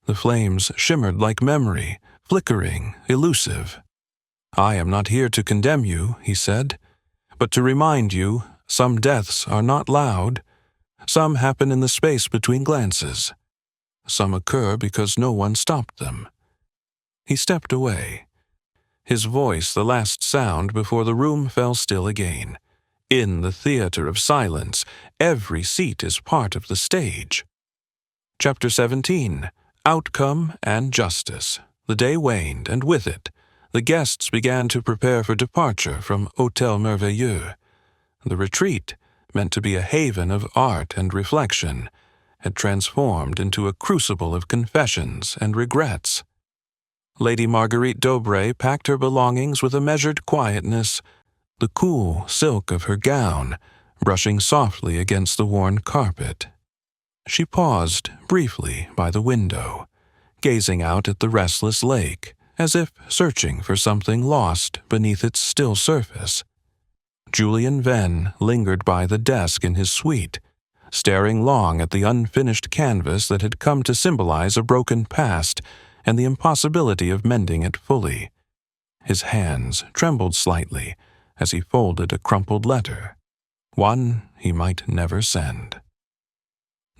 The flames shimmered like memory, flickering, elusive. I am not here to condemn you, he said, but to remind you some deaths are not loud. Some happen in the space between glances. Some occur because no one stopped them. He stepped away. His voice the last sound before the room fell still again. In the theater of silence, every seat is part of the stage. Chapter 17. Outcome and Justice. The day waned, and with it, the guests began to prepare for departure from Hôtel Merveilleux. The retreat, meant to be a haven of art and reflection, had transformed into a crucible of confessions and regrets. Lady Marguerite d'Aubray packed her belongings with a measured quietness, the cool silk of her gown brushing softly against the worn carpet. She paused briefly by the window, gazing out at the restless lake as if searching for something lost beneath its still surface. Julian Venn lingered by the desk in his suite, staring long at the unfinished canvas that had come to symbolize a broken past and the impossibility of mending it fully. His hands trembled slightly as he folded a crumpled letter, one he might never send.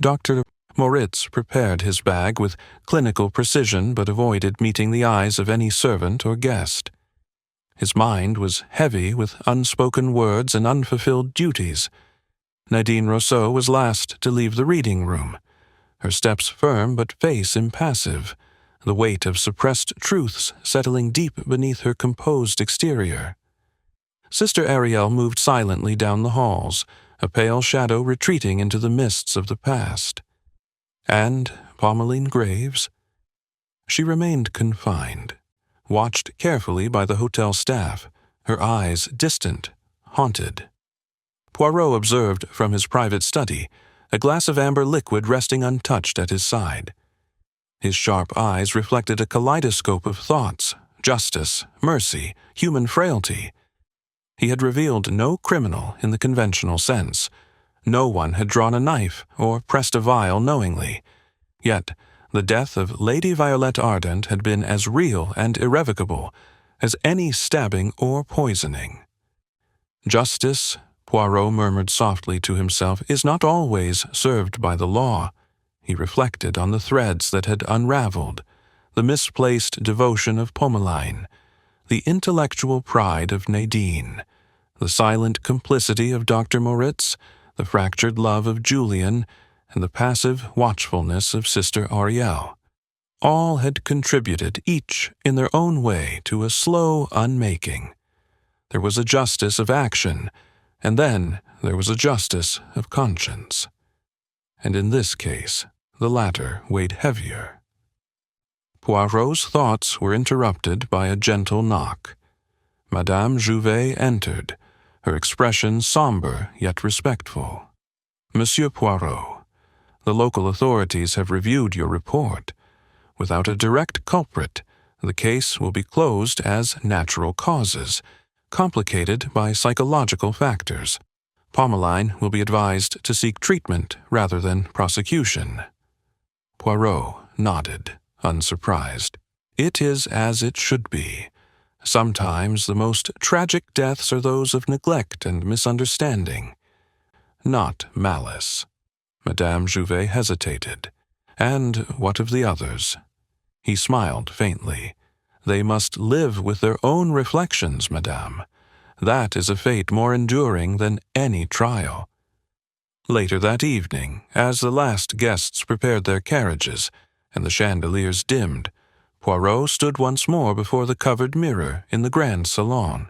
Dr. Moritz prepared his bag with clinical precision but avoided meeting the eyes of any servant or guest. His mind was heavy with unspoken words and unfulfilled duties. Nadine Rousseau was last to leave the reading room, her steps firm but face impassive, the weight of suppressed truths settling deep beneath her composed exterior. Sister Ariel moved silently down the halls, a pale shadow retreating into the mists of the past. And Pommeline Graves? She remained confined, watched carefully by the hotel staff, her eyes distant, haunted. Poirot observed from his private study, a glass of amber liquid resting untouched at his side. His sharp eyes reflected a kaleidoscope of thoughts, justice, mercy, human frailty. He had revealed no criminal in the conventional sense. No one had drawn a knife or pressed a vial knowingly. Yet the death of Lady Violette Ardent had been as real and irrevocable as any stabbing or poisoning. Justice, Poirot murmured softly to himself, is not always served by the law. He reflected on the threads that had unraveled, the misplaced devotion of Pommeline, the intellectual pride of Nadine, the silent complicity of Dr. Moritz, the fractured love of Julian, and the passive watchfulness of Sister Ariel. All had contributed, each in their own way, to a slow unmaking. There was a justice of action, and then there was a justice of conscience. And in this case, the latter weighed heavier. Poirot's thoughts were interrupted by a gentle knock. Madame Jouvet entered, her expression somber yet respectful. Monsieur Poirot, the local authorities have reviewed your report. Without a direct culprit, the case will be closed as natural causes, complicated by psychological factors. Pommeline will be advised to seek treatment rather than prosecution. Poirot nodded, unsurprised. It is as it should be. Sometimes the most tragic deaths are those of neglect and misunderstanding, not malice. Madame Jouvet hesitated. And what of the others? He smiled faintly. They must live with their own reflections, madame. That is a fate more enduring than any trial. Later that evening, as the last guests prepared their carriages and the chandeliers dimmed, Poirot stood once more before the covered mirror in the grand salon.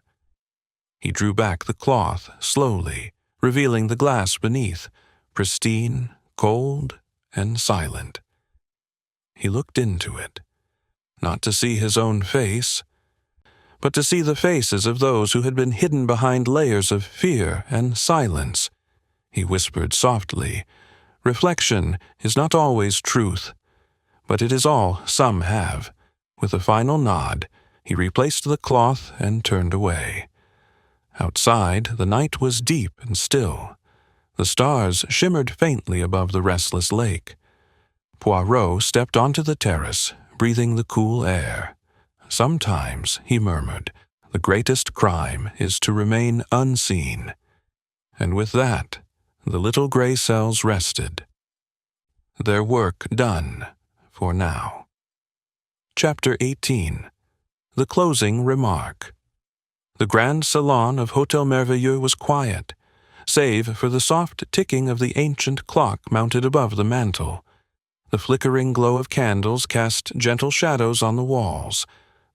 He drew back the cloth slowly, revealing the glass beneath, pristine, cold, and silent. He looked into it, not to see his own face, but to see the faces of those who had been hidden behind layers of fear and silence. He whispered softly, "Reflection is not always truth, but it is all some have." With a final nod, he replaced the cloth and turned away. Outside, the night was deep and still. The stars shimmered faintly above the restless lake. Poirot stepped onto the terrace, breathing the cool air. Sometimes, he murmured, the greatest crime is to remain unseen. And with that, the little gray cells rested. Their work done, for now. Chapter 18. The Closing Remark. The grand salon of Hotel Merveilleux was quiet, save for the soft ticking of the ancient clock mounted above the mantel. The flickering glow of candles cast gentle shadows on the walls,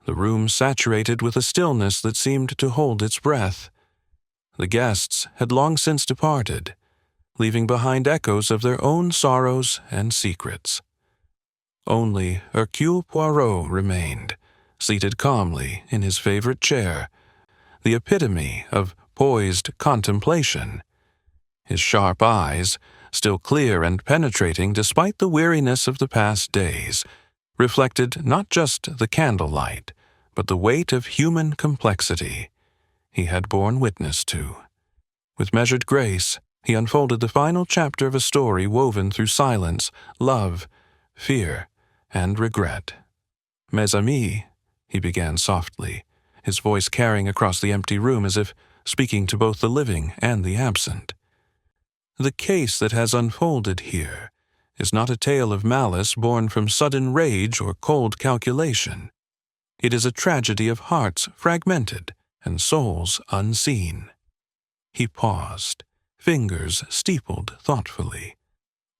the room saturated with a stillness that seemed to hold its breath. The guests had long since departed, leaving behind echoes of their own sorrows and secrets. Only Hercule Poirot remained, seated calmly in his favorite chair, the epitome of poised contemplation. His sharp eyes, still clear and penetrating despite the weariness of the past days, reflected not just the candlelight, but the weight of human complexity he had borne witness to. With measured grace, he unfolded the final chapter of a story woven through silence, love, fear, and regret. "Mes amis," he began softly, his voice carrying across the empty room as if speaking to both the living and the absent. "The case that has unfolded here is not a tale of malice born from sudden rage or cold calculation. It is a tragedy of hearts fragmented and souls unseen." He paused, fingers steepled thoughtfully.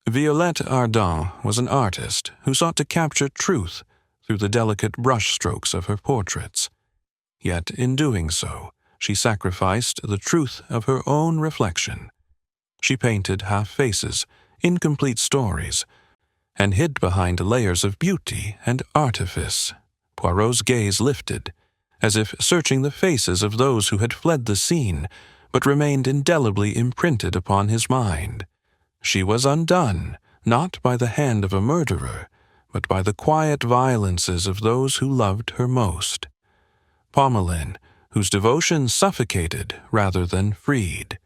Violette Ardent was an artist who sought to capture truth through the delicate brushstrokes of her portraits. Yet in doing so, she sacrificed the truth of her own reflection. She painted half-faces, incomplete stories, and hid behind layers of beauty and artifice. Poirot's gaze lifted, as if searching the faces of those who had fled the scene, but remained indelibly imprinted upon his mind. She was undone, not by the hand of a murderer, but by the quiet violences of those who loved her most. Pommelin, whose devotion suffocated rather than freed.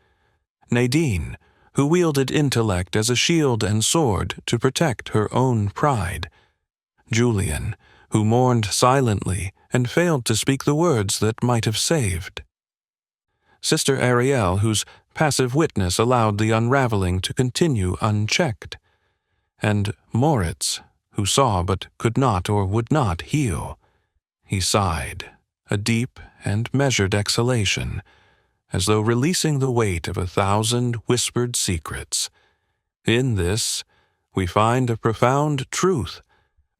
Nadine, who wielded intellect as a shield and sword to protect her own pride. Julian, who mourned silently and failed to speak the words that might have saved. Sister Ariel, whose passive witness allowed the unraveling to continue unchecked. And Moritz, who saw but could not or would not heal. He sighed, a deep and measured exhalation, as though releasing the weight of 1,000 whispered secrets. In this, we find a profound truth.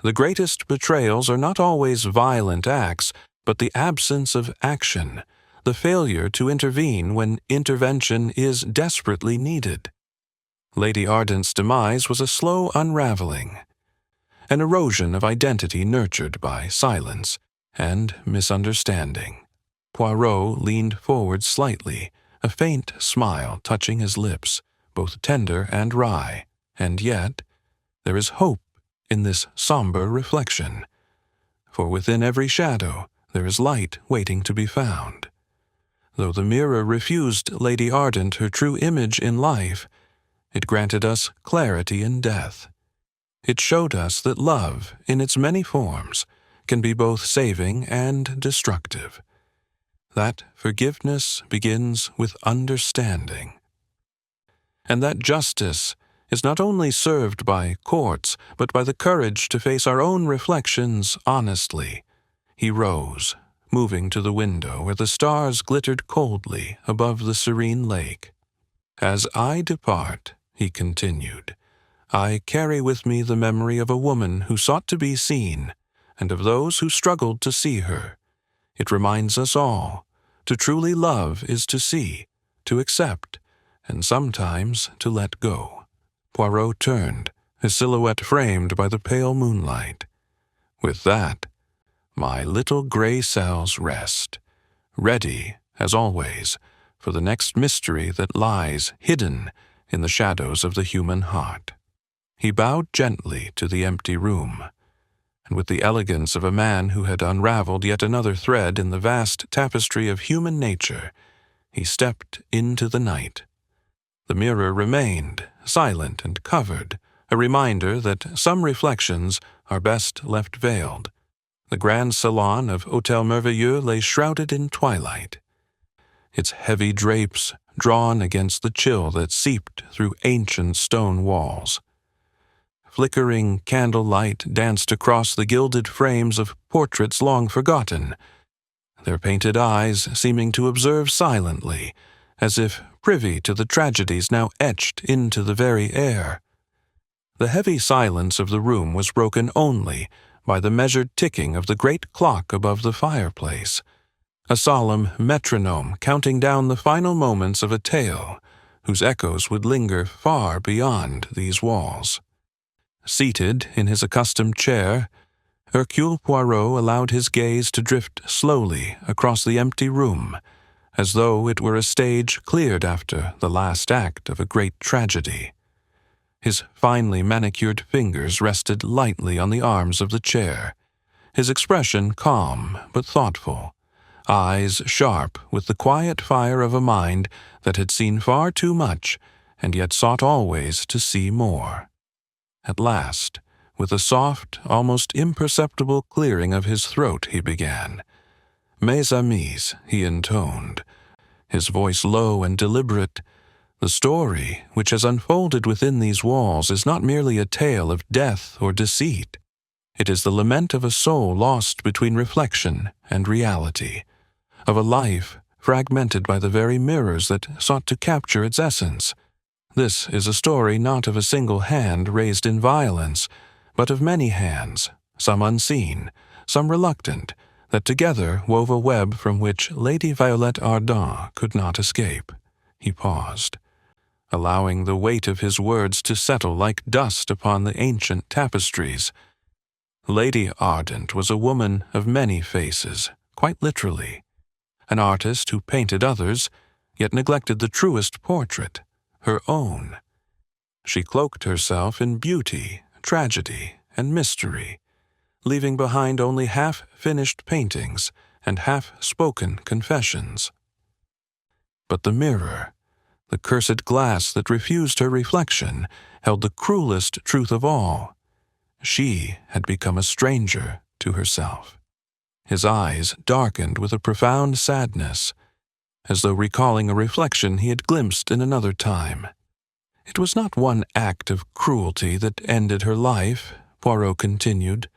The greatest betrayals are not always violent acts, but the absence of action, the failure to intervene when intervention is desperately needed. Lady Ardent's demise was a slow unraveling, an erosion of identity nurtured by silence and misunderstanding. Poirot leaned forward slightly, a faint smile touching his lips, both tender and wry, and yet there is hope in this somber reflection, for within every shadow there is light waiting to be found. Though the mirror refused Lady Ardent her true image in life, it granted us clarity in death. It showed us that love, in its many forms, can be both saving and destructive. That forgiveness begins with understanding. And that justice is not only served by courts, but by the courage to face our own reflections honestly. He rose, moving to the window where the stars glittered coldly above the serene lake. "As I depart," he continued, "I carry with me the memory of a woman who sought to be seen, and of those who struggled to see her. It reminds us all, to truly love is to see, to accept, and sometimes to let go." Poirot turned, his silhouette framed by the pale moonlight. "With that, my little gray cells rest, ready, as always, for the next mystery that lies hidden in the shadows of the human heart." He bowed gently to the empty room, and with the elegance of a man who had unraveled yet another thread in the vast tapestry of human nature, he stepped into the night. The mirror remained, silent and covered, a reminder that some reflections are best left veiled. The grand salon of Hôtel Merveilleux lay shrouded in twilight, its heavy drapes drawn against the chill that seeped through ancient stone walls. Flickering candlelight danced across the gilded frames of portraits long forgotten, their painted eyes seeming to observe silently, as if privy to the tragedies now etched into the very air. The heavy silence of the room was broken only by the measured ticking of the great clock above the fireplace, a solemn metronome counting down the final moments of a tale whose echoes would linger far beyond these walls. Seated in his accustomed chair, Hercule Poirot allowed his gaze to drift slowly across the empty room, as though it were a stage cleared after the last act of a great tragedy. His finely manicured fingers rested lightly on the arms of the chair, his expression calm but thoughtful, eyes sharp with the quiet fire of a mind that had seen far too much and yet sought always to see more. At last, with a soft, almost imperceptible clearing of his throat, he began. "Mes amis," he intoned, his voice low and deliberate. "The story which has unfolded within these walls is not merely a tale of death or deceit. It is the lament of a soul lost between reflection and reality, of a life fragmented by the very mirrors that sought to capture its essence. This is a story not of a single hand raised in violence, but of many hands, some unseen, some reluctant, that together wove a web from which Lady Violette Ardent could not escape." He paused, allowing the weight of his words to settle like dust upon the ancient tapestries. Lady Ardent was a woman of many faces, quite literally. An artist who painted others, yet neglected the truest portrait, her own. She cloaked herself in beauty, tragedy, and mystery, leaving behind only half-finished paintings and half-spoken confessions. But the mirror, the cursed glass that refused her reflection, held the cruelest truth of all. She had become a stranger to herself. His eyes darkened with a profound sadness, as though recalling a reflection he had glimpsed in another time. "It was not one act of cruelty that ended her life," Poirot continued,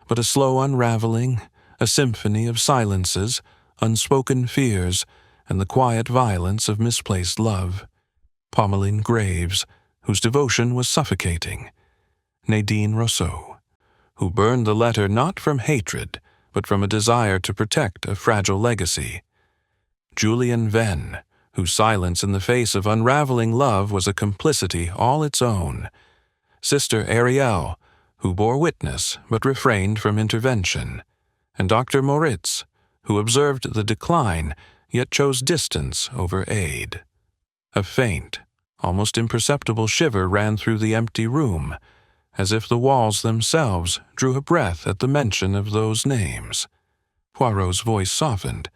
"but a slow unraveling, a symphony of silences, unspoken fears, and the quiet violence of misplaced love. Pommeline Graves, whose devotion was suffocating. Nadine Rousseau, who burned the letter not from hatred, but from a desire to protect a fragile legacy. Julian Venn, whose silence in the face of unraveling love was a complicity all its own. Sister Ariel, who bore witness but refrained from intervention. And Dr. Moritz, who observed the decline, yet chose distance over aid." A faint, almost imperceptible shiver ran through the empty room, as if the walls themselves drew a breath at the mention of those names. Poirot's voice softened,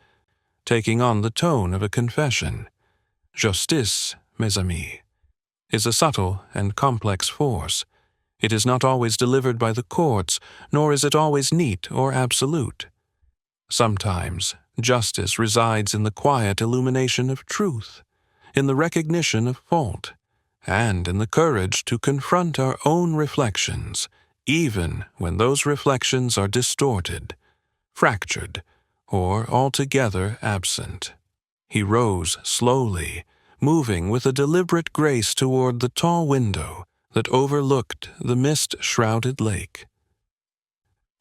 taking on the tone of a confession. "Justice, mes amis, is a subtle and complex force. It is not always delivered by the courts, nor is it always neat or absolute. Sometimes justice resides in the quiet illumination of truth, in the recognition of fault, and in the courage to confront our own reflections, even when those reflections are distorted, fractured, or altogether absent." He rose slowly, moving with a deliberate grace toward the tall window that overlooked the mist-shrouded lake.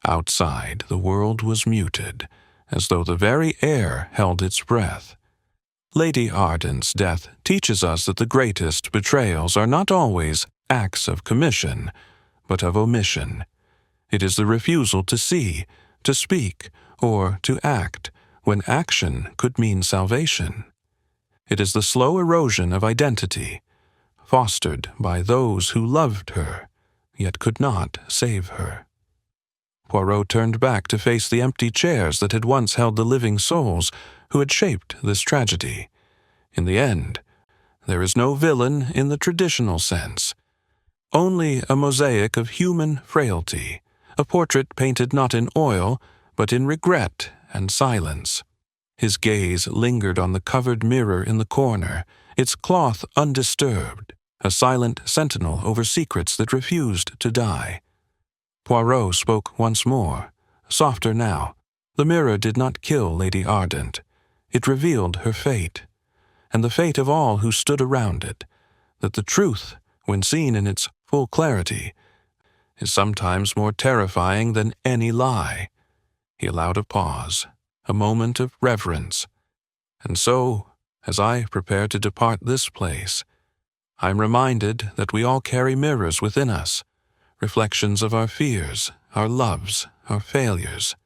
Outside, the world was muted, as though the very air held its breath. Lady Ardent's death teaches us that the greatest betrayals are not always acts of commission, but of omission. It is the refusal to see, to speak, or to act, when action could mean salvation. It is the slow erosion of identity, fostered by those who loved her, yet could not save her. Poirot turned back to face the empty chairs that had once held the living souls who had shaped this tragedy. In the end, there is no villain in the traditional sense, only a mosaic of human frailty, a portrait painted not in oil, but in regret and silence. His gaze lingered on the covered mirror in the corner, its cloth undisturbed, a silent sentinel over secrets that refused to die. Poirot spoke once more, softer now. The mirror did not kill Lady Ardent. It revealed her fate, and the fate of all who stood around it, that the truth, when seen in its full clarity, is sometimes more terrifying than any lie. He allowed a pause, a moment of reverence. "And so, as I prepare to depart this place, I am reminded that we all carry mirrors within us, reflections of our fears, our loves, our failures.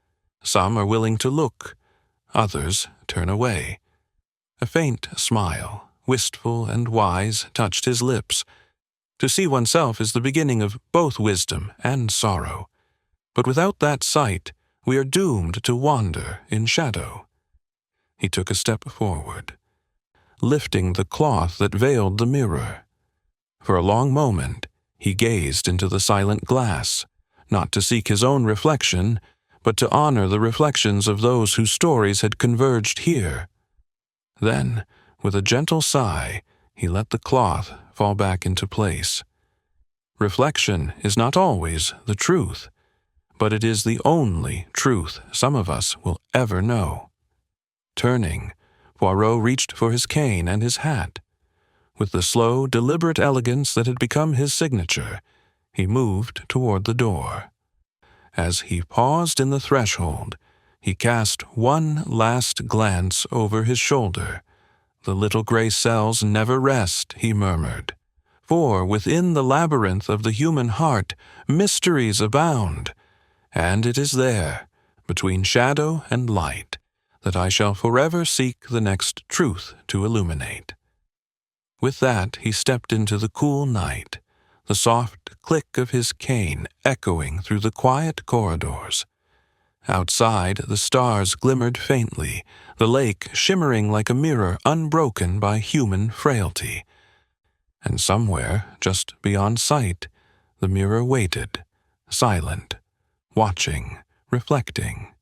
Some are willing to look, others turn away." A faint smile, wistful and wise, touched his lips. To see oneself is the beginning of both wisdom and sorrow. But without that sight, We are doomed to wander in shadow. He took a step forward, lifting the cloth that veiled the mirror. For a long moment, he gazed into the silent glass, not to seek his own reflection, but to honor the reflections of those whose stories had converged here. Then, with a gentle sigh, he let the cloth fall back into place. Reflection is not always the truth, but it is the only truth some of us will ever know. Turning, Poirot reached for his cane and his hat. With the slow, deliberate elegance that had become his signature, he moved toward the door. As he paused in the threshold, he cast one last glance over his shoulder. "The little gray cells never rest," he murmured. "For within the labyrinth of the human heart, mysteries abound, and it is there, between shadow and light, that I shall forever seek the next truth to illuminate." With that, he stepped into the cool night, the soft click of his cane echoing through the quiet corridors. Outside, the stars glimmered faintly, the lake shimmering like a mirror unbroken by human frailty. And somewhere, just beyond sight, the mirror waited, silent, watching, reflecting.